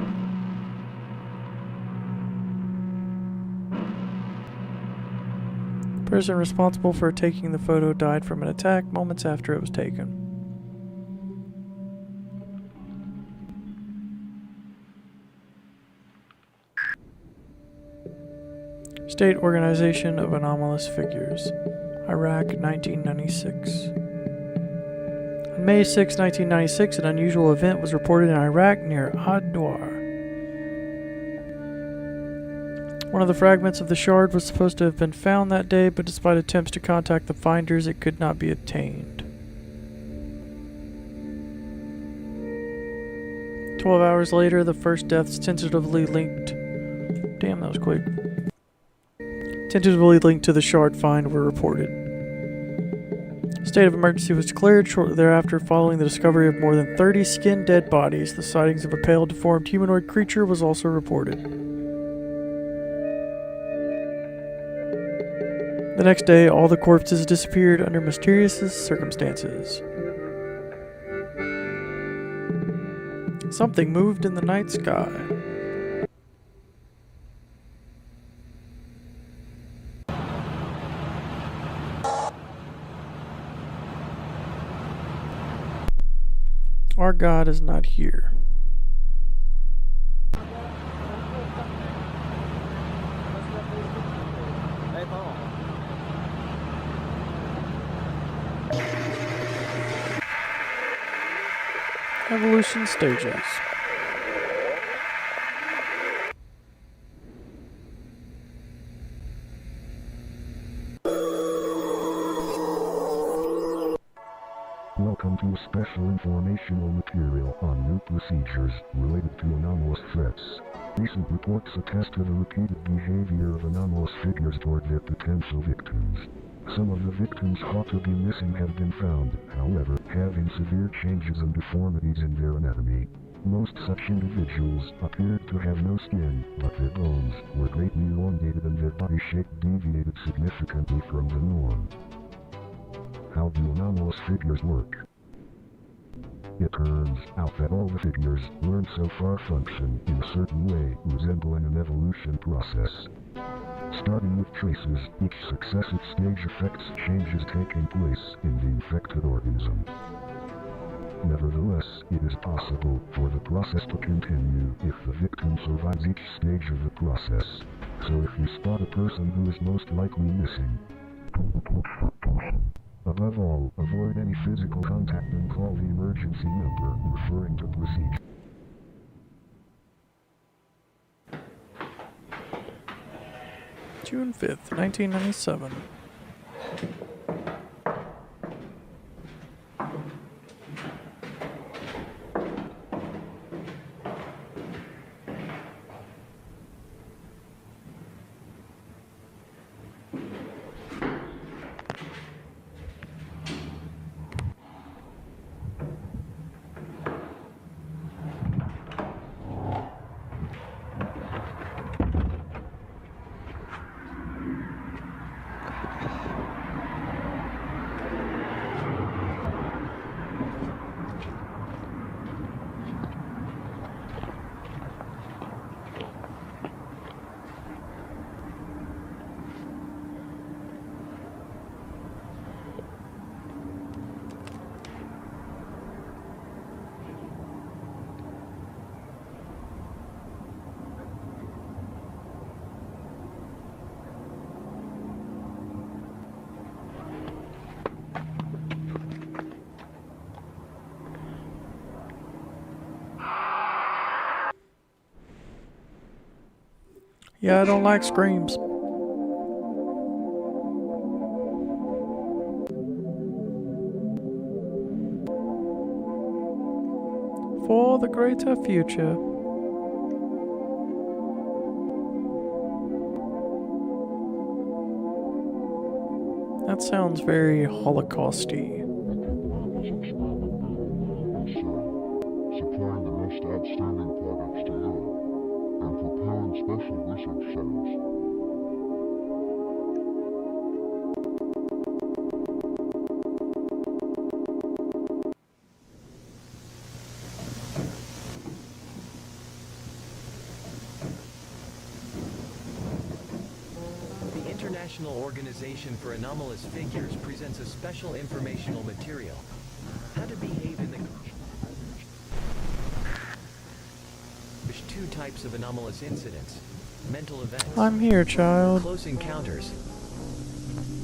The person responsible for taking the photo died from an attack moments after it was taken. State Organization of Anomalous Figures, Iraq, 1996. On May 6, 1996, an unusual event was reported in Iraq near Ad-Dawar. One of the fragments of the shard was supposed to have been found that day, but despite attempts to contact the finders, it could not be obtained. 12 hours later, the first deaths tentatively linked... Damn, that was quick. Tentatively linked to the shard find were reported. State of emergency was declared shortly thereafter following the discovery of more than 30 skinned dead bodies. The sightings of a pale, deformed humanoid creature was also reported. The next day, all the corpses disappeared under mysterious circumstances. Something moved in the night sky. Our God is not here. Evolution stages. Welcome to special informational material on new procedures related to anomalous threats. Recent reports attest to the repeated behavior of anomalous figures toward their potential victims. Some of the victims thought to be missing have been found, however, having severe changes and deformities in their anatomy. Most such individuals appeared to have no skin, but their bones were greatly elongated and their body shape deviated significantly from the norm. How do anomalous figures work? It turns out that all the figures learned so far function in a certain way, resembling an evolution process. Starting with traces, each successive stage affects changes taking place in the infected organism. Nevertheless, it is possible for the process to continue if the victim survives each stage of the process. So if you spot a person who is most likely missing, above all, avoid any physical contact and call the emergency number referring to procedure. June 5th, 1997. Yeah, I don't like screams. For the greater future. That sounds very Holocausty. Supplying the most outstanding products to Europe and preparing special research centers. The International Organization for Anomalous Figures presents a special informational material. How to behave in the... There's two types of anomalous incidents. Mental events. I'm here, child. Close encounters.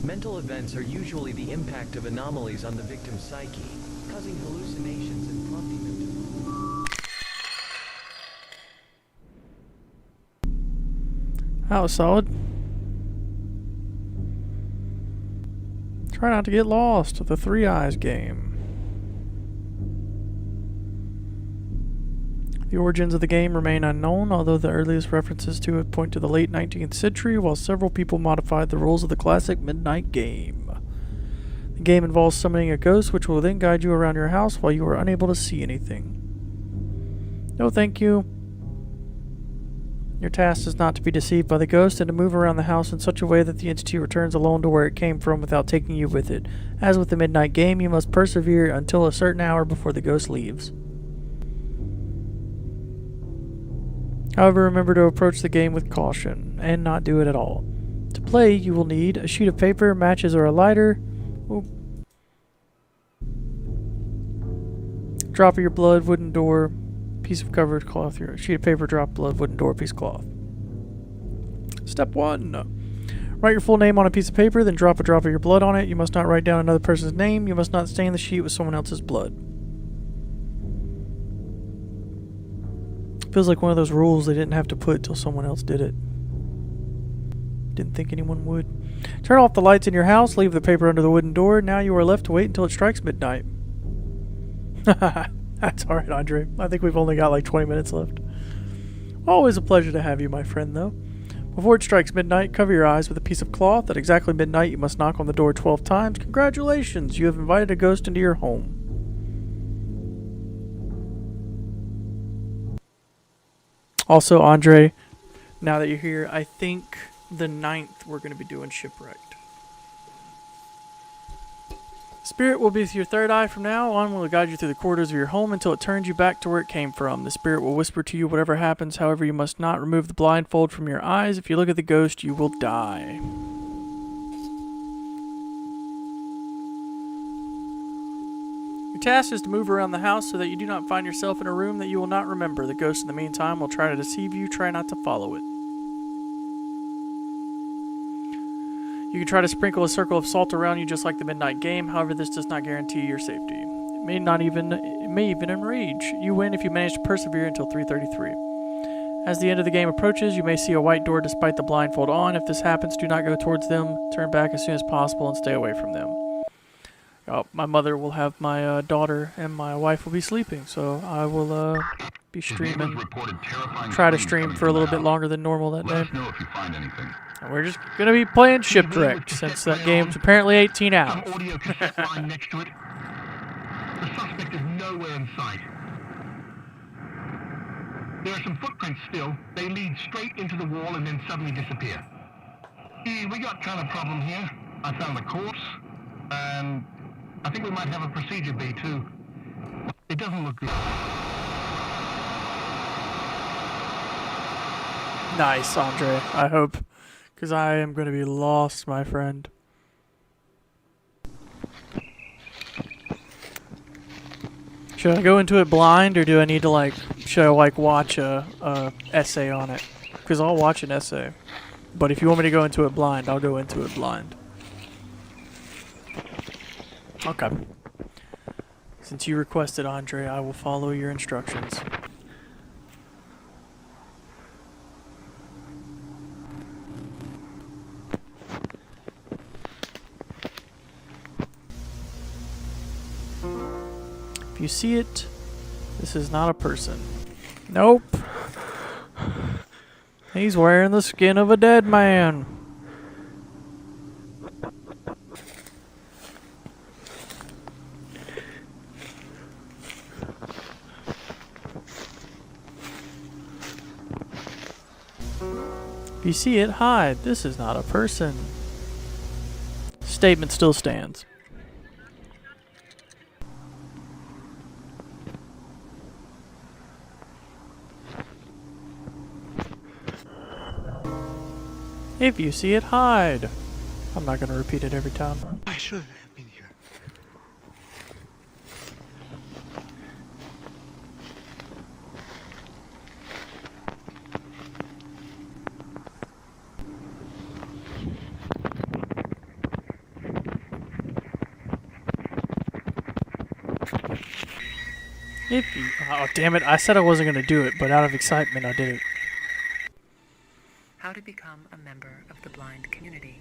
Mental events are usually the impact of anomalies on the victim's psyche, causing hallucinations and prompting them to... That was solid. Try not to get lost. The Three Eyes game. The origins of the game remain unknown, although the earliest references to it point to the late 19th century, while several people modified the rules of the classic Midnight game. The game involves summoning a ghost, which will then guide you around your house while you are unable to see anything. No thank you. Your task is not to be deceived by the ghost and to move around the house in such a way that the entity returns alone to where it came from without taking you with it. As with the Midnight game, you must persevere until a certain hour before the ghost leaves. However, remember to approach the game with caution, and not do it at all. To play, you will need a sheet of paper, matches, or a lighter. Oop. Drop of your blood, wooden door, piece of covered cloth. Your sheet of paper, drop blood, wooden door, piece of cloth. Step 1. Write your full name on a piece of paper, then drop a drop of your blood on it. You must not write down another person's name. You must not stain the sheet with someone else's blood. Feels like one of those rules they didn't have to put till someone else did it. Didn't think anyone would. Turn off the lights in your house, leave the paper under the wooden door. Now you are left to wait until it strikes midnight. That's alright, Andre. I think we've only got like 20 minutes left. Always a pleasure to have you, my friend, though. Before it strikes midnight, cover your eyes with a piece of cloth. At exactly midnight, you must knock on the door 12 times. Congratulations, you have invited a ghost into your home. Also, Andre, now that you're here, I think the 9th we're going to be doing Shipwrecked. Spirit will be with your third eye from now on. Will guide you through the corridors of your home until it turns you back to where it came from. The spirit will whisper to you whatever happens. However, you must not remove the blindfold from your eyes. If you look at the ghost, you will die. Your task is to move around the house so that you do not find yourself in a room that you will not remember. The ghost in the meantime will try to deceive you. Try not to follow it. You can try to sprinkle a circle of salt around you just like the Midnight game. However, this does not guarantee your safety. It may even enrage. You win if you manage to persevere until 3:33. As the end of the game approaches, you may see a white door despite the blindfold on. If this happens, do not go towards them. Turn back as soon as possible and stay away from them. My mother will have my daughter, and my wife will be sleeping, so I will be streaming. Try to stream for a little bit longer than normal that day. And we're just gonna be playing Shipwrecked since that game's apparently 18 hours. Audio cassette line next to it. The suspect is nowhere in sight. There are some footprints still. They lead straight into the wall and then suddenly disappear. We got kind of problem here. I found a corpse, and I think we might have a procedure B too. It doesn't look good. Nice, Andre. I hope. Because I am going to be lost, my friend. Should I go into it blind, or do I need to, should I, watch a essay on it? Because I'll watch an essay. But if you want me to go into it blind, I'll go into it blind. Okay. Since you requested, Andre, I will follow your instructions. If you see it, this is not a person. Nope. He's wearing the skin of a dead man. If you see it, hide. This is not a person. Statement still stands. If you see it, hide. I'm not going to repeat it every time. I should have been here. If you... Oh, damn it. I said I wasn't going to do it, but out of excitement, I did it. How to become a member of the blind community.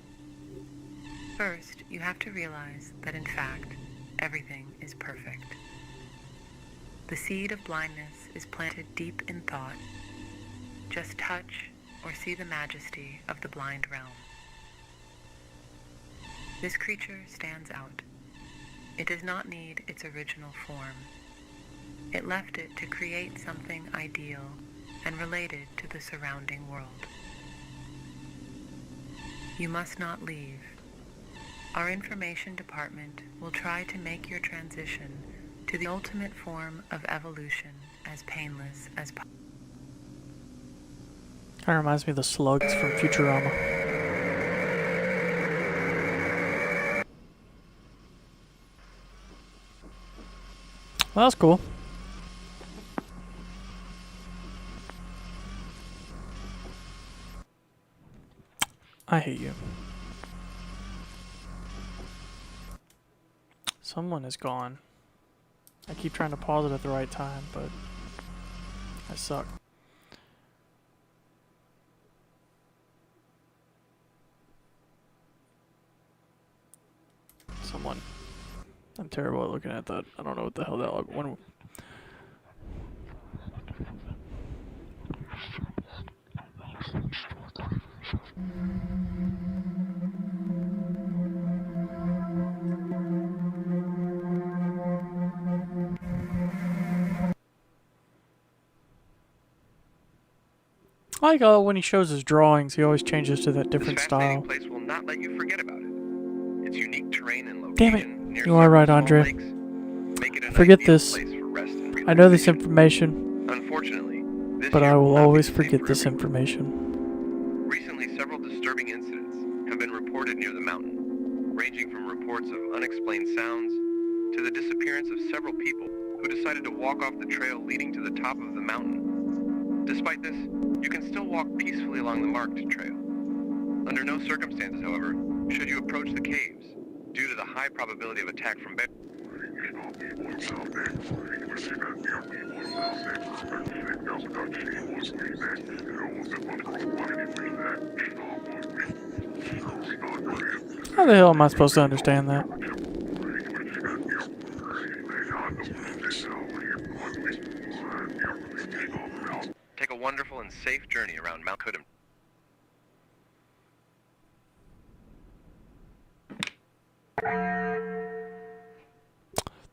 First, you have to realize that in fact, everything is perfect. The seed of blindness is planted deep in thought. Just touch or see the majesty of the blind realm. This creature stands out. It does not need its original form. It left it to create something ideal and related to the surrounding world. You must not leave. Our information department will try to make your transition to the ultimate form of evolution as painless as possible. Kind of reminds me of the slugs from Futurama. Well, that's cool. I hate you. Someone is gone. I keep trying to pause it at the right time, but I suck. Someone. I'm terrible at looking at that. I don't know what the hell that one. I like how when he shows his drawings, he always changes to that different style. This place will not let you forget about it. Its unique terrain and Damn location it! You are right, Andre. Forget this. I know this information, Unfortunately, this but year I will will not be always the same forget for this everyone. information. Recently, several disturbing incidents have been reported near the mountain, ranging from reports of unexplained sounds to the disappearance of several people who decided to walk off the trail leading to the top of the mountain. Despite this, you can still walk peacefully along the marked trail. Under no circumstances, however, should you approach the caves, due to the high probability of attack from bears. How the hell am I supposed to understand that? Take a wonderful and safe journey around Mount Kudim.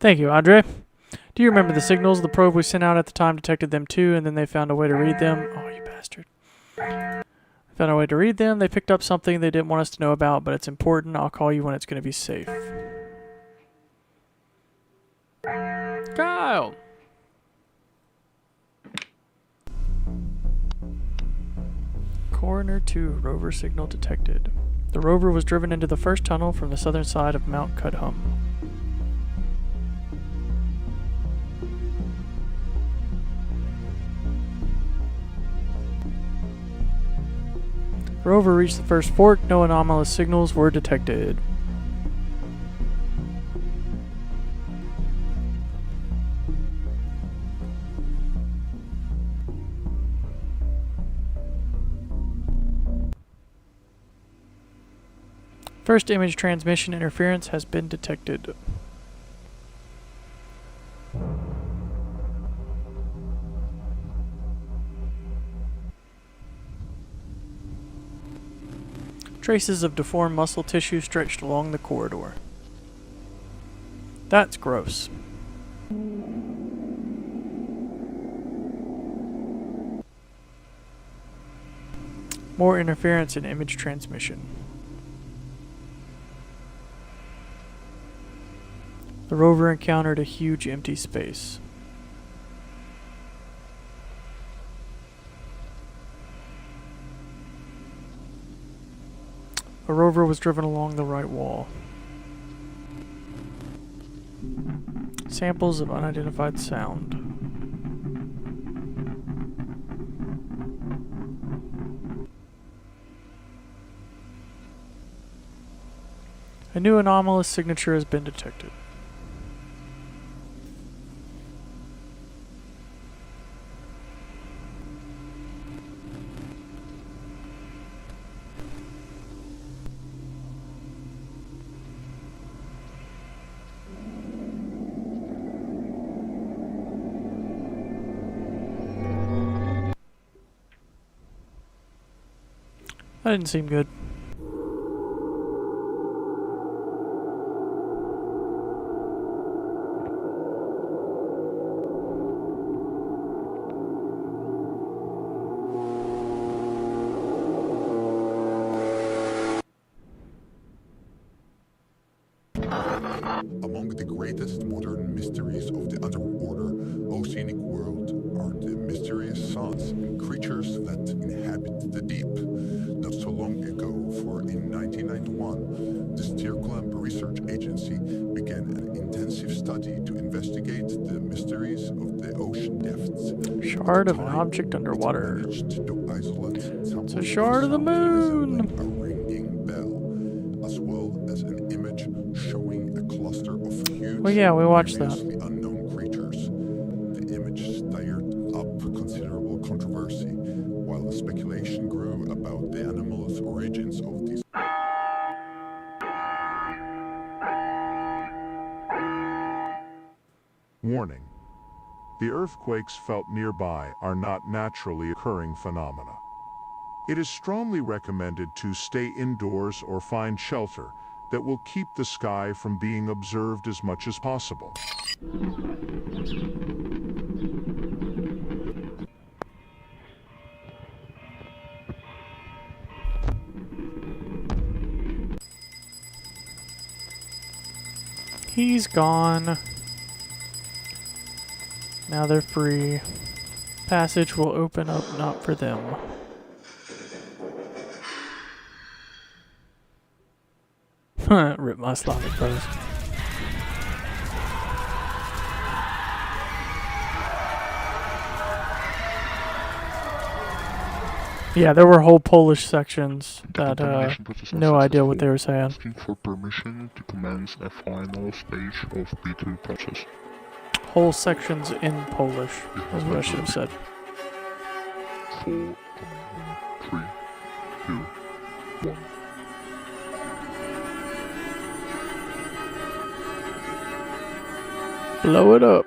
Thank you, Andre. Do you remember the signals? The probe we sent out at the time detected them too, and then they found a way to read them. Oh, you bastard. Found a way to read them. They picked up something they didn't want us to know about, but it's important. I'll call you when it's going to be safe. Kyle! Coroner 2, rover signal detected. The rover was driven into the first tunnel from the southern side of Mount Kudhum. The rover reached the first fork. No anomalous signals were detected. First image transmission interference has been detected. Traces of deformed muscle tissue stretched along the corridor. That's gross. More interference in image transmission. The rover encountered a huge empty space. A rover was driven along the right wall. Samples of unidentified sound. A new anomalous signature has been detected. That didn't seem good. Among the greatest modern mysteries of the underwater oceanic world are the mysterious sounds and creatures that inhabit the deep. Not so long ago, for in 1991, the Stirklamp Research Agency began an intensive study to investigate the mysteries of the ocean depths. Shard of an object underwater. It's a shard of the moon! A ringing bell, as well as an image showing a cluster of huge, well, yeah, we watched that. Unknown creatures. The image stirred up considerable controversy, while speculation grew about the anomalous origins of these. Warning. The earthquakes felt nearby are not naturally occurring phenomena. It is strongly recommended to stay indoors or find shelter that will keep the sky from being observed as much as possible. He's gone. Now they're free. Passage will open up not for them. Rip my Slavic pose. Yeah, there were whole Polish sections that no idea what they were saying. Asking for permission to commence a final stage of B2 process. Whole sections in Polish is what I should have said. 4, 3, 2, 1. Blow it up.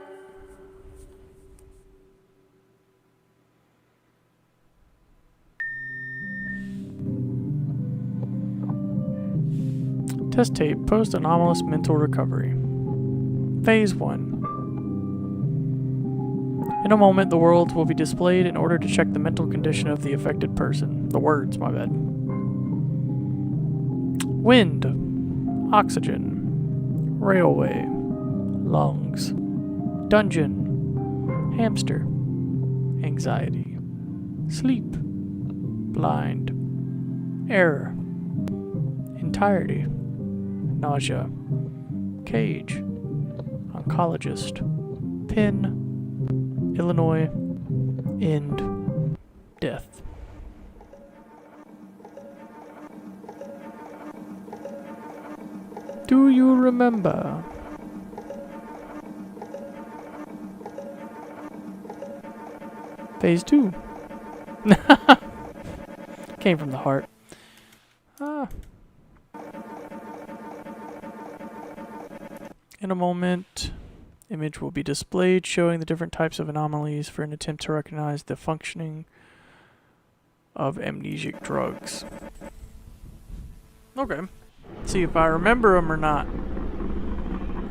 Test tape, post-anomalous mental recovery. Phase 1. In a moment, the worlds will be displayed in order to check the mental condition of the affected person. The words, my bad. Wind. Oxygen. Railway. Lungs. Dungeon. Hamster. Anxiety. Sleep. Blind. Error. Entirety. Nausea. Cage. Oncologist. Pin. Illinois. End. Death. Do you remember? Phase 2. Came from the heart. In a moment, image will be displayed showing the different types of anomalies for an attempt to recognize the functioning of amnesic drugs. Okay. See if I remember them or not.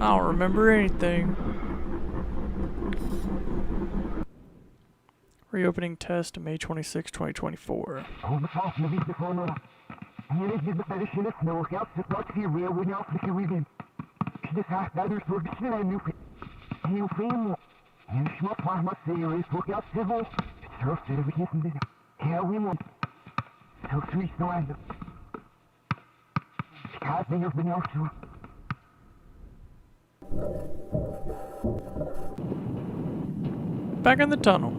I don't remember anything. Reopening test May 26, 2024. Back in the tunnel.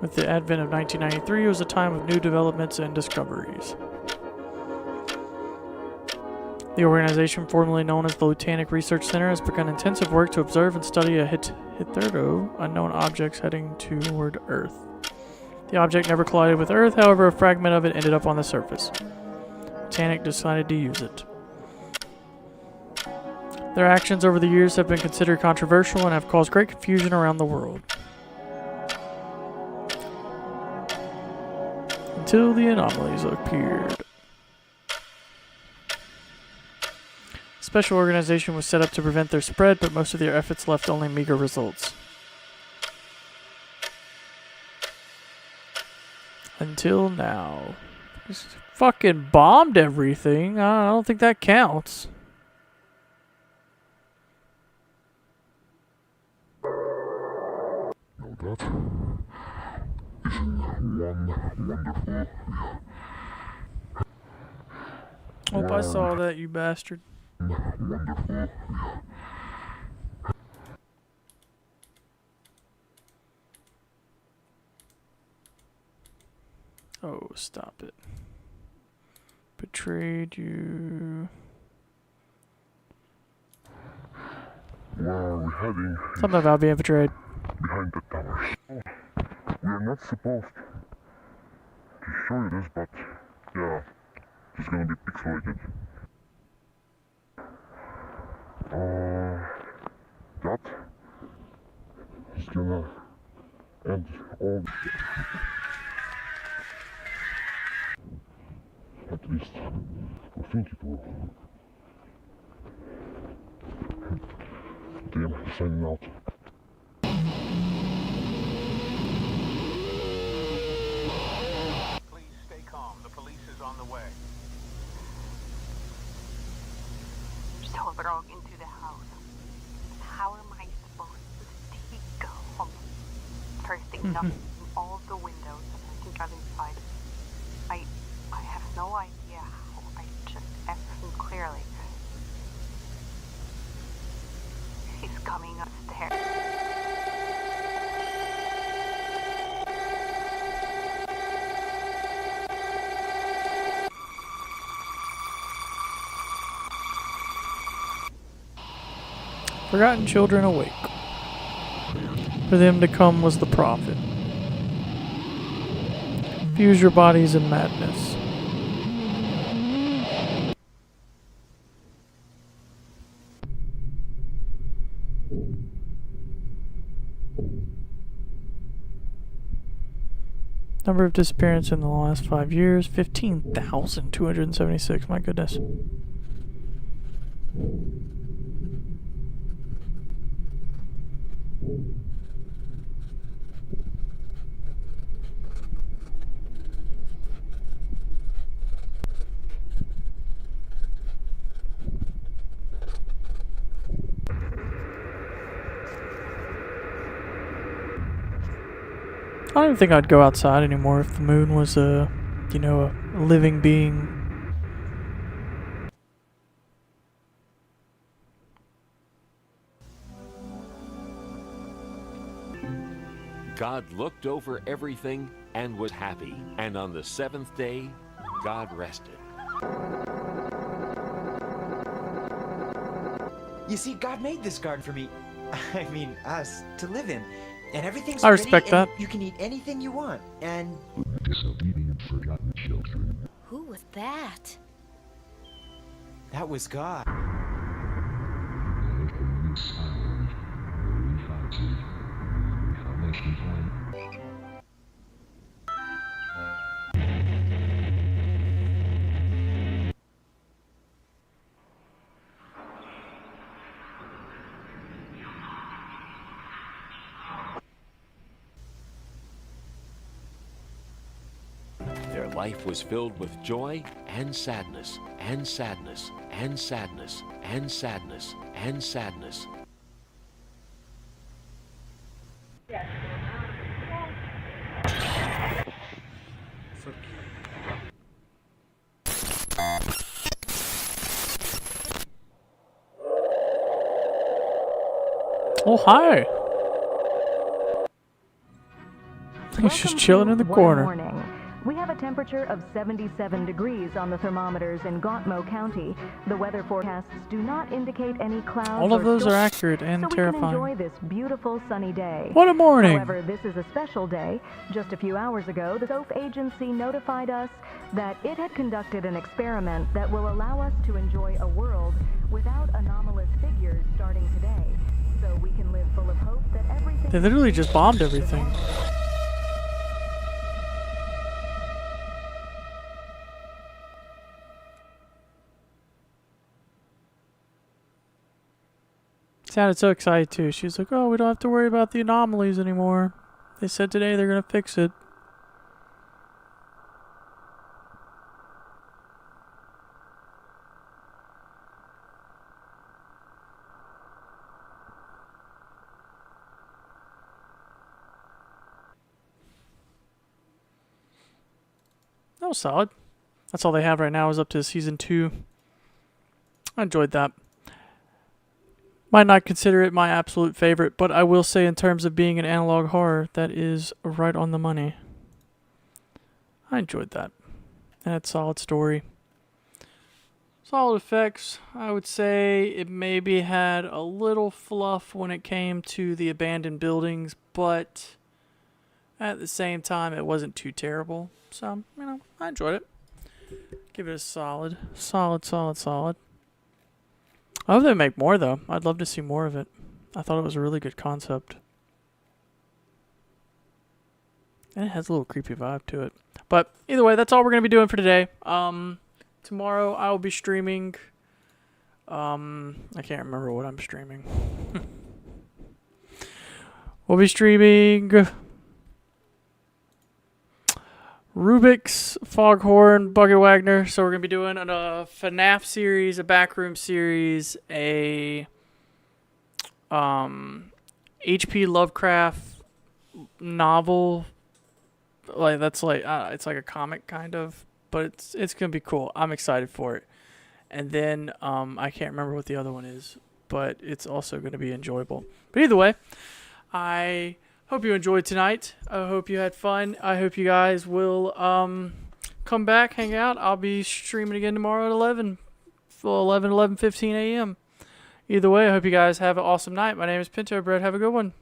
With the advent of 1993, it was a time of new developments and discoveries. The organization, formerly known as the Lutanic Research Center, has begun intensive work to observe and study a hitherto unknown objects heading toward Earth. The object never collided with Earth, however, a fragment of it ended up on the surface. Lutanic decided to use it. Their actions over the years have been considered controversial and have caused great confusion around the world. Until the anomalies appeared. A special organization was set up to prevent their spread, but most of their efforts left only meager results. Until now. Just fucking bombed everything. I don't think that counts. That is one wonderful. Hope I saw that, you bastard. Wonderful. Oh, stop it. Betrayed you. Where are we heading? Something about being betrayed. Behind the towers. We are not supposed to show you this, but yeah, it's gonna be pixelated. That is gonna end all. At least I think it will. Damn, signing out. So we're all into the house. How am I supposed to take home? First thing, knocking all the windows so I can drive inside. I have no idea how I checked everything clearly. He's coming upstairs. Forgotten children awake. For them to come was the prophet. Fuse your bodies in madness. Number of disappearances in the last 5 years, 15,276. My goodness. I don't even think I'd go outside anymore if the moon was a living being. God looked over everything and was happy. And on the seventh day, God rested. You see, God made this garden for me. I mean, us, to live in. And everything's I respect pretty, and that. you can eat anything you want. And disobedient, forgotten children. Who was that? That was God. Their life was filled with joy and sadness, and sadness, and sadness, and sadness, and sadness. Oh, hi. He's just chilling in the corner. Morning. We have a temperature of 77 degrees on the thermometers in Gauntmo County. The weather forecasts do not indicate any clouds. All of those are accurate and so terrifying. We can enjoy this beautiful sunny day. What a morning! However, this is a special day. Just a few hours ago, the Soap Agency notified us that it had conducted an experiment that will allow us to enjoy a world without anomalous figures starting today. So we can live full of hope that everything... They literally just bombed everything. Sounded so excited too. She's like, oh, we don't have to worry about the anomalies anymore. They said today they're going to fix it. That was solid. That's all they have right now is up to season 2. I enjoyed that. Might not consider it my absolute favorite, but I will say in terms of being an analog horror, that is right on the money. I enjoyed that. And it's a solid story. Solid effects. I would say it maybe had a little fluff when it came to the abandoned buildings, but at the same time, it wasn't too terrible. So, I enjoyed it. Give it a solid. Solid. I hope they make more, though. I'd love to see more of it. I thought it was a really good concept. And it has a little creepy vibe to it. But either way, that's all we're going to be doing for today. Tomorrow I will be streaming. I can't remember what I'm streaming. We'll be streaming Rubik's, Foghorn, Bucket Wagner. So we're going to be doing a FNAF series, a Backroom series, a H.P. Lovecraft novel. Like it's like a comic kind of, but it's going to be cool. I'm excited for it. And then I can't remember what the other one is, but it's also going to be enjoyable. But either way, I hope you enjoyed tonight. I hope you had fun. I hope you guys will come back, hang out. I'll be streaming again tomorrow at 11:15 a.m. Either way, I hope you guys have an awesome night. My name is Pintobread. Have a good one.